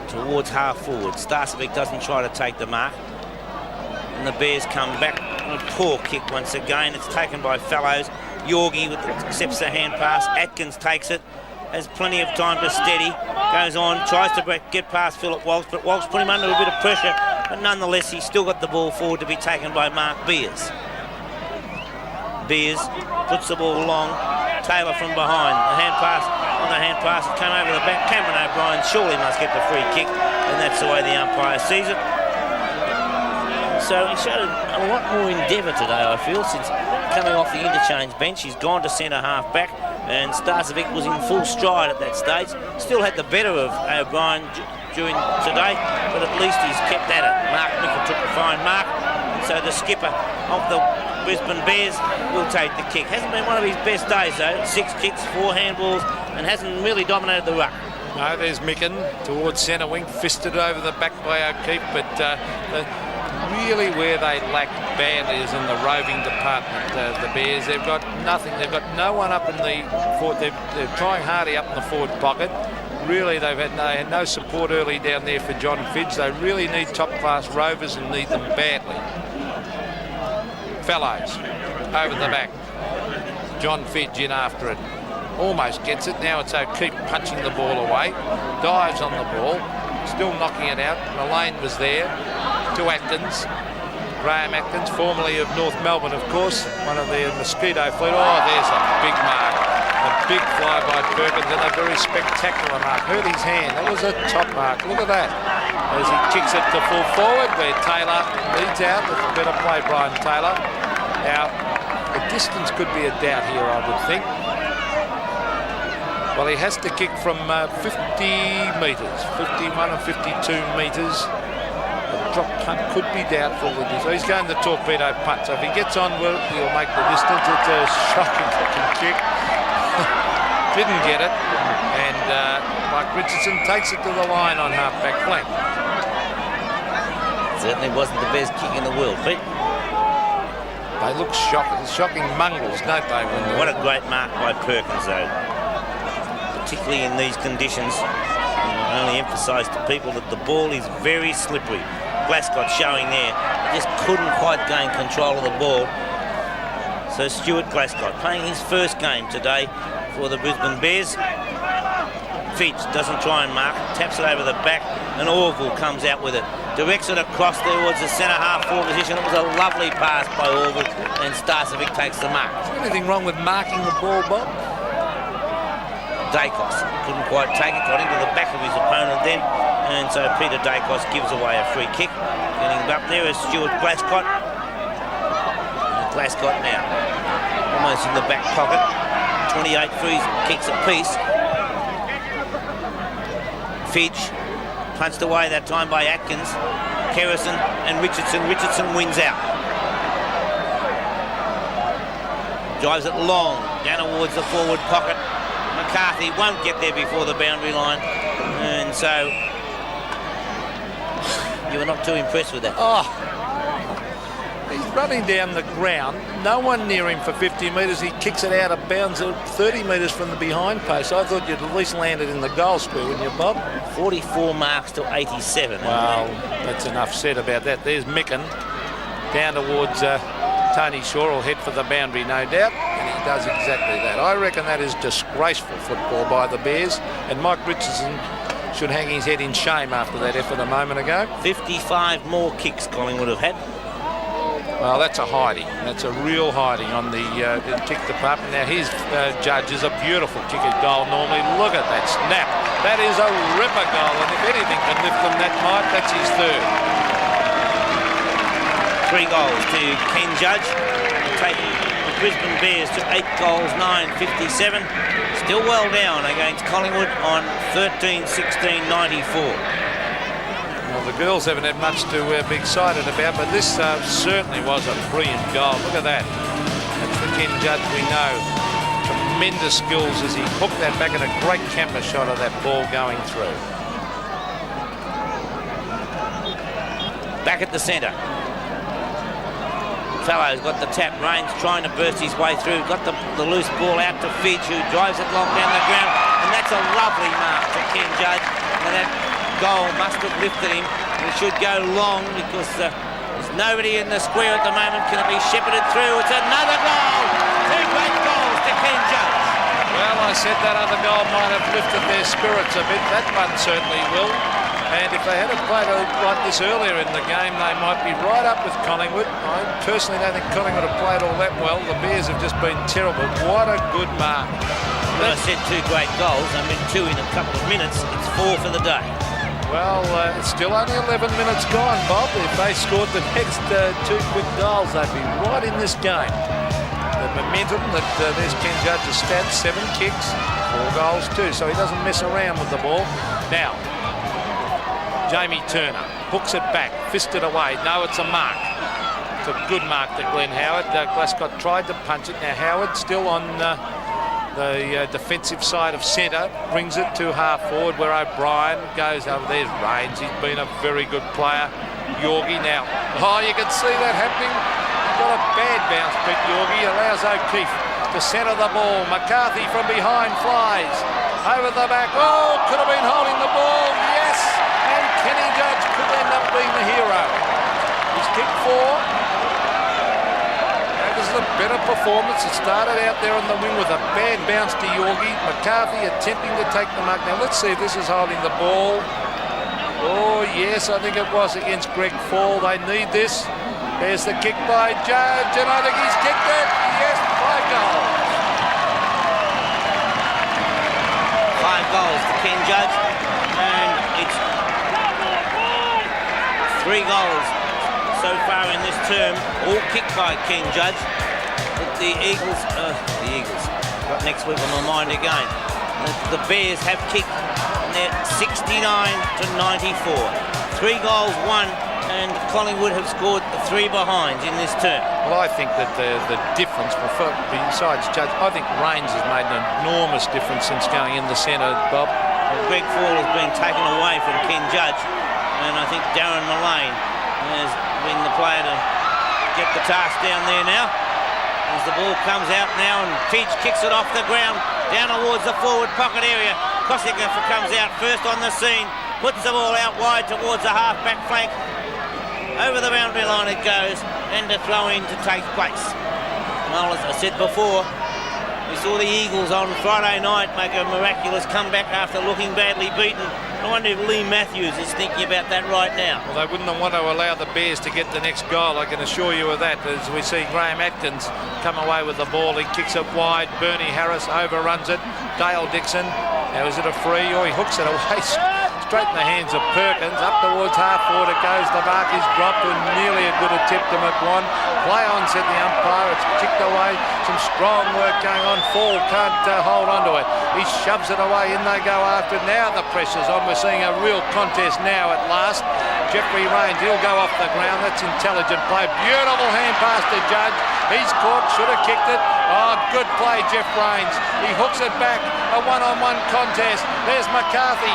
towards half forward. Starcevic doesn't try to take the mark. And the Bears come back on a poor kick once again. It's taken by Fellows. Yorgie accepts the hand pass. Atkins takes it. Has plenty of time to steady. Goes on, tries to get past Philip Walsh, but Walsh put him under a bit of pressure. But nonetheless, he's still got the ball forward to be taken by Mark Beers. Beers puts the ball long. Taylor from behind. The hand pass on the hand pass. It came over the back. Cameron O'Brien surely must get the free kick, and that's the way the umpire sees it. So he showed a lot more endeavour today, I feel, since coming off the interchange bench. He's gone to centre half back, and Starcevic was in full stride at that stage. Still had the better of O'Brien during today, but at least he's kept at it. Mark Mickle took the fine mark, so the skipper of the Brisbane Bears will take the kick. Hasn't been one of his best days though. 6 kicks, 4 handballs, and hasn't really dominated the ruck. No, there's Micken towards centre wing, fisted over the back by O'Keefe, but really where they lack badly is in the roving department. The Bears, they've got nothing. They've got no one up in the forward. They're trying hard up in the forward pocket. Really, they had no support early down there for John Fidge. They really need top-class rovers and need them badly. Fellows over the back. John Fidge in after it. Almost gets it. Now it's O'Keefe punching the ball away. Dives on the ball. Still knocking it out. Mullane was there. To Atkins. Graham Atkins, formerly of North Melbourne, of course. One of their mosquito fleet. Oh, there's a big mark. A big fly by Perkins and a very spectacular mark. Hurt his hand. That was a top mark. Look at that. As he kicks it to full forward where Taylor leads out. With a better play, Brian Taylor. Now, the distance could be a doubt here, I would think. Well, he has to kick from 50 metres. 51 or 52 metres. Drop punt could be doubtful. So he's going the torpedo punt. So if he gets on, well, he'll make the distance. It's a shocking looking kick. Didn't get it. And Mike Richardson takes it to the line on half-back flank. Certainly wasn't the best kick in the world, Pete. They look shocking mongrels, don't they? What a great mark by Perkins, though. Particularly in these conditions. I only emphasise to people that the ball is very slippery. Glasgow showing there. He just couldn't quite gain control of the ball. So Stuart Glasgow playing his first game today for the Brisbane Bears. Fitch doesn't try and mark, taps it over the back, and Orville comes out with it. Directs it across towards the centre half forward position. It was a lovely pass by Orville, and Starcevic takes the mark. Is there anything wrong with marking the ball, Bob? Dacos couldn't quite take it, got into the back of his opponent then, and so Peter Dacos gives away a free kick. Getting up there is Stuart Glascott. Glascott now almost in the back pocket. 28 free kicks apiece. Fidge punched away that time by Atkins, Kerrison and Richardson. Richardson wins out. Drives it long down towards the forward pocket. McCarthy won't get there before the boundary line, and so you were not too impressed with that. Oh, he's running down the ground, no one near him for 50 metres. He kicks it out of bounds at 30 metres from the behind post. I thought you'd at least landed in the goal square, wouldn't you, Bob? 44 marks to 87. Well, that's enough said about that. There's Micken down towards Tony Shaw. Will head for the boundary, no doubt, and he does exactly that. I reckon that is disgraceful football by the Bears, and Mike Richardson should hang his head in shame after that effort a moment ago. 55 more kicks Collingwood have had. Well, that's a hiding. That's a real hiding on the kick department. Now, his judge is a beautiful kick at goal normally. Look at that snap. That is a ripper goal, and if anything can lift them that night, that's his third. 3 goals to Ken Judge, taking the Brisbane Bears to 8 goals, 9-57. Still well down against Collingwood on 13-16-94. Well, the girls haven't had much to be excited about, but this certainly was a brilliant goal. Look at that. That's for Ken Judge, we know. Tremendous skills as he hooked that back, and a great camera shot of that ball going through. Back at the centre. Fellow's got the tap. Raines trying to burst his way through. Got the loose ball out to Fidge, who drives it long down the ground. And that's a lovely mark to Ken Judge. And that goal must have lifted him. It should go long because there's nobody in the square at the moment. Can it be shepherded through? It's another goal. 2 great goals to Ken Judge. Well, I said that other goal might have lifted their spirits a bit. That one certainly will. And if they had played like this earlier in the game, they might be right up with Collingwood. I personally don't think Collingwood have played all that well. The Bears have just been terrible. What a good mark. Well, I said 2 great goals. I mean 2 in a couple of minutes. It's 4 for the day. Well, it's still only 11 minutes gone, Bob. If they scored the next 2 quick goals, they'd be right in this game. The momentum that there's Ken Judge's stats, 7 kicks, 4 goals too, so he doesn't mess around with the ball. Now, Jamie Turner hooks it back, fisted away. No, it's a mark. It's a good mark to Glenn Howard. Glascott tried to punch it. Now Howard still on the defensive side of centre, brings it to half forward where O'Brien goes over. There's Raines. He's been a very good player. Yorgie now. Oh, you can see that happening. Got a bad bounce, Pete Yorgie. Allows O'Keefe to centre the ball. McCarthy from behind flies. Over the back. Oh, could have been holding the ball. Yes. And Kenny Judge could end up being the hero. He's kicked 4. That was a better performance. It started out there on the wing with a bad bounce to Yorgie. McCarthy attempting to take the mark. Now let's see if this is holding the ball. Oh yes, I think it was against Greg Fall. They need this. There's the kick by Judge, and I think he's kicked it. Yes, 5 goals. 5 goals to Ken Judge, and it's 3 goals so far in this term, all kicked by Ken Judge. But the Eagles, got next week on my mind again. The Bears have kicked, and they're 69-94. 3 goals, 1. And Collingwood have scored 3 behinds in this term. Well, I think that the difference, besides Judge, I think Raines has made an enormous difference since going in the centre, Bob. Well, Greg Fall has been taken away from Ken Judge, and I think Darren Mullane has been the player to get the task down there now. As the ball comes out now and Teach kicks it off the ground down towards the forward pocket area. Kosika comes out first on the scene, puts the ball out wide towards the half-back flank. Over the boundary line it goes, and a throw in to take place. Well, as I said before, we saw the Eagles on Friday night make a miraculous comeback after looking badly beaten. I wonder if Lee Matthews is thinking about that right now. Well, they wouldn't want to allow the Bears to get the next goal, I can assure you of that. As we see Graham Atkins come away with the ball, he kicks it wide. Bernie Harris overruns it. Dale Dixon, now is it a free or he hooks it away straight in the hands of Perkins. Up towards half forward it goes. The mark is dropped and nearly a good attempt to McQuan. Play on, said the umpire. It's kicked away. Some strong work going on. Fall can't hold on to it. He shoves it away. In they go after. Now the pressure's on. We're seeing a real contest now at last. Jeffrey Rains, he'll go off the ground. That's intelligent play. Beautiful hand pass to Judge. He's caught, should have kicked it. Oh, good play, Jeff Rains. He hooks it back. A one-on-one contest. There's McCarthy.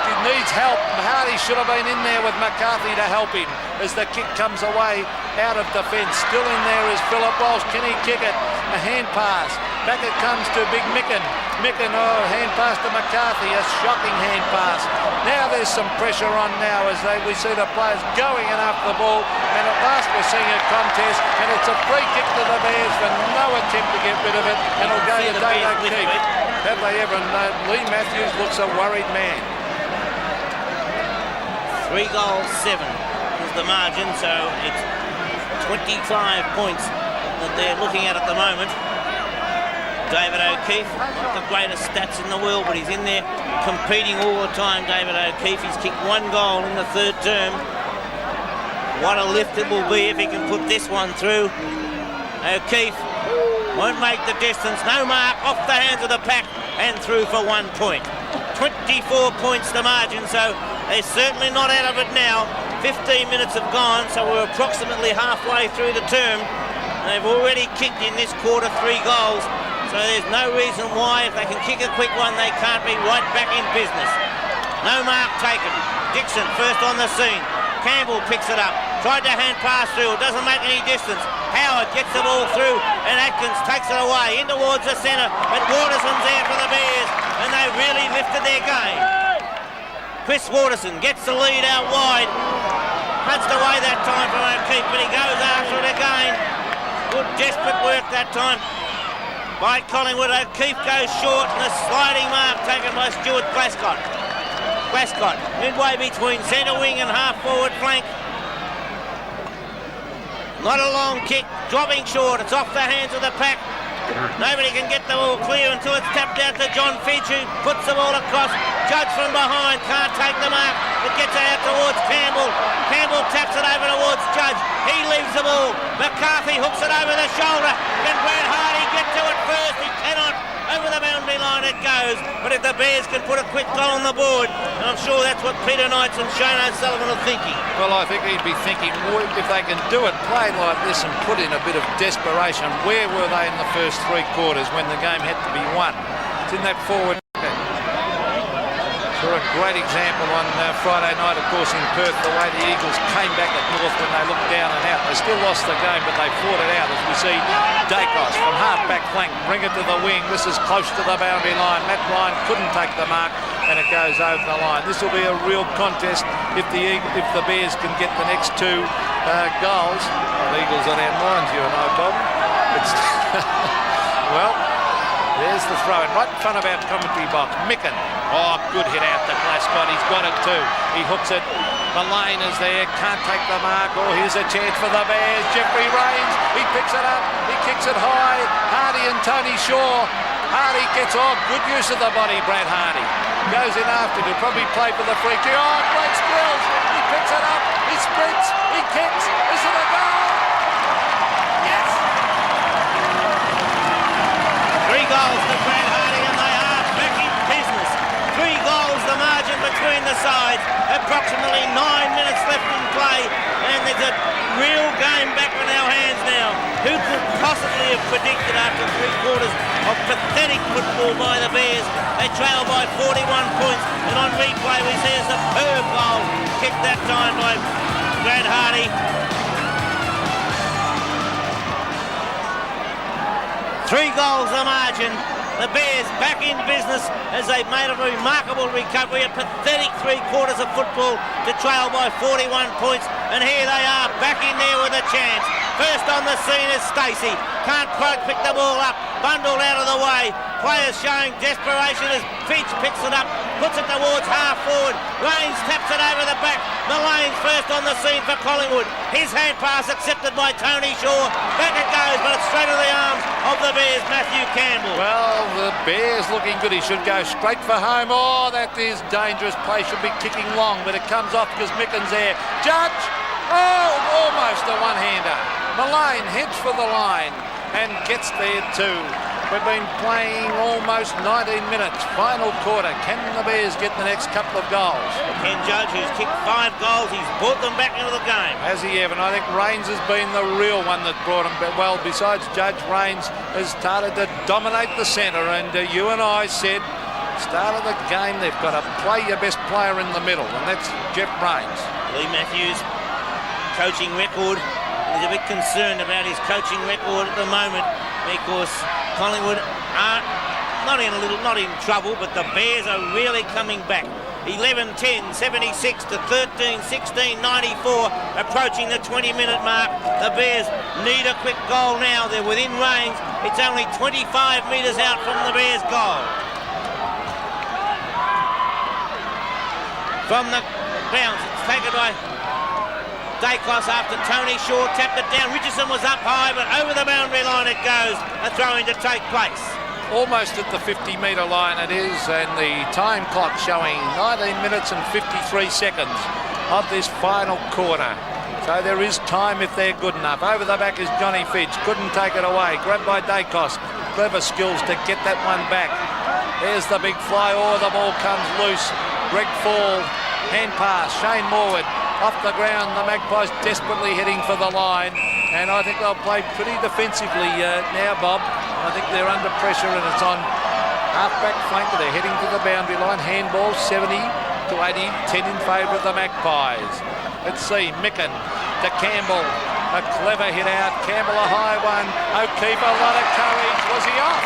He needs help. Hardy should have been in there with McCarthy to help him as the kick comes away out of defence. Still in there is Philip Walsh. Can he kick it? A hand pass. Back it comes to Big Micken. Micken, hand pass to McCarthy. A shocking hand pass. Now there's some pressure on now as we see the players going and after the ball. And at last we're seeing a contest. And it's a free kick to the Bears for no attempt to get rid of it. And it'll go to Dave O'Keefe. Have they ever known? Lee Matthews looks a worried man. 3 goals, 7 is the margin, so it's 25 points that they're looking at the moment. David O'Keefe, not the greatest stats in the world, but he's in there competing all the time. David O'Keefe, he's kicked 1 goal in the 3rd term. What a lift it will be if he can put this one through. O'Keefe won't make the distance. No mark, off the hands of the pack and through for 1 point. 24 points the margin, so they're certainly not out of it now. 15 minutes have gone, so we're approximately halfway through the term. They've already kicked in this quarter 3 goals, so there's no reason why, if they can kick a quick one, they can't be right back in business. No mark taken. Dixon first on the scene. Campbell picks it up. Tried to hand pass through. It doesn't make any distance. Howard gets the ball through, and Atkins takes it away in towards the centre. But Waterson's there for the Bears, and they really lifted their game. Chris Waterson gets the lead out wide. Punched away that time from O'Keefe, but he goes after it again. Good desperate work that time by Collingwood. O'Keefe goes short, and a sliding mark taken by Stuart Glascott. Glascott, midway between centre wing and half forward flank. Not a long kick, dropping short. It's off the hands of the pack. Nobody can get the ball clear until it's tapped out to John Finch, who puts the ball across. Judge from behind, can't take the mark. It gets out towards Campbell. Campbell taps it over towards Judge. He leaves the ball. McCarthy hooks it over the shoulder. Can Brad Hardy get to it first? He cannot. Over the boundary line it goes. But if the Bears can put a quick goal on the board, and I'm sure that's what Peter Knights and Shane O'Sullivan are thinking. Well, I think he'd be thinking, if they can do it, play like this and put in a bit of desperation. Where were they in the first 3 quarters when the game had to be won? It's in that forward. For a great example on Friday night, of course, in Perth, the way the Eagles came back at North when they looked down and out. They still lost the game, but they fought it out, as we see Dacos from half-back flank, bring it to the wing. This is close to the boundary line. Matt Ryan couldn't take the mark, and it goes over the line. This will be a real contest if the Bears can get the next 2 goals. The Eagles on our minds, you and I, Bob. It's well, there's the throw-in right in front of our commentary box. Micken. Oh, good hit out to Glascott. He's got it too. He hooks it. Mullane is there. Can't take the mark. Oh, here's a chance for the Bears. Jeffrey Rains. He picks it up. He kicks it high. Hardy and Tony Shaw. Hardy gets off. Good use of the body, Brad Hardy. Goes in after to probably play for the free kick. Oh, great skills. He picks it up. He sprints. He kicks. Is it a goal? Yes. 3 goals to Brad Hardy, and they are back in business. 3 goals the margin between the sides. Approximately 9 minutes left in play, and there's a real game back in our hands now. Who could possibly have predicted after 3 quarters of pathetic football by the Bears? They trail by 41 points, and on replay we see a superb goal kicked that time by Brad Hardy. 3 goals the margin. The Bears back in business as they've made a remarkable recovery, a pathetic 3 quarters of football to trail by 41 points, and here they are back in there with a chance. First on the scene is Stacey. Can't quite pick the ball up, bundled out of the way. Players showing desperation as Fitch picks it up, puts it towards half forward. Rains taps it over the back. Mullane's first on the scene for Collingwood. His hand pass accepted by Tony Shaw. Back it goes, but it's straight to the arms of the Bears, Matthew Campbell. Well, the Bears looking good. He should go straight for home. Oh, that is dangerous play. Should be kicking long, but it comes off because Micken's there. Judge! Oh, almost a one-hander. Mullane heads for the line and gets there too. We've been playing almost 19 minutes. Final quarter. Can the Bears get the next couple of goals? Ken Judge, who's kicked 5 goals, he's brought them back into the game. Has he ever? And I think Rains has been the real one that brought him back. Well, besides Judge, Rains has started to dominate the centre. And you and I said, start of the game, they've got to play your best player in the middle, and that's Jeff Rains. Lee Matthews, coaching record. He's a bit concerned about his coaching record at the moment because Collingwood are not in trouble, but the Bears are really coming back. 11-10, 76 to 13-16, 94, approaching the 20-minute mark. The Bears need a quick goal now. They're within range. It's only 25 metres out from the Bears' goal. From the bounce, it's taken by Dacos after Tony Shaw tapped it down. Richardson was up high, but over the boundary line it goes. A throw-in to take place. Almost at the 50-metre line it is, and the time clock showing 19 minutes and 53 seconds of this final quarter. So there is time if they're good enough. Over the back is Johnny Fitch. Couldn't take it away. Grabbed by Dacos. Clever skills to get that one back. There's the big fly. Oh, the ball comes loose. Greg Fall. Hand pass. Shane Morwood. Off the ground, the Magpies desperately heading for the line, and I think they'll play pretty defensively now, Bob. I think they're under pressure, and it's on half-back flank. They're heading to the boundary line. Handball 70 to 80, 10 in favour of the Magpies. Let's see, Micken to Campbell. A clever hit out. Campbell a high one. O'Keefe a lot of courage. Was he off?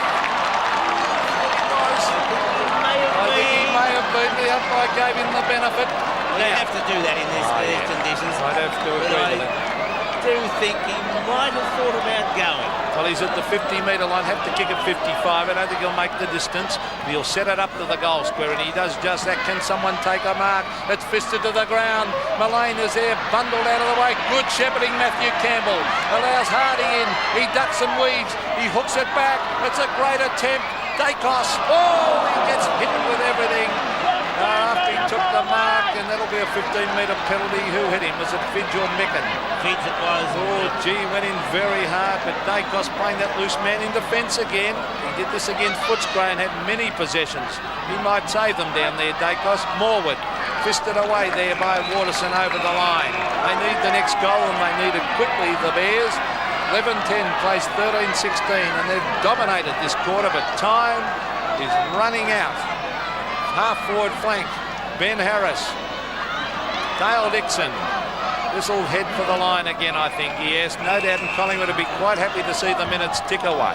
I think he may have been. The umpire gave him the benefit. They have to do that in these conditions. I'd have to agree with it. I do think he might have thought about going. Well, he's at the 50-metre line, have to kick at 55. I don't think he'll make the distance. He'll set it up to the goal square, and he does just that. Can someone take a mark? It's fisted to the ground. Mullane is there, bundled out of the way. Good shepherding, Matthew Campbell. Allows Hardy in. He ducks and weaves. He hooks it back. It's a great attempt. Dacos. Oh, he gets hit with everything. After he took the mark, and that'll be a 15-metre penalty. Who hit him? Was it Fidge or Micken? Fidge it was. Oh, gee, went in very hard, but Dacos playing that loose man in defence again. He did this against Footscray and had many possessions. He might save them down there, Dacos. Morwood fisted away there by Waterson over the line. They need the next goal, and they need it quickly, the Bears. 11-10 plays 13-16, and they've dominated this quarter, but time is running out. Half-forward flank, Ben Harris. Dale Dixon. This will head for the line again, I think. Yes, no doubt, and Collingwood would be quite happy to see the minutes tick away.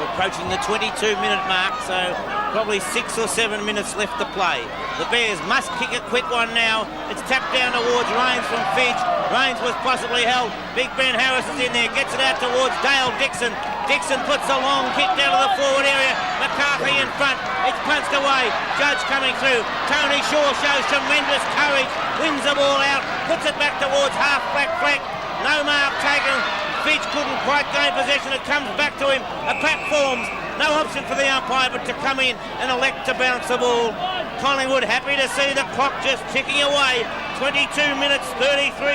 We're approaching the 22-minute mark, so probably 6 or 7 minutes left to play. The Bears must kick a quick one now. It's tapped down towards Rains from Fidge. Rains was possibly held. Big Ben Harris is in there, gets it out towards Dale Dixon. Dixon puts a long kick down to the forward area. McCarthy in front. It's punched away. Judge coming through. Tony Shaw shows tremendous courage. Wins the ball out. Puts it back towards half-back flank. No mark taken. Fitch couldn't quite gain possession. It comes back to him. A pack forms. No option for the umpire but to come in and elect to bounce the ball. Collingwood happy to see the clock just ticking away. 22 minutes, 34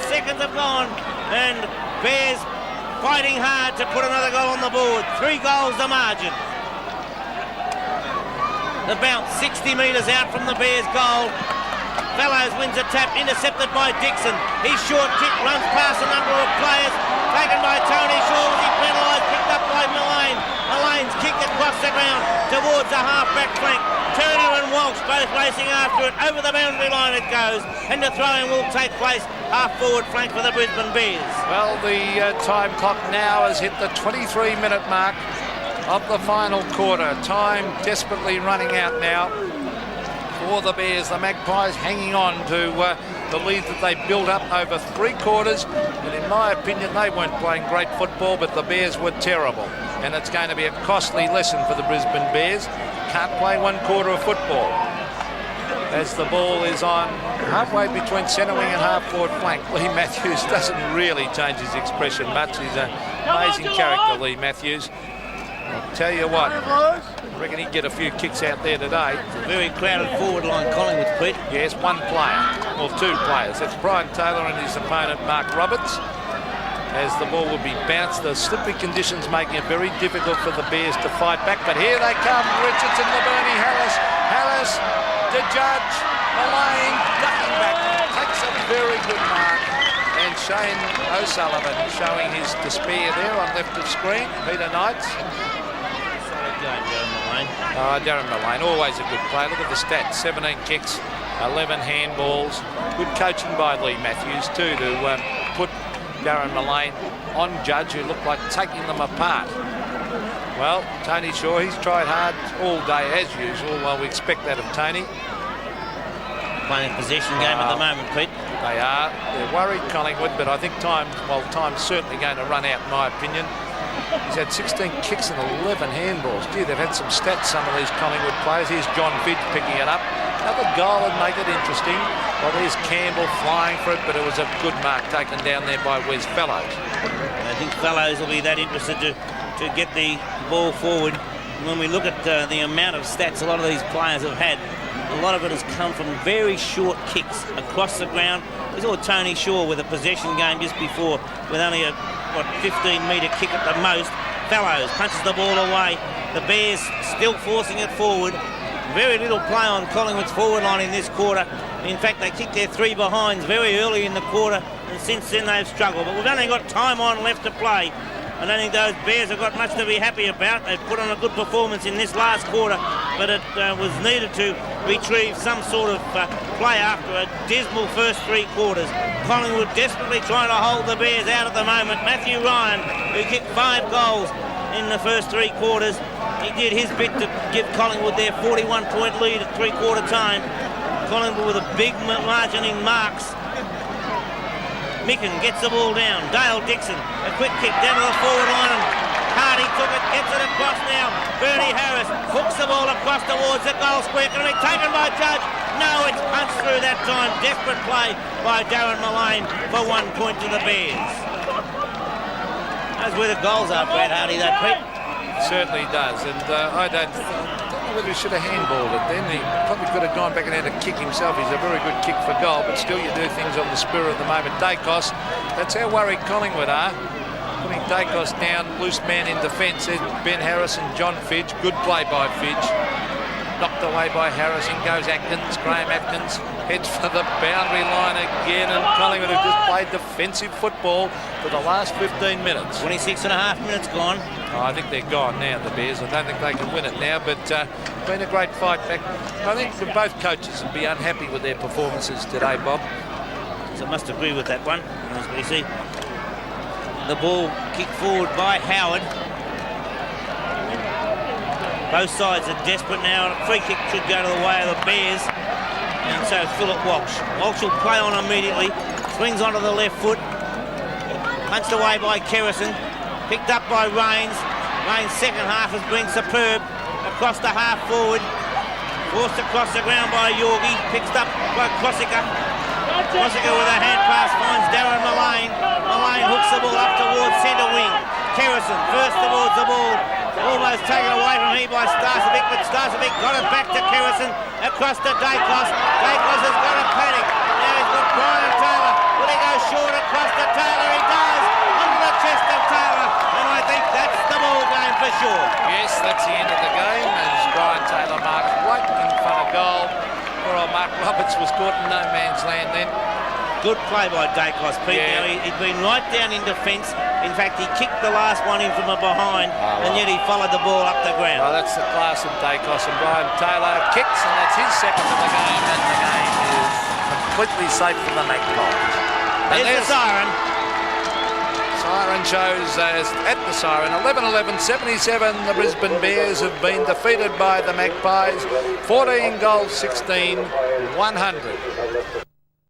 seconds have gone. And Bears fighting hard to put another goal on the board. 3 goals the margin. The bounce 60 metres out from the Bears' goal. Fellows wins a tap, intercepted by Dixon. His short kick runs past a number of players. Taken by Tony Shaw. Was he penalised? Picked up by Mullane. Mullane's kick across across the ground towards the half-back flank. Turner and Walsh both racing after it. Over the boundary line it goes, and the throw-in will take place half-forward flank for the Brisbane Bears. Well, the time clock now has hit the 23-minute mark of the final quarter. Time desperately running out now for the Bears. The Magpies hanging on to the lead that they built up over 3 quarters. And in my opinion, they weren't playing great football, but the Bears were terrible. And it's going to be a costly lesson for the Brisbane Bears. Can't play 1 quarter of football. As the ball is on halfway between centre wing and half-forward flank. Lee Matthews doesn't really change his expression much. He's an amazing character, Lee Matthews. I'll tell you what, I reckon he'd get a few kicks out there today. It's a very crowded forward line, Collingwood, Pete. Yes, 1 player, or 2 players. That's Brian Taylor and his opponent, Mark Roberts. As the ball will be bounced, the slippery conditions making it very difficult for the Bears to fight back. But here they come, Richardson, Laverny, Harris, the judge, Mullane, ducking back, takes a very good mark. And Shane O'Sullivan showing his despair there on left of screen. Peter Knights. Darren Mullane, always a good player. Look at the stats, 17 kicks, 11 handballs. Good coaching by Lee Matthews too to put Darren Mullane on Judge, who looked like taking them apart. Well, Tony Shaw, he's tried hard all day as usual. Well, we expect that of Tony. Playing possession game at the moment, Pete. They are. They're worried, Collingwood, but I think time's certainly going to run out, in my opinion. He's had 16 kicks and 11 handballs. Gee, they've had some stats, some of these Collingwood players. Here's John Fidge picking it up. Another goal would make it interesting. Well, there's Campbell flying for it, but it was a good mark taken down there by Wes Fellows. I think Fellows will be that interested to get the ball forward. When we look at the amount of stats a lot of these players have had, a lot of it has come from very short kicks across the ground. We saw Tony Shaw with a possession game just before with only a 15-metre kick at the most. Fellows punches the ball away. The Bears still forcing it forward. Very little play on Collingwood's forward line in this quarter. In fact, they kicked their 3 behinds very early in the quarter, and since then they've struggled. But we've only got time on left to play. I don't think those Bears have got much to be happy about. They've put on a good performance in this last quarter, but it was needed to retrieve some sort of play after a dismal first 3 quarters. Collingwood desperately trying to hold the Bears out at the moment. Matthew Ryan, who kicked 5 goals in the first 3 quarters, he did his bit to give Collingwood their 41-point lead at 3-quarter time. Collingwood with a big margin in marks. Micken gets the ball down. Dale Dixon, a quick kick down to the forward line, and Hardy took it, gets it across now. Bernie Harris hooks the ball across towards the goal square. Can it be taken by Judge? No, it's punched through that time. Desperate play by Darren Mullane for 1 point to the Bears. That's where the goals are, Brad Hardy, that Pete. Certainly does, and I don't know whether he should have handballed it then. He probably could have gone back in there to kick himself. He's a very good kick for goal, but still you do things on the spur of the moment. Dacos, that's how worried Collingwood are. Putting Dacos down, loose man in defence. Ben Harris and John Fidge. Good play by Fidge. Knocked away by Harris. In goes Atkins, Graham Atkins. Heads for the boundary line again, and Collingwood have just played defensive football for the last 15 minutes. 26 and a half minutes gone. Oh, I think they're gone now, the Bears. I don't think they can win it now, but been a great fight back. I think for both coaches would be unhappy with their performances today, Bob. So I must agree with that one. As we see the ball kicked forward by Howard. Both sides are desperate now. A free kick should go to the way of the Bears. And so Philip Walsh. Walsh will play on immediately. Swings onto the left foot. Punched away by Kerrison. Picked up by Rains. Rains' second half has been superb. Across the half forward. Forced across the ground by Yorgie. Picked up by Crossica. Crossica with a hand pass finds Darren Mullane. Mullane hooks the ball up towards centre wing. Kerrison first towards the ball. Almost taken away from here by Starcevic, but Starcevic got it back to Kerrison. Across to Dacos. Dacos has got a panic. Now he's got Brian Taylor. Will he go short across to Taylor? He does. Under the chest of Taylor. And I think that's the ball game for sure. Yes, that's the end of the game as Brian Taylor marks right in front of goal. Poor old Mark Roberts was caught in no man's land then. Good play by Dacos, Pete. Yeah. Now he'd been right down in defence. In fact, he kicked the last one in from a behind, and yet he followed the ball up the ground. Well, that's the class of Dacos, and Brian Taylor kicks, and that's his second of the game, and the game is completely safe for the Magpies. And There's the siren. Siren shows as at the siren 11-11-77. The Brisbane Bears have been defeated by the Magpies 14 goals 16 100.